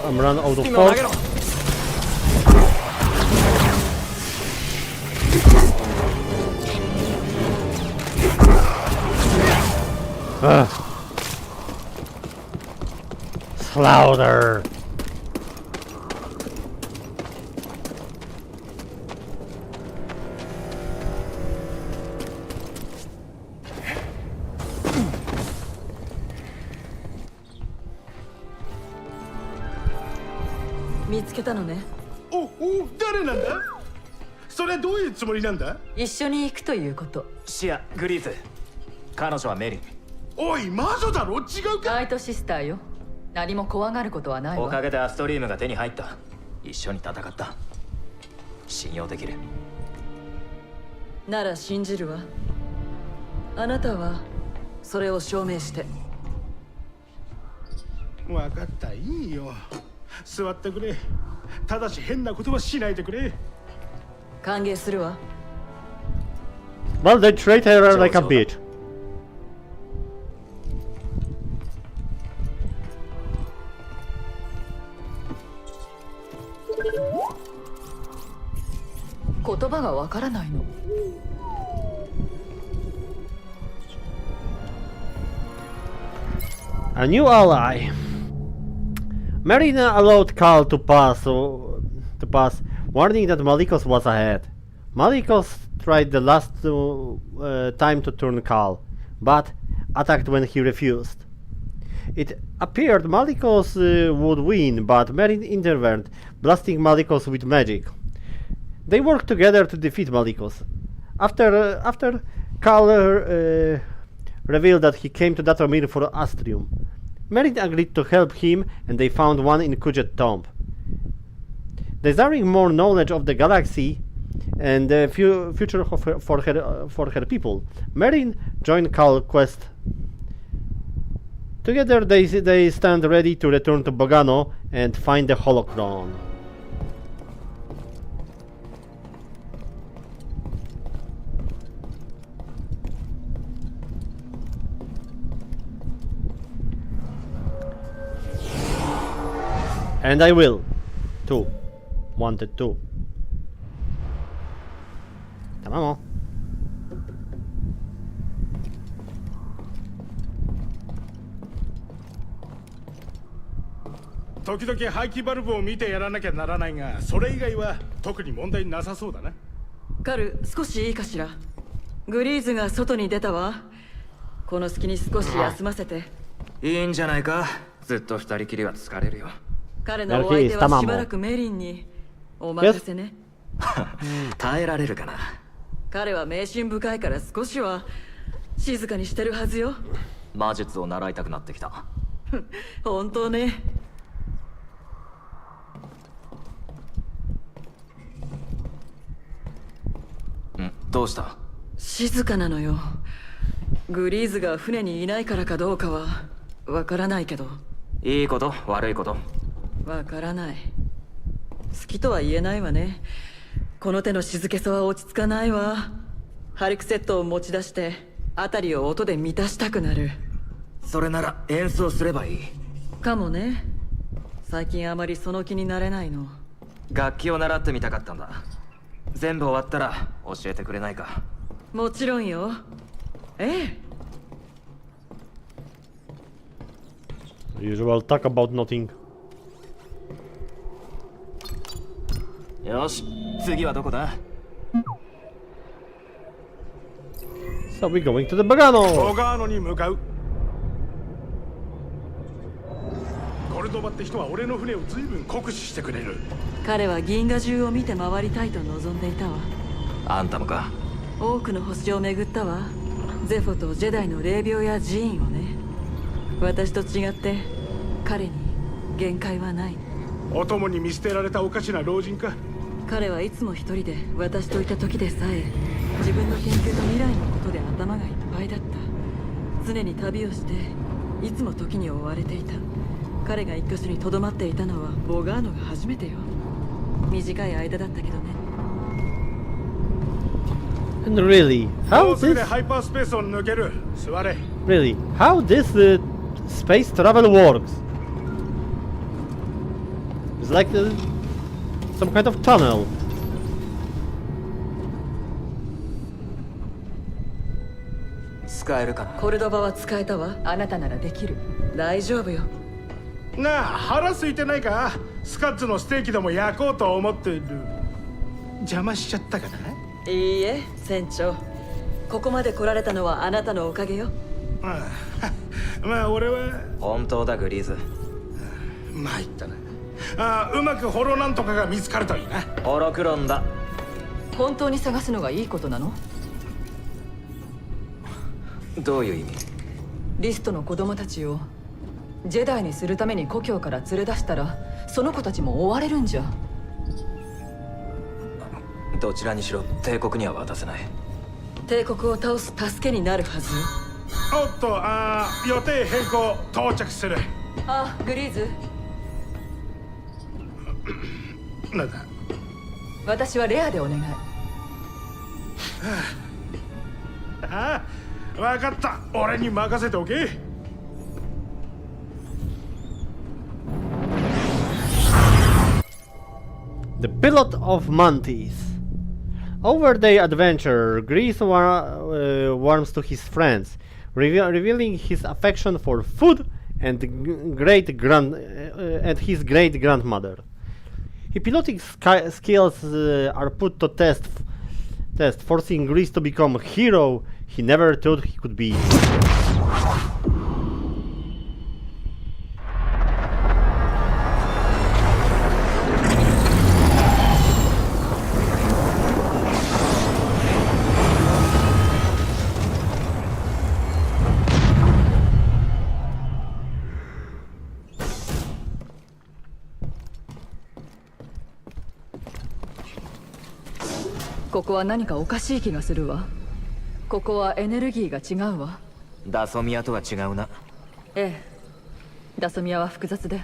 I'm run out of force. Slaughter.お、誰なんだ？それはどういうつもりなんだ？一緒に行くということ。シア、グリーズ。彼女はメリン。おい、魔女だろ？違うか？ライトシスターよ。何も怖がることはないわ。おかげでアストリームが手に入った。一緒に戦った。信用できる。なら信じるわ。あなたはそれを証明して。わかった、いいよ。座ってくれ。ただし変なことはしないでくれ。歓迎するわ。Well, they treat her like a bitch. A new ally. Marina allowed Cal to pass, warning that Malicos was ahead. Malicos tried the last time to turn Cal, but attacked when he refused. It appeared Malicos would win, but Marin intervened, blasting Malicos with magic. They worked together to defeat Malicos. After Cal revealed that he came to Dathomir for Astrium. Marin agreed to help him, and they found one in Kujet's tomb. Desiring more knowledge of the galaxy and the future for her people, Marin joined Cal's quest. Together they stand ready to return to Bogano and find the holocron. And I will, too. Wanted to. Tamamo. 時々排気バルブを見てやらなきゃならないが、それ以外は特に問題なさそうだな。カル、少しいいかしら。グリーズが外に出たわ。この隙に少し休ませて。いいんじゃないか。ずっと二人きりは疲れるよ。彼のお相手はしばらくメリンにお任せね。耐えられるかな。彼は迷信深いから少しは静かにしてるはずよ。魔術を習いたくなってきた。本当ね。どうした？静かなのよ。グリーズが船にいないからかどうかはわからないけど。いいこと悪いことわからない。好きとは言えないわね。この手の静けさは落ち着かないわ。ハリクセットを持ち出して辺りを音で満たしたくなる。それなら演奏すればいいかもね。最近あまりその気になれないの。楽器を習ってみたかったんだ。全部終わったら教えてくれないか？もちろんよ。ええ。Usual talk about nothing. よし、次はどこだ？ So we're going to the Bagano! ボガーノに向かう。コルドバって人は俺の船を随分酷使してくれる。彼は銀河中を見て回りたいと望んでいたわ。あんたもか。多くの星を巡ったわ。ゼフォとジェダイの霊廟や寺院をね。私と違って彼に限界はない。お供に見捨てられたおかしな老人か。彼はいつも一人で私といた時でさえ自分の研究と未来のことで頭がいっぱいだった。常に旅をしていつも時に追われていた。彼が一箇所にとどまっていたのはボガーノが初めてよ。短い間だったけどね。 And really, も how うすぐで this ハイパースペースを抜ける。座れ。 really how this space travel works? It's like some kind of tunnel. 使えるかな？コルドバは使えたわ。あなたならできる。大丈夫よ。なあ、腹空いてないか？スカッツのステーキでも焼こうと思ってる。邪魔しちゃったかな？いいえ、船長。ここまで来られたのはあなたのおかげよ。ああまあ俺は本当だグリーズ。参ったな。ああ、うまくホロなんとかが見つかるといいな。ホロクロンだ。本当に探すのがいいことなの？どういう意味？リストの子供たちをジェダイにするために故郷から連れ出したらその子たちも追われるんじゃ。どちらにしろ帝国には渡せない。帝国を倒す助けになるはず。おっと、予定変更到着する。あ、グリーズ。なんだ？私はレアでお願い。ああ、わかった。俺に任せておけ。The Pilot of Mantis. Over their adventure, Grease warms to his friends, revealing his affection for food and his great grandmother. His piloting skills are put to test, forcing Grease to become a hero he never thought he could be.「ここは何かおかしい気がするわ。ここはエネルギーが違うわ。ダソミアとは違うな。ええ、ダソミアは複雑で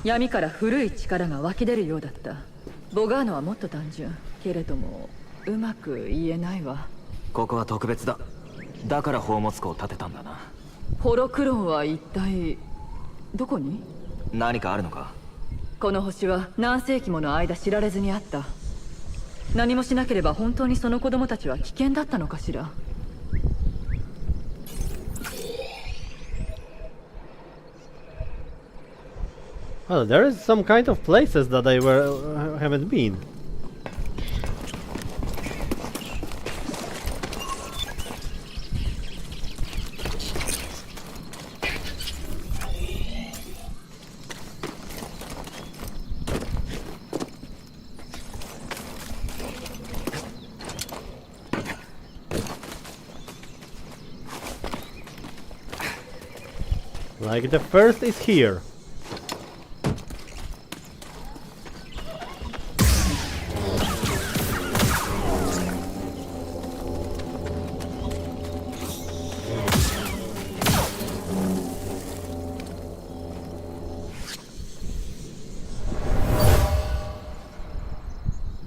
闇から古い力が湧き出るようだった。ボガーノはもっと単純けれどもうまく言えないわ。ここは特別だ。だから宝物庫を建てたんだな。ホロクロンは一体どこに？何かあるのか？この星は何世紀もの間知られずにあった。何もしなければ本当にその子供たちは危険だったのかしら。Well, there is some kind of places that I haven't been. Like the first is here.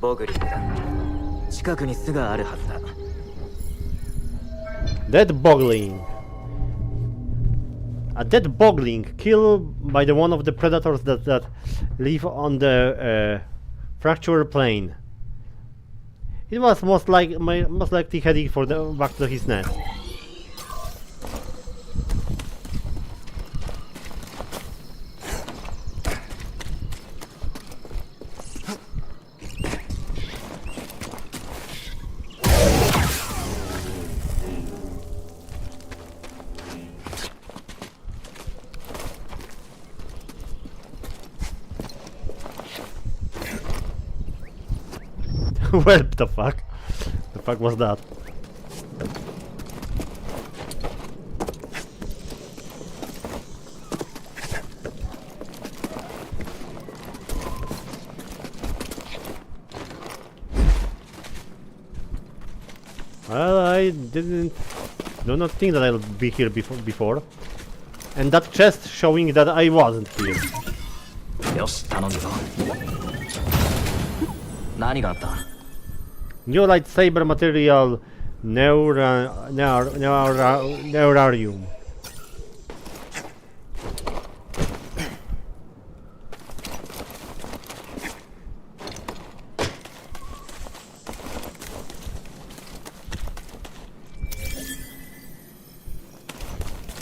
ボグリングだ。近くに巣があるはずだ。 Dead Bogling. A dead Bogling killed by one of the predators that live on the fractured plane. It was most likely heading back to his nest. What the fuck? The fuck was that? Well, I do not think that I'll be here before. And that chest showing that I wasn't here. よし頼むぞ何があった New lightsaber material Neurarium.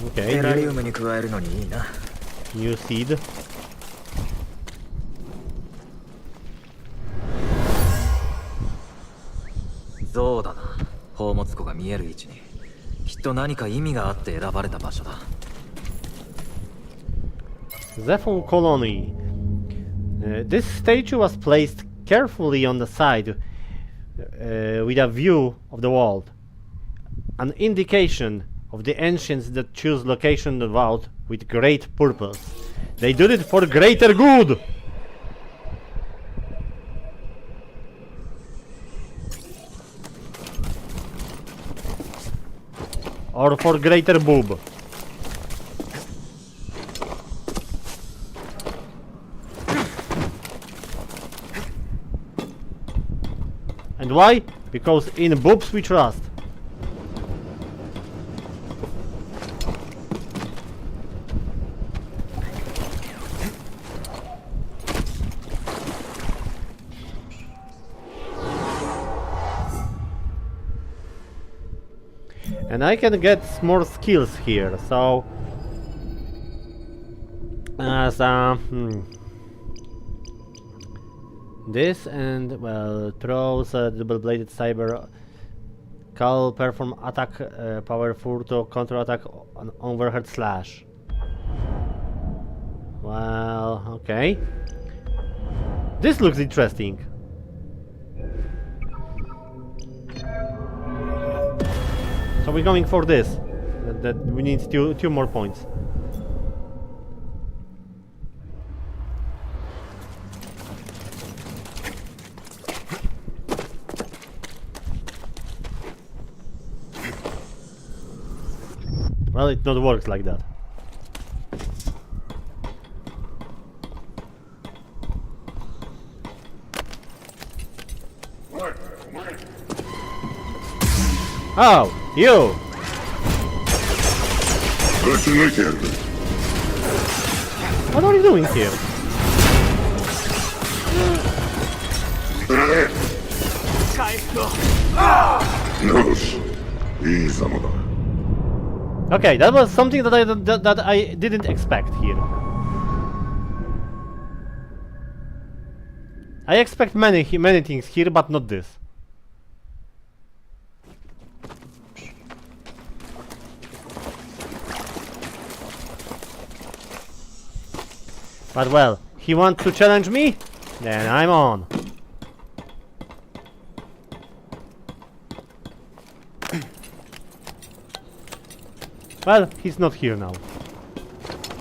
Okay, テラリウムに加えるのにいいな new seed. そうだな宝物庫が見える位置にきっと何か意味があって選ばれた場所だ Zephon colony. This statue was placed carefully on the side with a view of the world. An indication of the ancients that choose location devout with great purpose. They did it for greater good! Or for greater boob. And why? Because in boobs we trust. And I can get more skills here, so this and well throws a double-bladed saber, can perform attack, power furto, counter attack on overhead slash. Well, okay. This looks interesting. So we're going for this. That we need two more points. Well, it not works like that. Oh, you! What are you doing here? Okay, that was something that I didn't expect here. I expect many things here, but not this. But well, he wants to challenge me? Then I'm on. Well, he's not here now.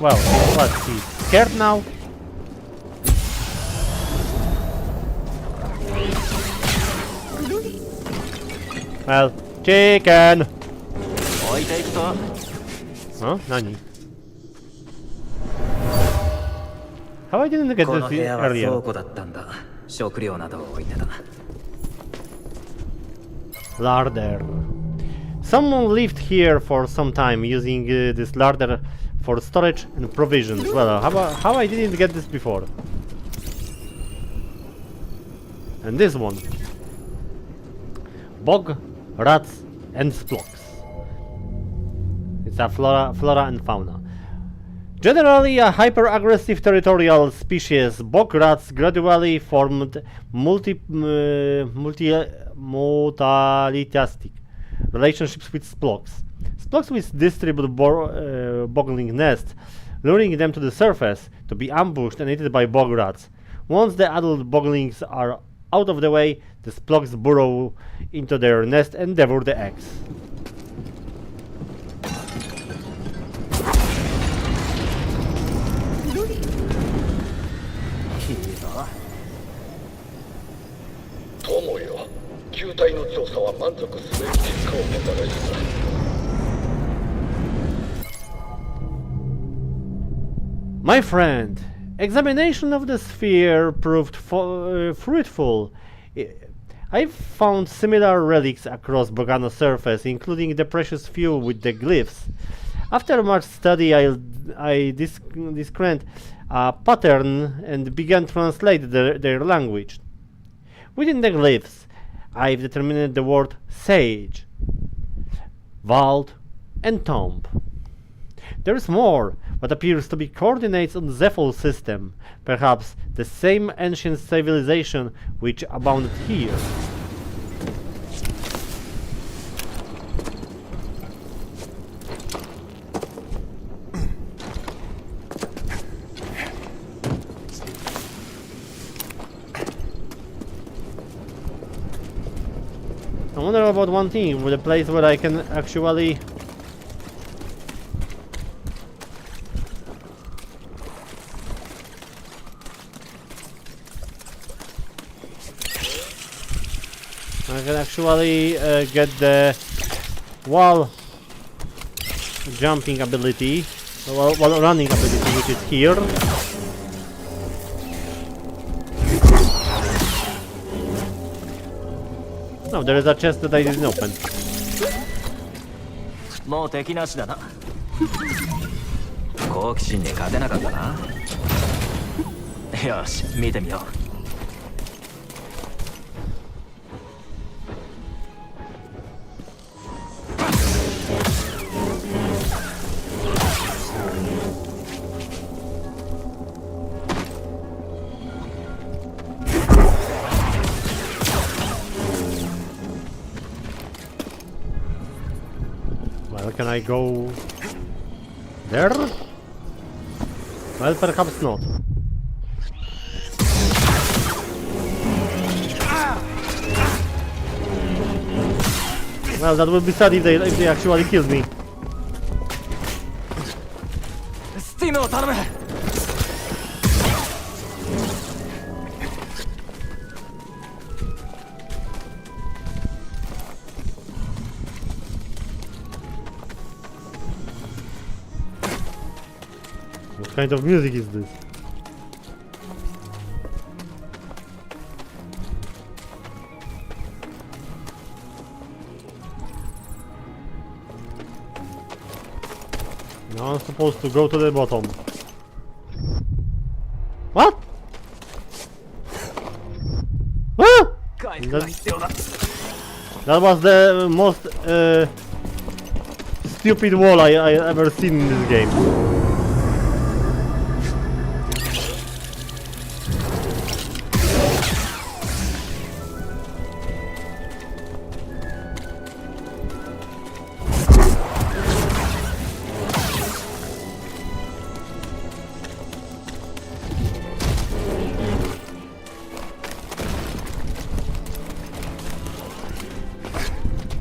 Well, what, he's scared now? Well, chicken! Huh? Nani? How I didn't get この this 部屋は earlier? 倉庫だったんだ食料などを置いてた Larder. Someone lived here for some time using this larder for storage and provisions. Well, how I didn't get this before? And this one. Bog, rats, and splocks. It's a flora and fauna. Generally a hyper-aggressive territorial species, bog rats gradually formed mutualistic relationships with splocks. Splocks with distribute boggling nests, luring them to the surface to be ambushed and eaten by bog rats. Once the adult boglings are out of the way, the The splogs burrow into their nest and devour the eggs. My friend, examination of the sphere proved fruitful. I found similar relics across Bogano's surface, including the precious few with the glyphs. After much study, I discerned a pattern and began to translate their language. Within the glyphs, I've determined the word sage, vault, and tomb. There is more, what appears to be coordinates on Zephul's system, perhaps the same ancient civilization which abounded here. I wonder about one thing, with a place where I can actually get the wall jumping ability, wall running ability, which is here. No, there is a chest that I didn't open. もう敵なしだな。好奇心で勝てなかったな。よし、見てみよう。Can I go there? Well, perhaps not. Well, that would be sad if they actually killed me. Steam を頼む。What kind of music is this? Now I'm supposed to go to the bottom. What? Ah! That was the most stupid wall I ever seen in this game.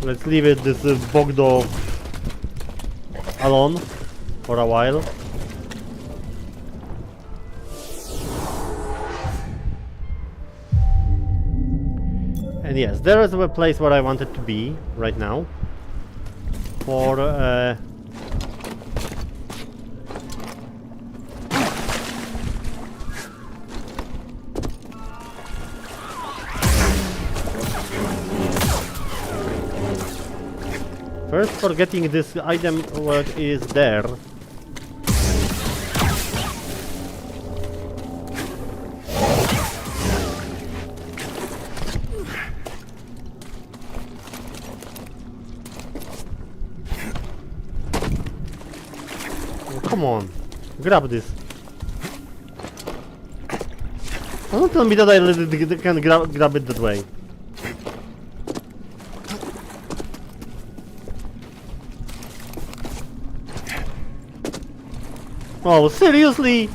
Let's leave this Bogdo alone for a while. And yes, there is a place where I wanted to be right now. For first, for getting this item what is there. Oh, come on, grab this. Don't tell me that I can grab it that way. Oh, seriously?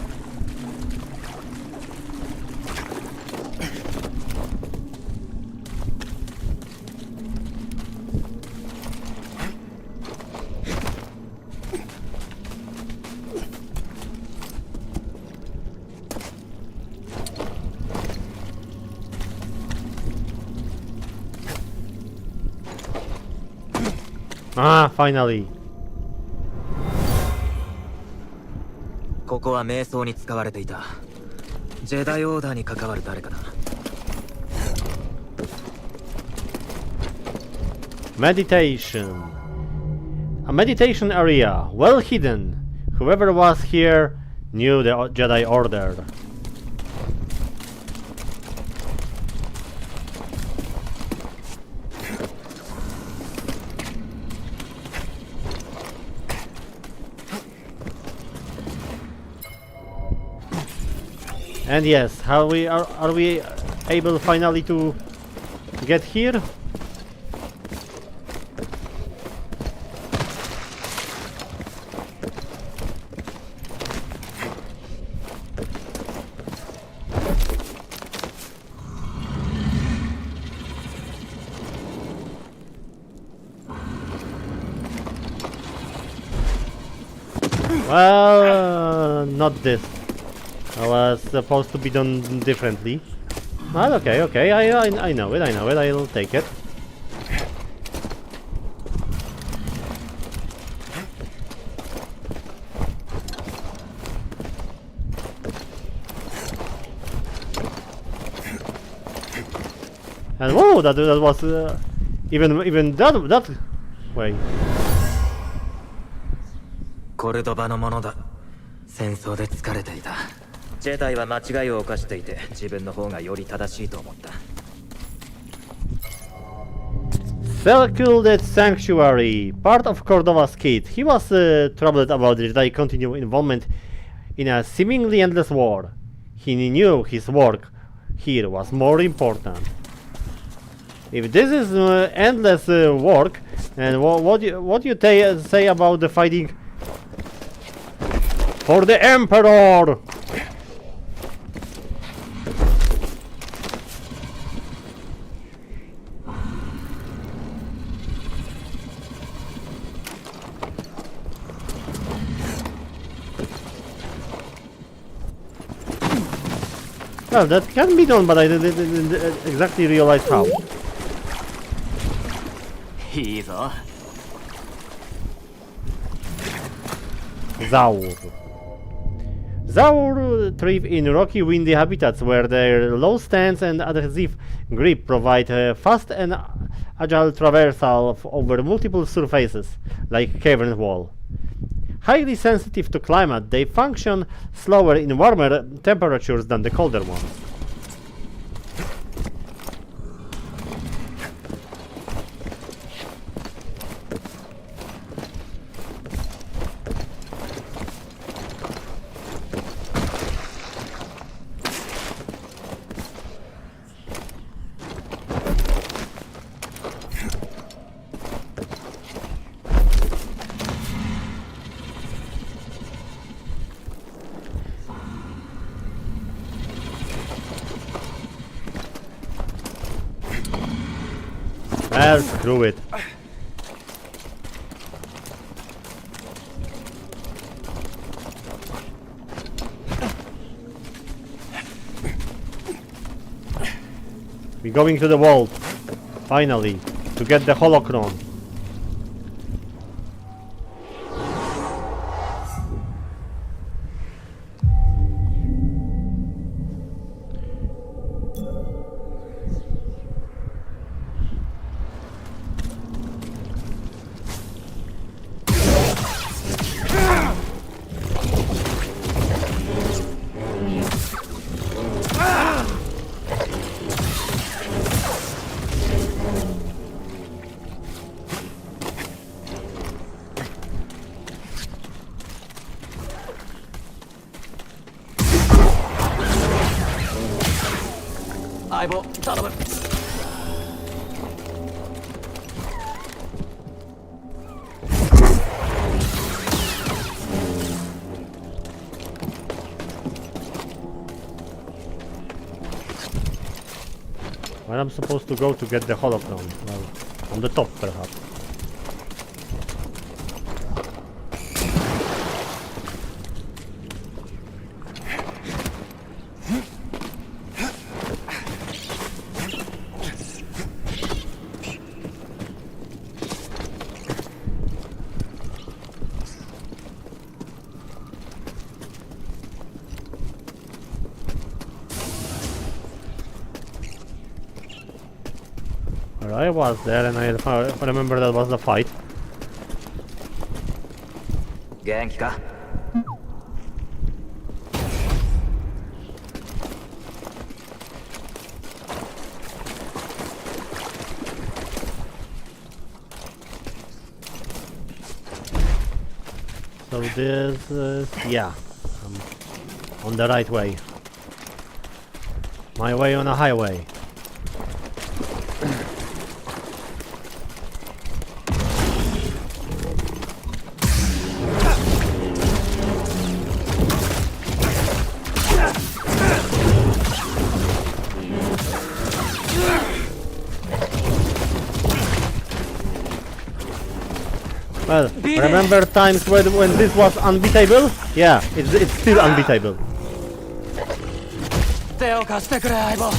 Ah, finally. ここは瞑想に使われていた。ジェダイオーダーに関わる誰かだ。Meditation. A meditation area, well hidden. Whoever was here knew the Jedi Order. And yes, are we able finally to get here? Well, not this. I was supposed to be done differently. Well, okay, I know it, I'll take it. And whoa, that was even that way. コルドバのものだ。戦争で疲れていた。ジェダイは間違いを犯していて、自分の方がより正しいと思った。Secluded Sanctuary, part of Cordova's kit. He was troubled about the Jedi continued involvement in a seemingly endless war. He knew his work here was more important. If this is endless work, and what do you say about the fighting for the Emperor? Well, that can be done, but I didn't exactly realize how. いいぞ。Zaur. Zaur thrive in rocky, windy habitats where their low stance and adhesive grip provide fast and agile traversal over multiple surfaces, like cavern wall. Highly sensitive to climate, they function slower in warmer temperatures than the colder ones. Well, screw it. We're going to the vault, finally, to get the holocron. Where I'm supposed to go to get the holocron? Well, on the top, perhaps. I was there and I remember that was the fight. 元気か？ So this is, yeah, I'm on the right way. My way on a highway. Well, remember times when this was unbeatable? Yeah, it's still unbeatable. 手を貸してくれ相棒。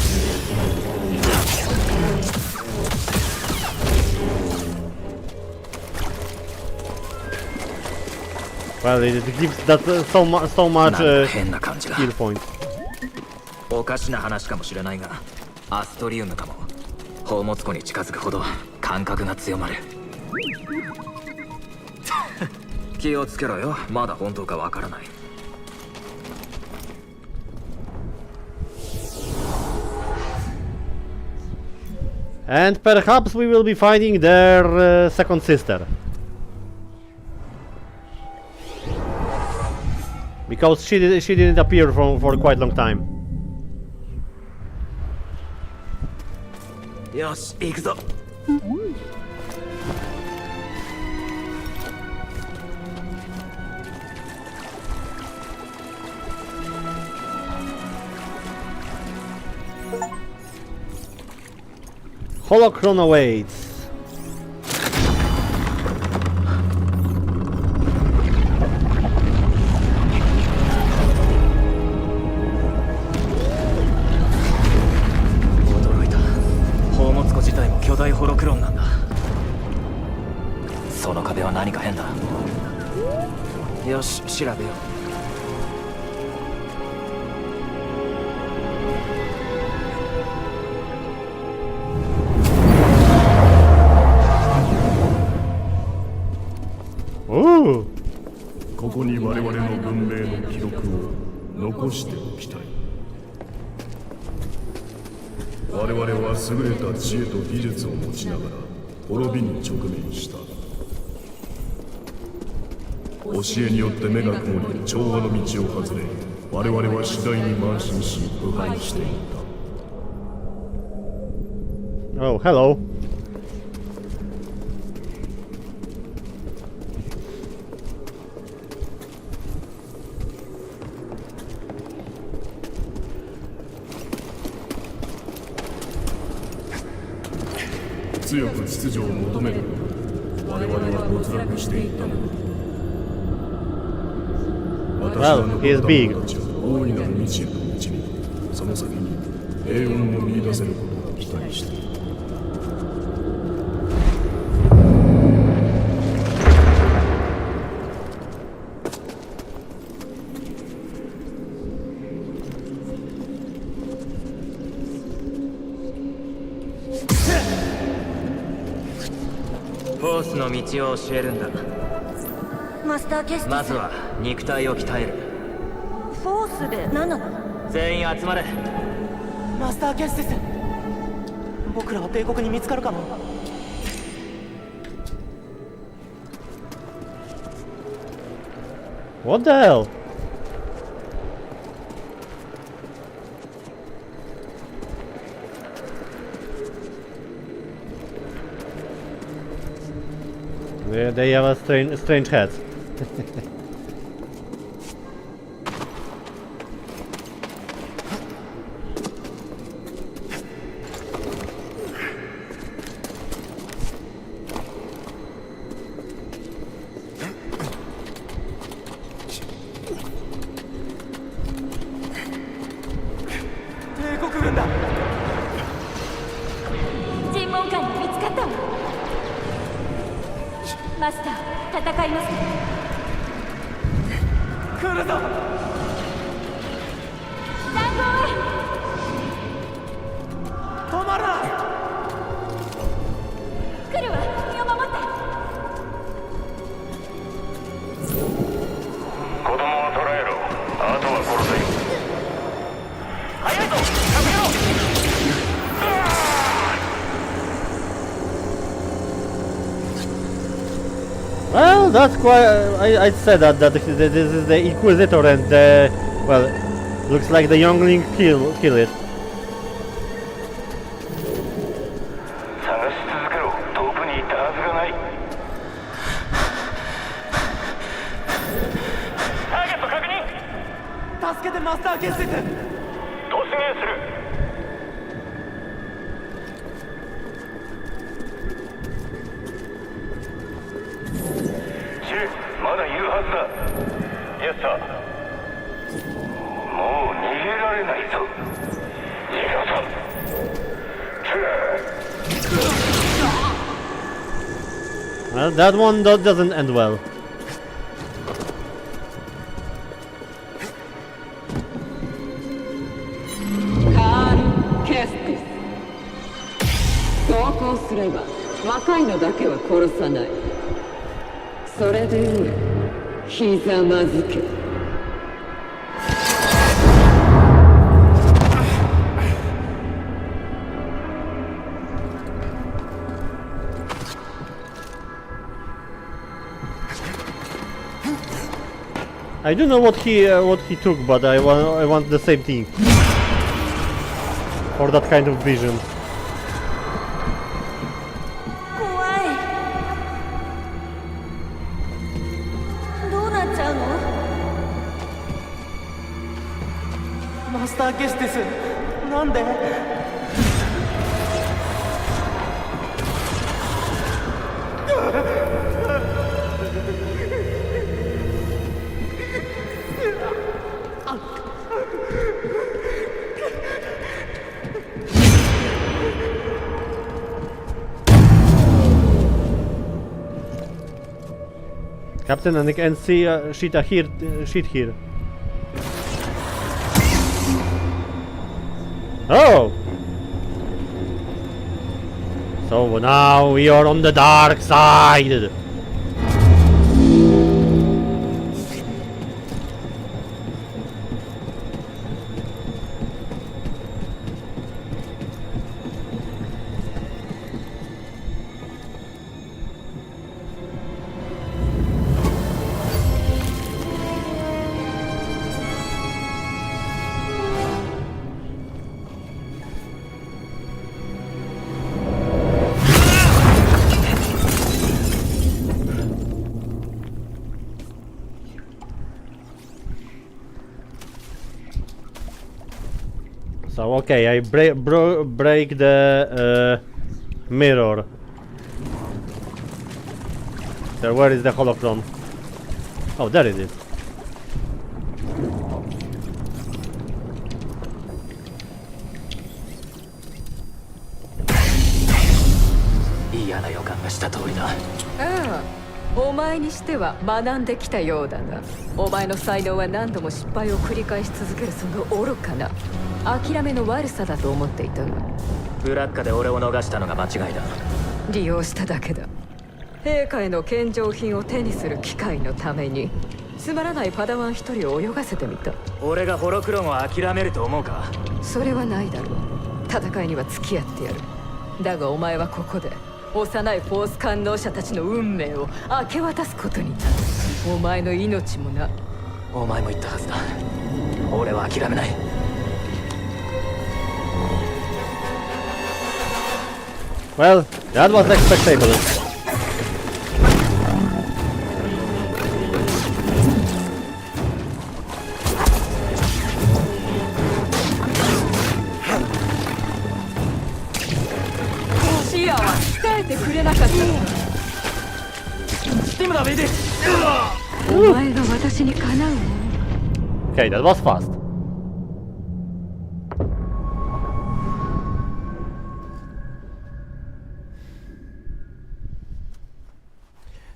Well, it gives that so much 変な感じが。 skill points. おかしな話かもしれないが、アストリウムかも。宝物庫に近づくほど感覚が強まる。気をつけろよ。まだ本当かわからない。 And perhaps we will be finding their second sister. Because she didn't appear for quite a long time. よし、行くぞ。 Holocron awaits. Ilum よし、調べよう。 Ooh. ここに我々の文明の記録を残しておきたい。我々は優れた知恵と技術を持ちながら滅びに直面した。教えによって目が曇り調和の道を外れ、我々は次第に慢心し腐敗していった。 Oh, hello. 強く秩序を求める我々は没落していったのだ。 Well, he is big. 大いなる道へと導き、その先に平穏を見出せることを期待している。 フォースの道を教えるんだ。マスターケスティス、まずは肉体を鍛える。フォースで何なの？全員集まれ。マスターケスティス、僕らは帝国に見つかるかな？ What the hell? They have a strange head. that's quite. I said that this is the Inquisitor and the, well, looks like the youngling kill it. 探し続けろ。遠くに行ったはずがない。ターゲット確認。助けてマスター結節。突撃する。まだいるはずだ。イエスさん。もう逃げられないぞ。逃がさん。Well, that one doesn't end well. 投降すれば若いのだけは殺さない。それでよい。ひざまずけ。I don't know what he took, but I want the same thing for that kind of vision. 怖い。どうなっちゃうの？マスター結節。なんで？Captain, and I can see sheet here. Oh! So now we are on the dark side! So okay, I break the mirror. So where is the holocron? Oh, there it is. 嫌な予感がした通りだ。ああ、お前にしては学んできたようだな。お前の才能は何度も失敗を繰り返し続けるその愚かな諦めの悪さだと思っていたが、ブラッカで俺を逃したのが間違いだ。利用しただけだ。陛下への献上品を手にする機会のためにつまらないパダワン一人を泳がせてみた。俺がホロクロンを諦めると思うか？それはないだろう。戦いには付き合ってやる。だがお前はここで幼いフォース官能者たちの運命を明け渡すことになる。お前の命もな。お前も言ったはずだ。俺は諦めない。Well, that was expectable. Okay, that was fast.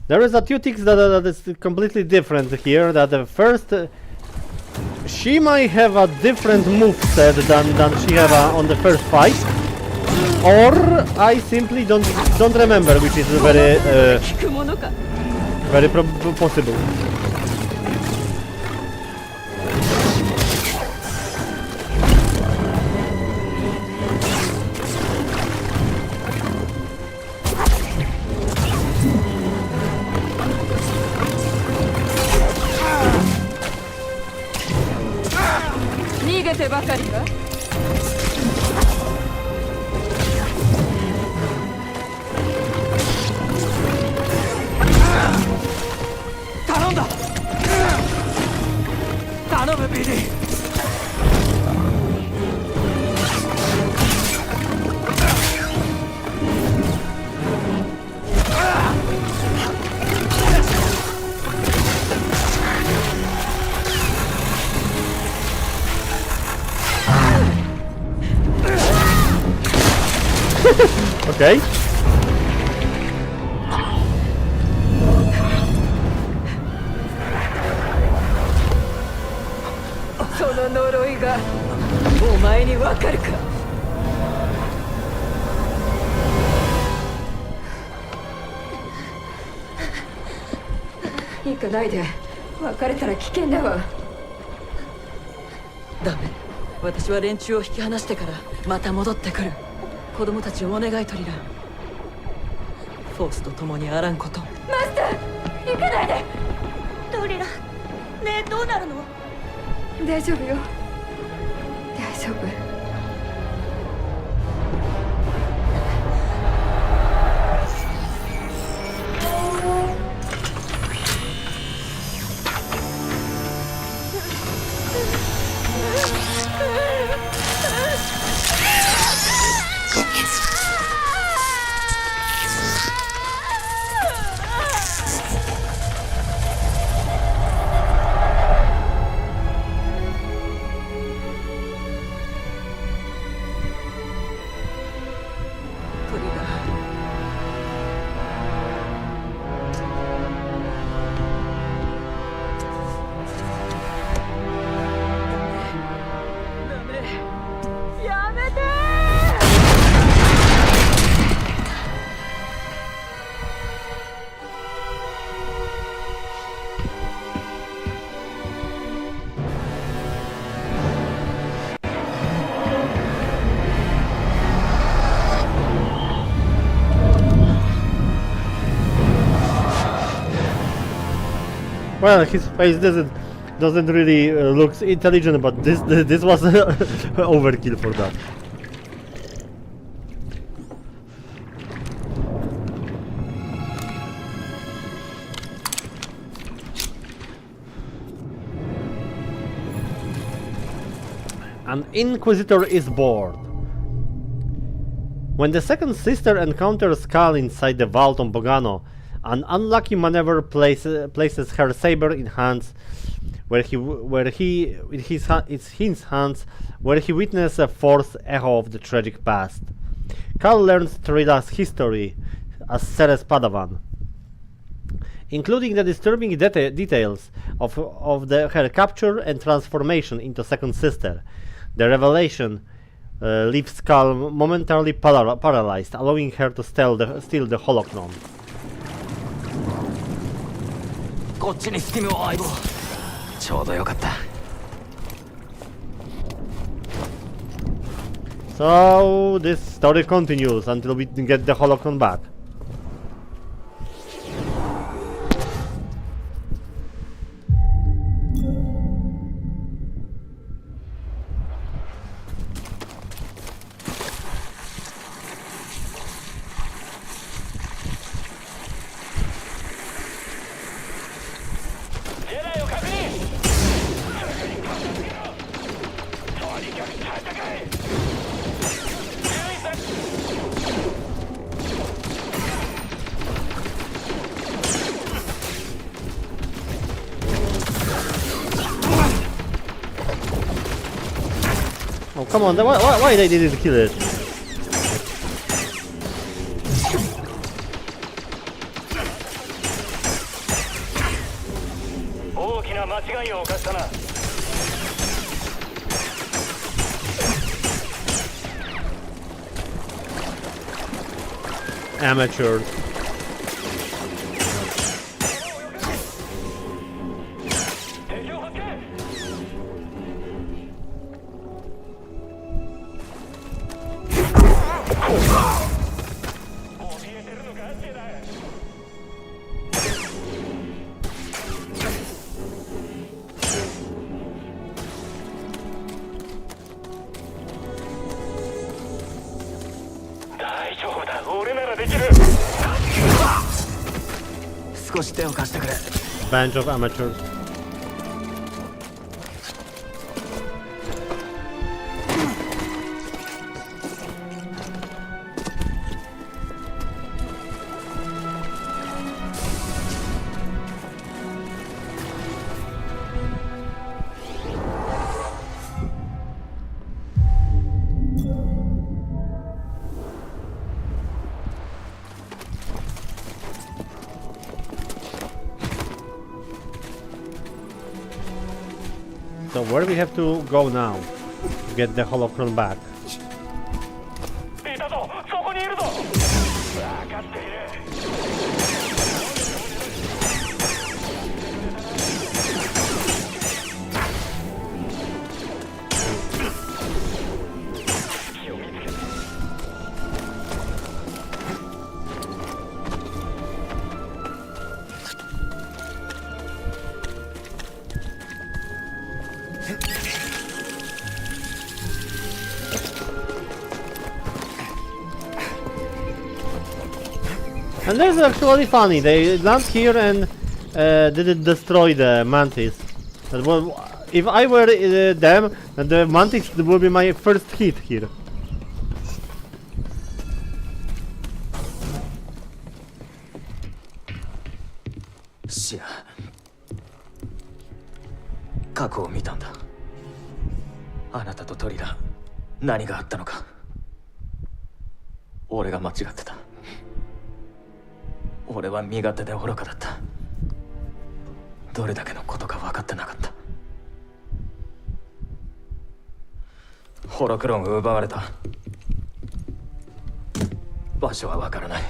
There is a few things that is completely different here. That the first, she might have a different moveset than she have on the first fight, or I simply don't remember, which is very possible. 逃げてばかりか。頼んだ。頼むビリー。Okay. その呪いがお前にわかるか。行かないで。別れたら危険だわ。ダメ。私は連中を引き離してからまた戻ってくる。子供たちをお願いトリラ。フォースと共にあらんこと。マスター、行かないで。トリラ、ねえどうなるの？大丈夫よ。大丈夫。Well, his face doesn't really look intelligent, but this was overkill for that. An Inquisitor is bored. When the second sister encounters Cal inside the vault on Bogano, an unlucky maneuver places her saber in hands where he witnesses a fourth echo of the tragic past. Cal learns Trida's history as Ceres Padawan, including the disturbing details of her capture and transformation into second sister. The revelation leaves Cal momentarily paralyzed, allowing her to steal the holocron. こっちにスティムを相棒。ちょうどよかった。So this story continues until we get the holocron back. Oh, come on, why they didn't kill it? Amateurs. 俺ならできる。少し手を貸してくれ。 Bunch of amateurs. So where do we have to go now to get the holocron back? いたぞ、そこにいるぞ。分かっている。And this is actually funny. They land here and didn't destroy the mantis. That was, if I were them, then the mantis would be my first hit here. シア、過去を見たんだ。あなたとトリラ、何があったのか。俺が間違ってた。俺は身勝手で愚かだった。どれだけのことか分かってなかった。ホロクロンを奪われた。場所は分からない。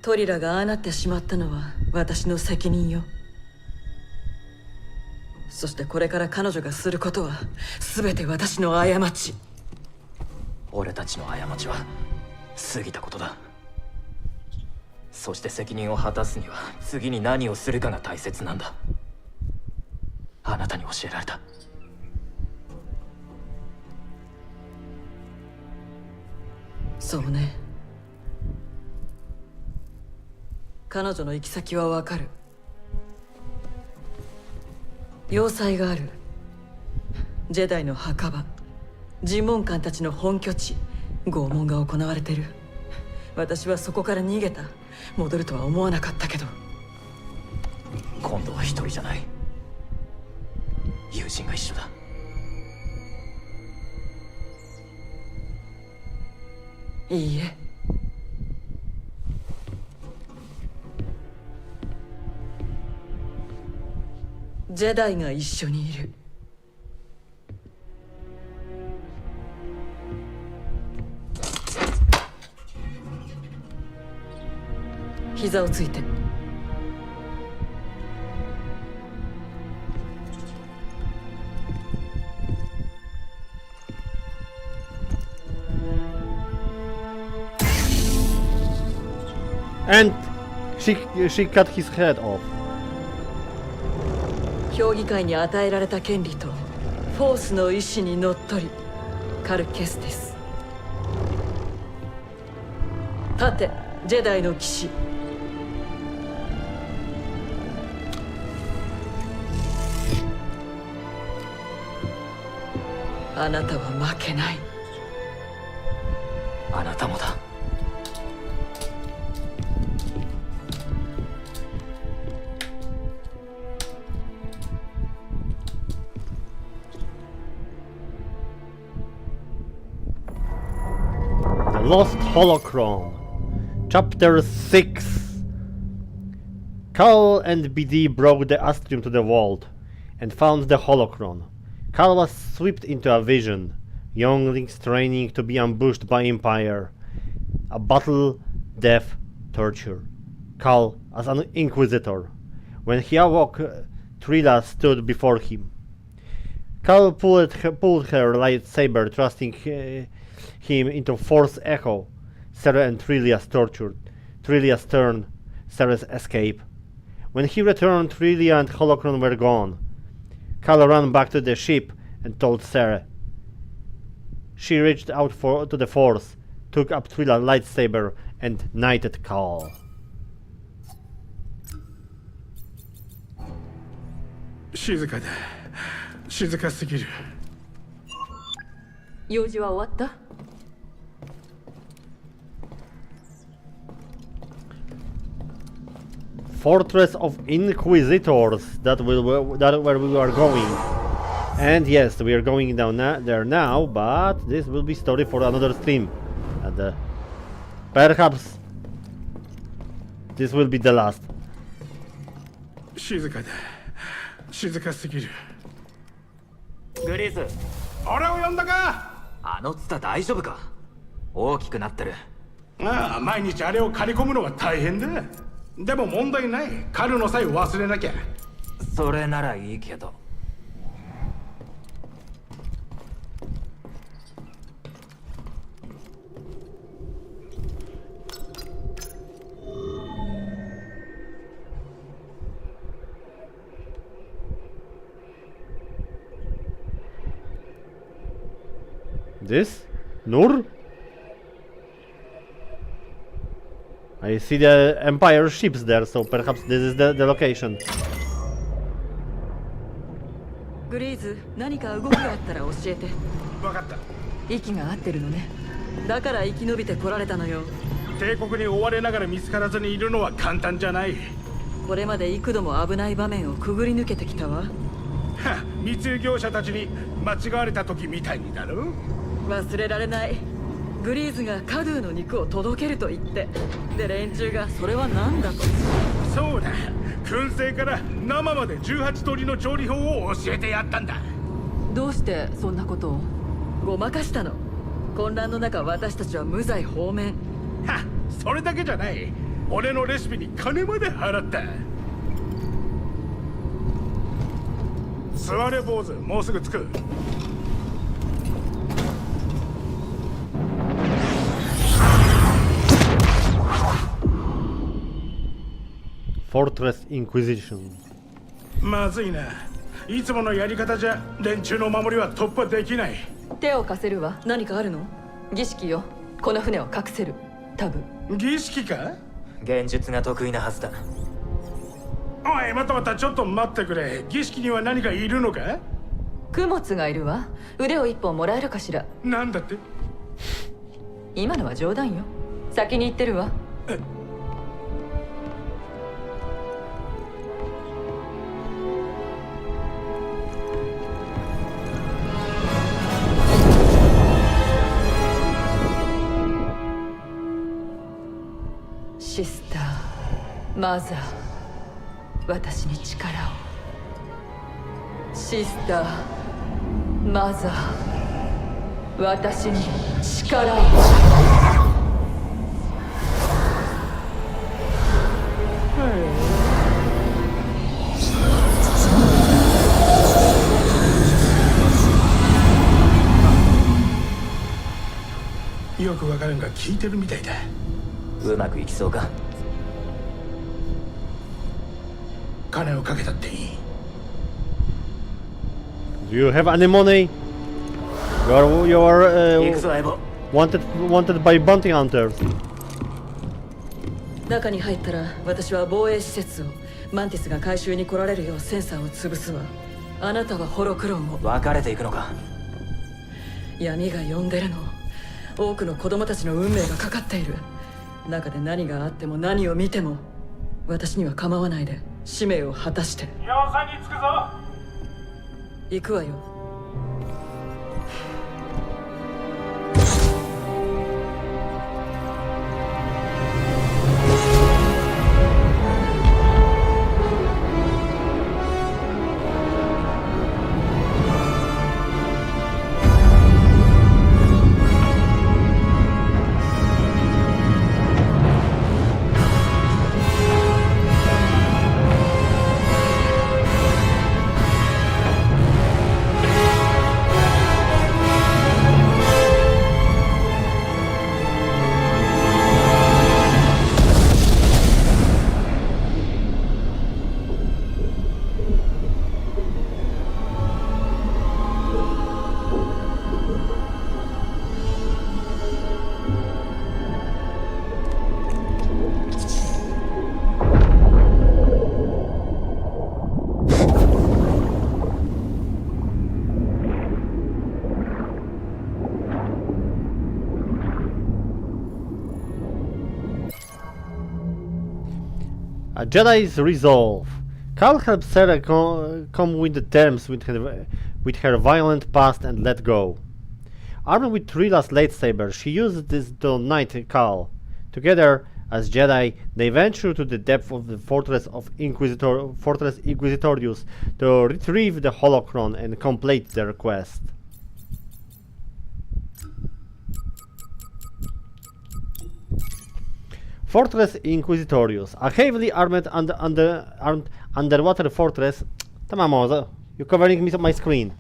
トリラがああなってしまったのは私の責任よ。そしてこれから彼女がすることは全て私の過ち。俺たちの過ちは過ぎたことだ。そして責任を果たすには次に何をするかが大切なんだ。あなたに教えられた。そうね。彼女の行き先はわかる。要塞がある。ジェダイの墓場、尋問官たちの本拠地、拷問が行われてる。私はそこから逃げた。戻るとは思わなかったけど。今度は一人じゃない。友人が一緒だ。いいえ。ジェダイが一緒にいる。膝をついて。And she cut his head off. 評議会に与えられた権利とフォースの意志にのっとり、カルケスティス。立て、ジェダイの騎士。あなたは負けない。あなたもだ。Lost Holocron, Chapter 6. Cal and BD brought the Astrium to the vault and found the Holocron. Cal was swept into a vision, younglings training to be ambushed by Empire. A battle, death, torture. Cal as an Inquisitor. When he awoke, Trilla stood before him. Cal pulled her lightsaber, trusting him into Force Echo. Sarah and Trillia's tortured. Trillia's turn. Sarah's escape. When he returned, Trillia and Holocron were gone. Cal ran back to the ship and told Sarah. She reached out to the Force, took up Twilla's lightsaber, and knighted Cal. 静かだ。静かすぎる。用事は終わった？ Fortress of Inquisitors, that where we are going. And yes, we are going down there now, but this will be story for another stream. And perhaps this will be the last. 静かだ。静かすぎる。グリーズ、俺を呼んだか？あのツタ大丈夫か？大きくなってる。ああ、毎日あれを刈り込むのは大変だ。でも問題ない。狩るのさえ忘れなきゃ。それならいいけど。This? Nur? I see the Empire ships there, so perhaps this is the location. グリーズ、何か動きがあったら教えて。分かった。息が合ってるのね。だから生き延びてこられたのよ。帝国に追われながら見つからずにいるのは簡単じゃない。これまで幾度も危ない場面をくぐり抜けてきたわ。は、密輸業者たちに間違われた時みたいにだろ。忘れられない。グリーズがカドゥの肉を届けると言って、で連中がそれは何だと。そうだ、燻製から生まで18通りの調理法を教えてやったんだ。どうしてそんなことを？ごまかしたの。混乱の中、私たちは無罪放免。は、それだけじゃない。俺のレシピに金まで払った。座れ坊主、もうすぐ着く。Fortress Inquisition. まずいな。いつものやり方じゃ連中の守りは突破できない。手を貸せるわ。何かあるの？儀式よ。この船を隠せる。多分。儀式か？幻術が得意なはずだ。おい、待ったちょっと待ってくれ。儀式には何かいるのか？供物がいるわ。腕を一本もらえるかしら。なんだって？今のは冗談よ。先に行ってるわ。シスター、マザー、私に力を。シスター、マザー、私に力を。よくわからんが聞いてるみたいだ。うまくいきそうか？金をかけたっていい。Do you have any money? You are 行くぞエボ。wanted by bounty hunters. 中に入ったら私は防衛施設を、マンティスが回収に来られるようセンサーを潰すわ。あなたはホロクロンを。別れていくのか？闇が呼んでるの。多くの子供たちの運命がかかっている。中で何があっても何を見ても私には構わないで使命を果たして。要塞に着くぞ。行くわよ。A Jedi's resolve. Cal helps Sarah come with the terms with her violent past and let go. Armed with Trilla's lightsaber, she uses this to knight Cal. Together, as Jedi, they venture to the depth of the Fortress Inquisitorius to retrieve the holocron and complete their quest. Fortress Inquisitorius, a heavily armed underwater fortress. Tamamo, you're covering my screen.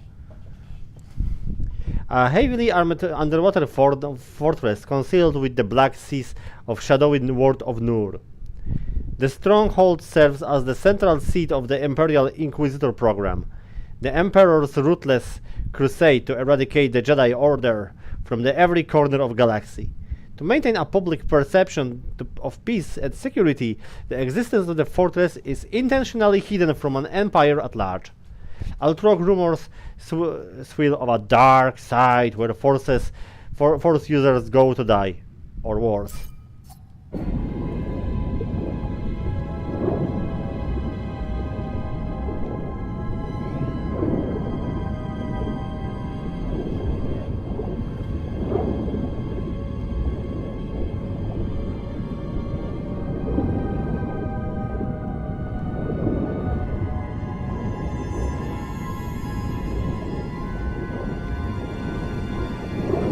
A heavily armed underwater fortress concealed with the black seas of shadowy world of Nur. The stronghold serves as the central seat of the Imperial Inquisitor program, the Emperor's ruthless crusade to eradicate the Jedi Order from every corner of galaxy. To maintain a public perception of peace and security, the existence of the fortress is intentionally hidden from an empire at large. Outrog rumors swirl of a dark side where Force users go to die, or worse.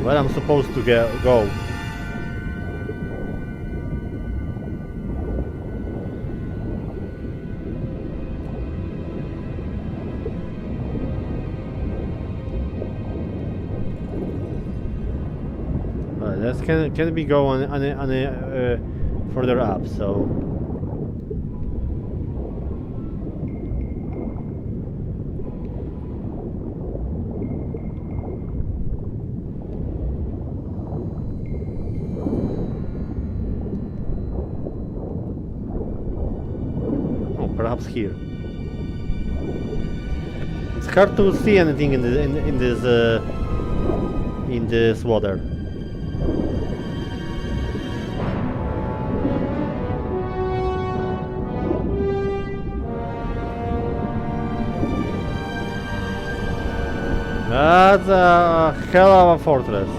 Where I'm supposed to go. That can be go on further up, so. Perhaps here. It's hard to see anything in this water. That's a hell of a fortress.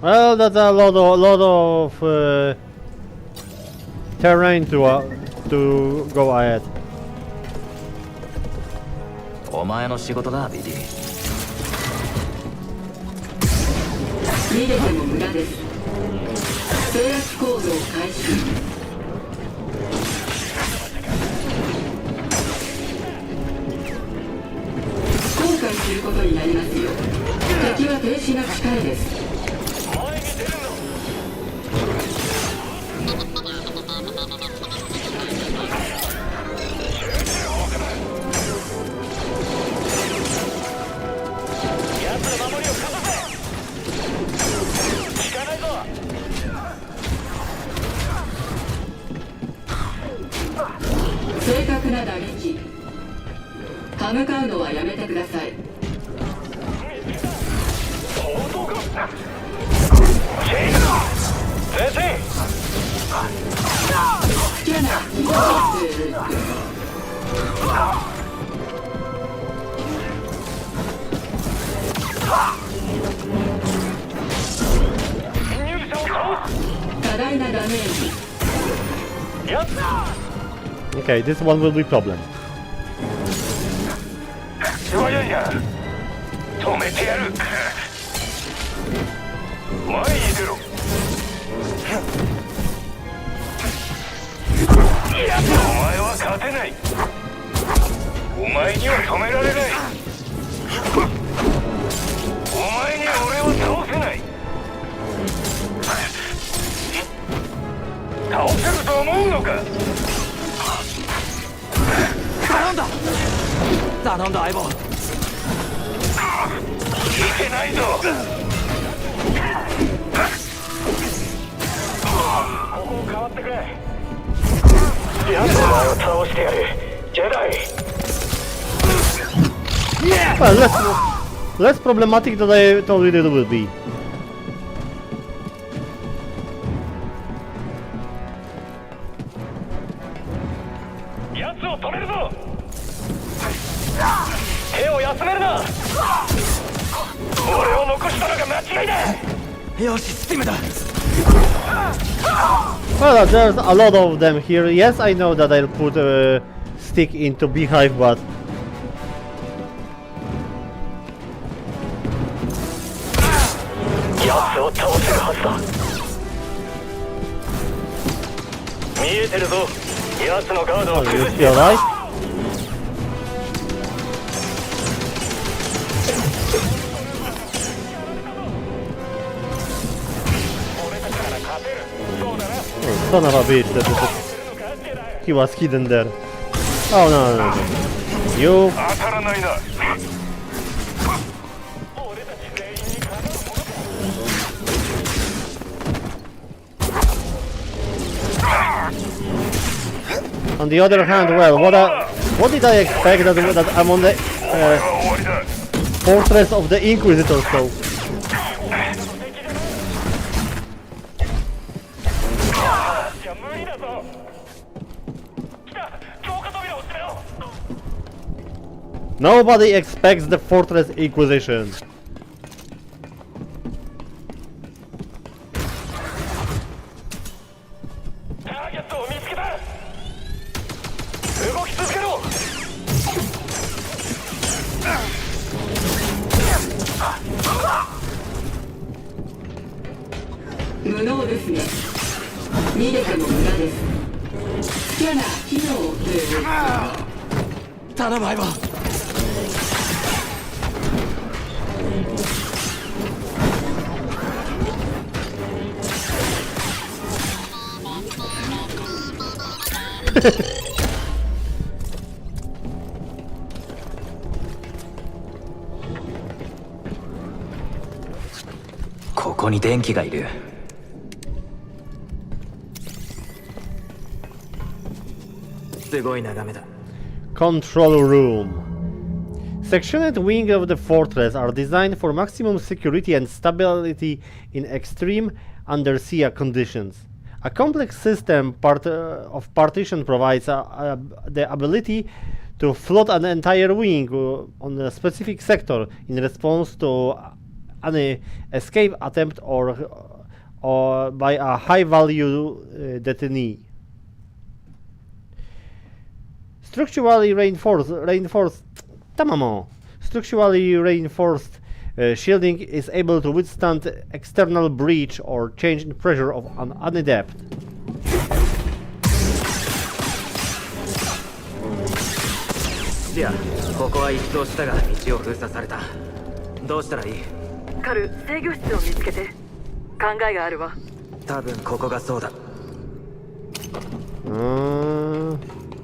Well, that's a lot of terrain to go ahead. お前の仕事だ、ビディ。逃げても無駄です。制圧行動開始。後悔することになりますよ。敵は停止が近いです。正確な打撃。歯向かうのはやめてください。スキャナー多大なダメージ。Okay, this one will be problem. 止めてやる。思うのか。頼んだ頼んだ相棒。聞いてないぞ。ここを変わってくれ。奴の前を倒してやる。ジェダイ。Well, less problematic than I thought it will be. 奴を止めるぞ。手を休めるな。俺を残したのが間違いだ。よしスティムだ。 Well, there's a lot of them here. Yes, I know that I'll put a stick into beehive, but 奴を倒せるはずだ。見えてるぞ。奴のガードを oh, 崩 you し feel right? Oh, son of a bitch, he was hidden there. Oh no, no, no. You 当たらないな。 On the other hand, well, what did I expect that I'm on the fortress of the Inquisitor, so... 無理だぞ。来た。強化扉を閉めろ。 Nobody expects the Fortress Inquisition. ターゲットを見つけた。動き続けろ。無能ですね。逃げても無駄です。スキャナー機能を停止。頼む相棒。 ここに電気がいる。すごい眺めだ。 Control room. Section and wing of the fortress are designed for maximum security and stability in extreme undersea conditions. A complex system of partition provides the ability to float an entire wing on a specific sector in response to an escape attempt or by a high-value detainee. Structurally reinforced shielding is able to withstand external breach or change in pressure of an adept. いや、ここは一掃したが道を封鎖された。どうしたらいい？カル、制御室を見つけて。考えがあるわ。多分ここがそうだ。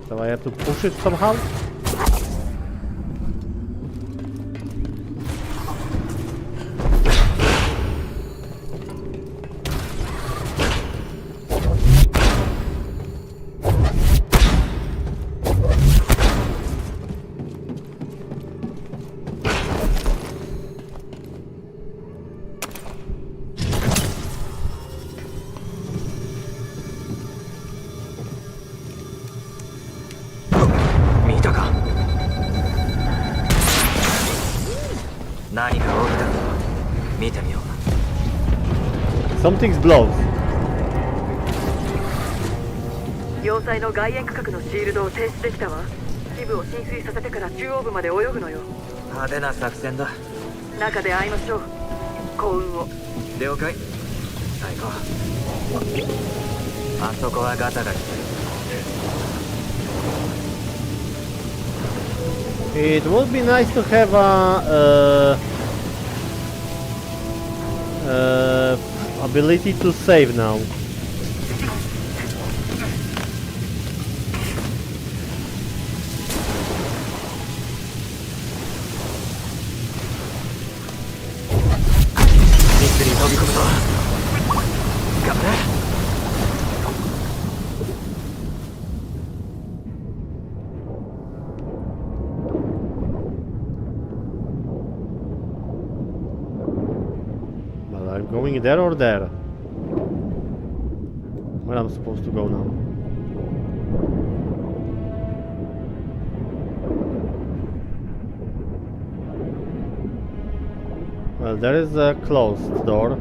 So I have to push it somehow? Something's blows. 要塞の外縁区画のシールドを停止できたわ。支部を浸水させてから中央部まで泳ぐのよ。派手な作戦だ。中で会いましょう。幸運を。了解。最高。あそこはガタガタ。It would be nice to have a ability to save now. 飛び込むぞ。頑張れ。Well, I'm going there or there? Where I'm supposed to go now? Well, there is a closed door.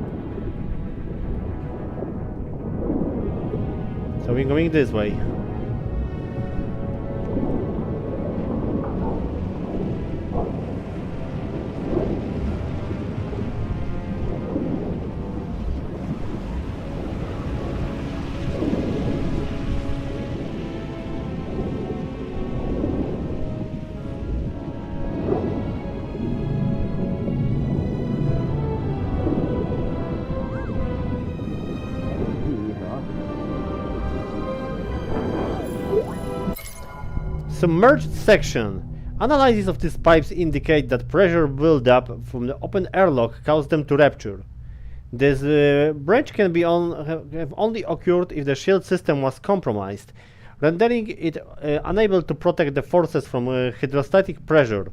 So we're going this way. Submerged section. Analysis of these pipes indicate that pressure buildup from the open airlock caused them to rupture. This breach can be have only occurred if the shield system was compromised, rendering it unable to protect the forces from hydrostatic pressure.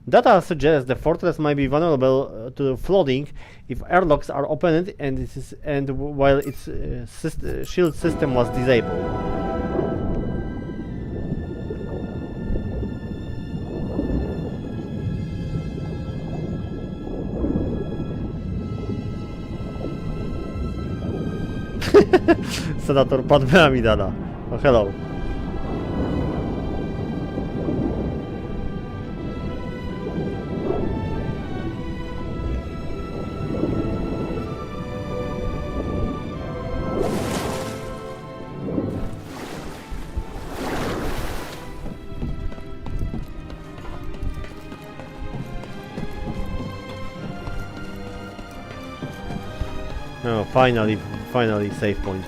Data suggests the fortress might be vulnerable to flooding if airlocks are opened and while its shield system was disabled. Senator Padme Amidala. Oh, hello. Oh, finally save point.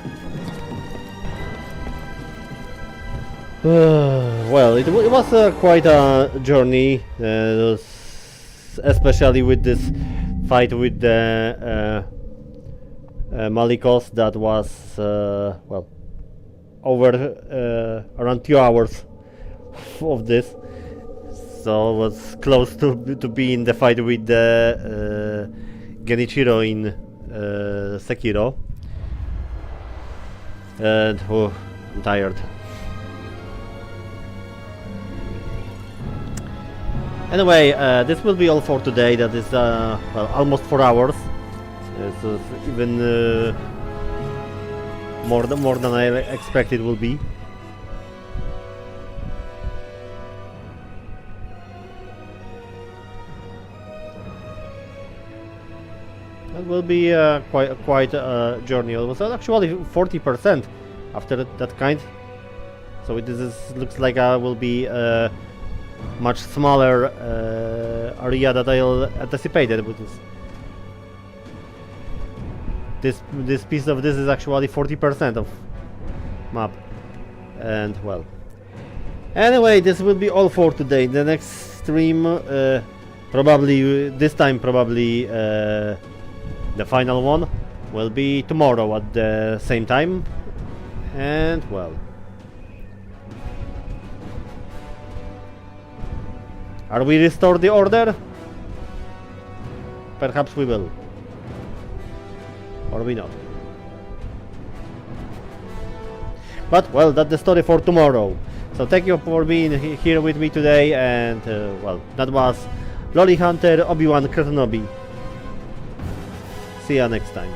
Well, it was quite a journey, especially with this fight with the Malikos that was, well, over around 2 hours of this. So it was close to be in the fight with the Genichiro in Sekiro. And oh, I'm tired. Anyway, this will be all for today. That is well, almost 4 hours. So it's even more than I expected it will be. That will be quite a journey. It was actually 40% after that kind. So it looks like I will be much smaller area that I anticipated with this. This piece of this is actually 40% of map, and well. Anyway, this will be all for today. The next stream, probably this time, the final one will be tomorrow at the same time, and well. Are we restore the order? Perhaps we will. Or we not. But well, that's the story for tomorrow. So thank you for being here with me today, and well, that was Loli-Hunter Obi-Wan Kreonobi. See ya next time.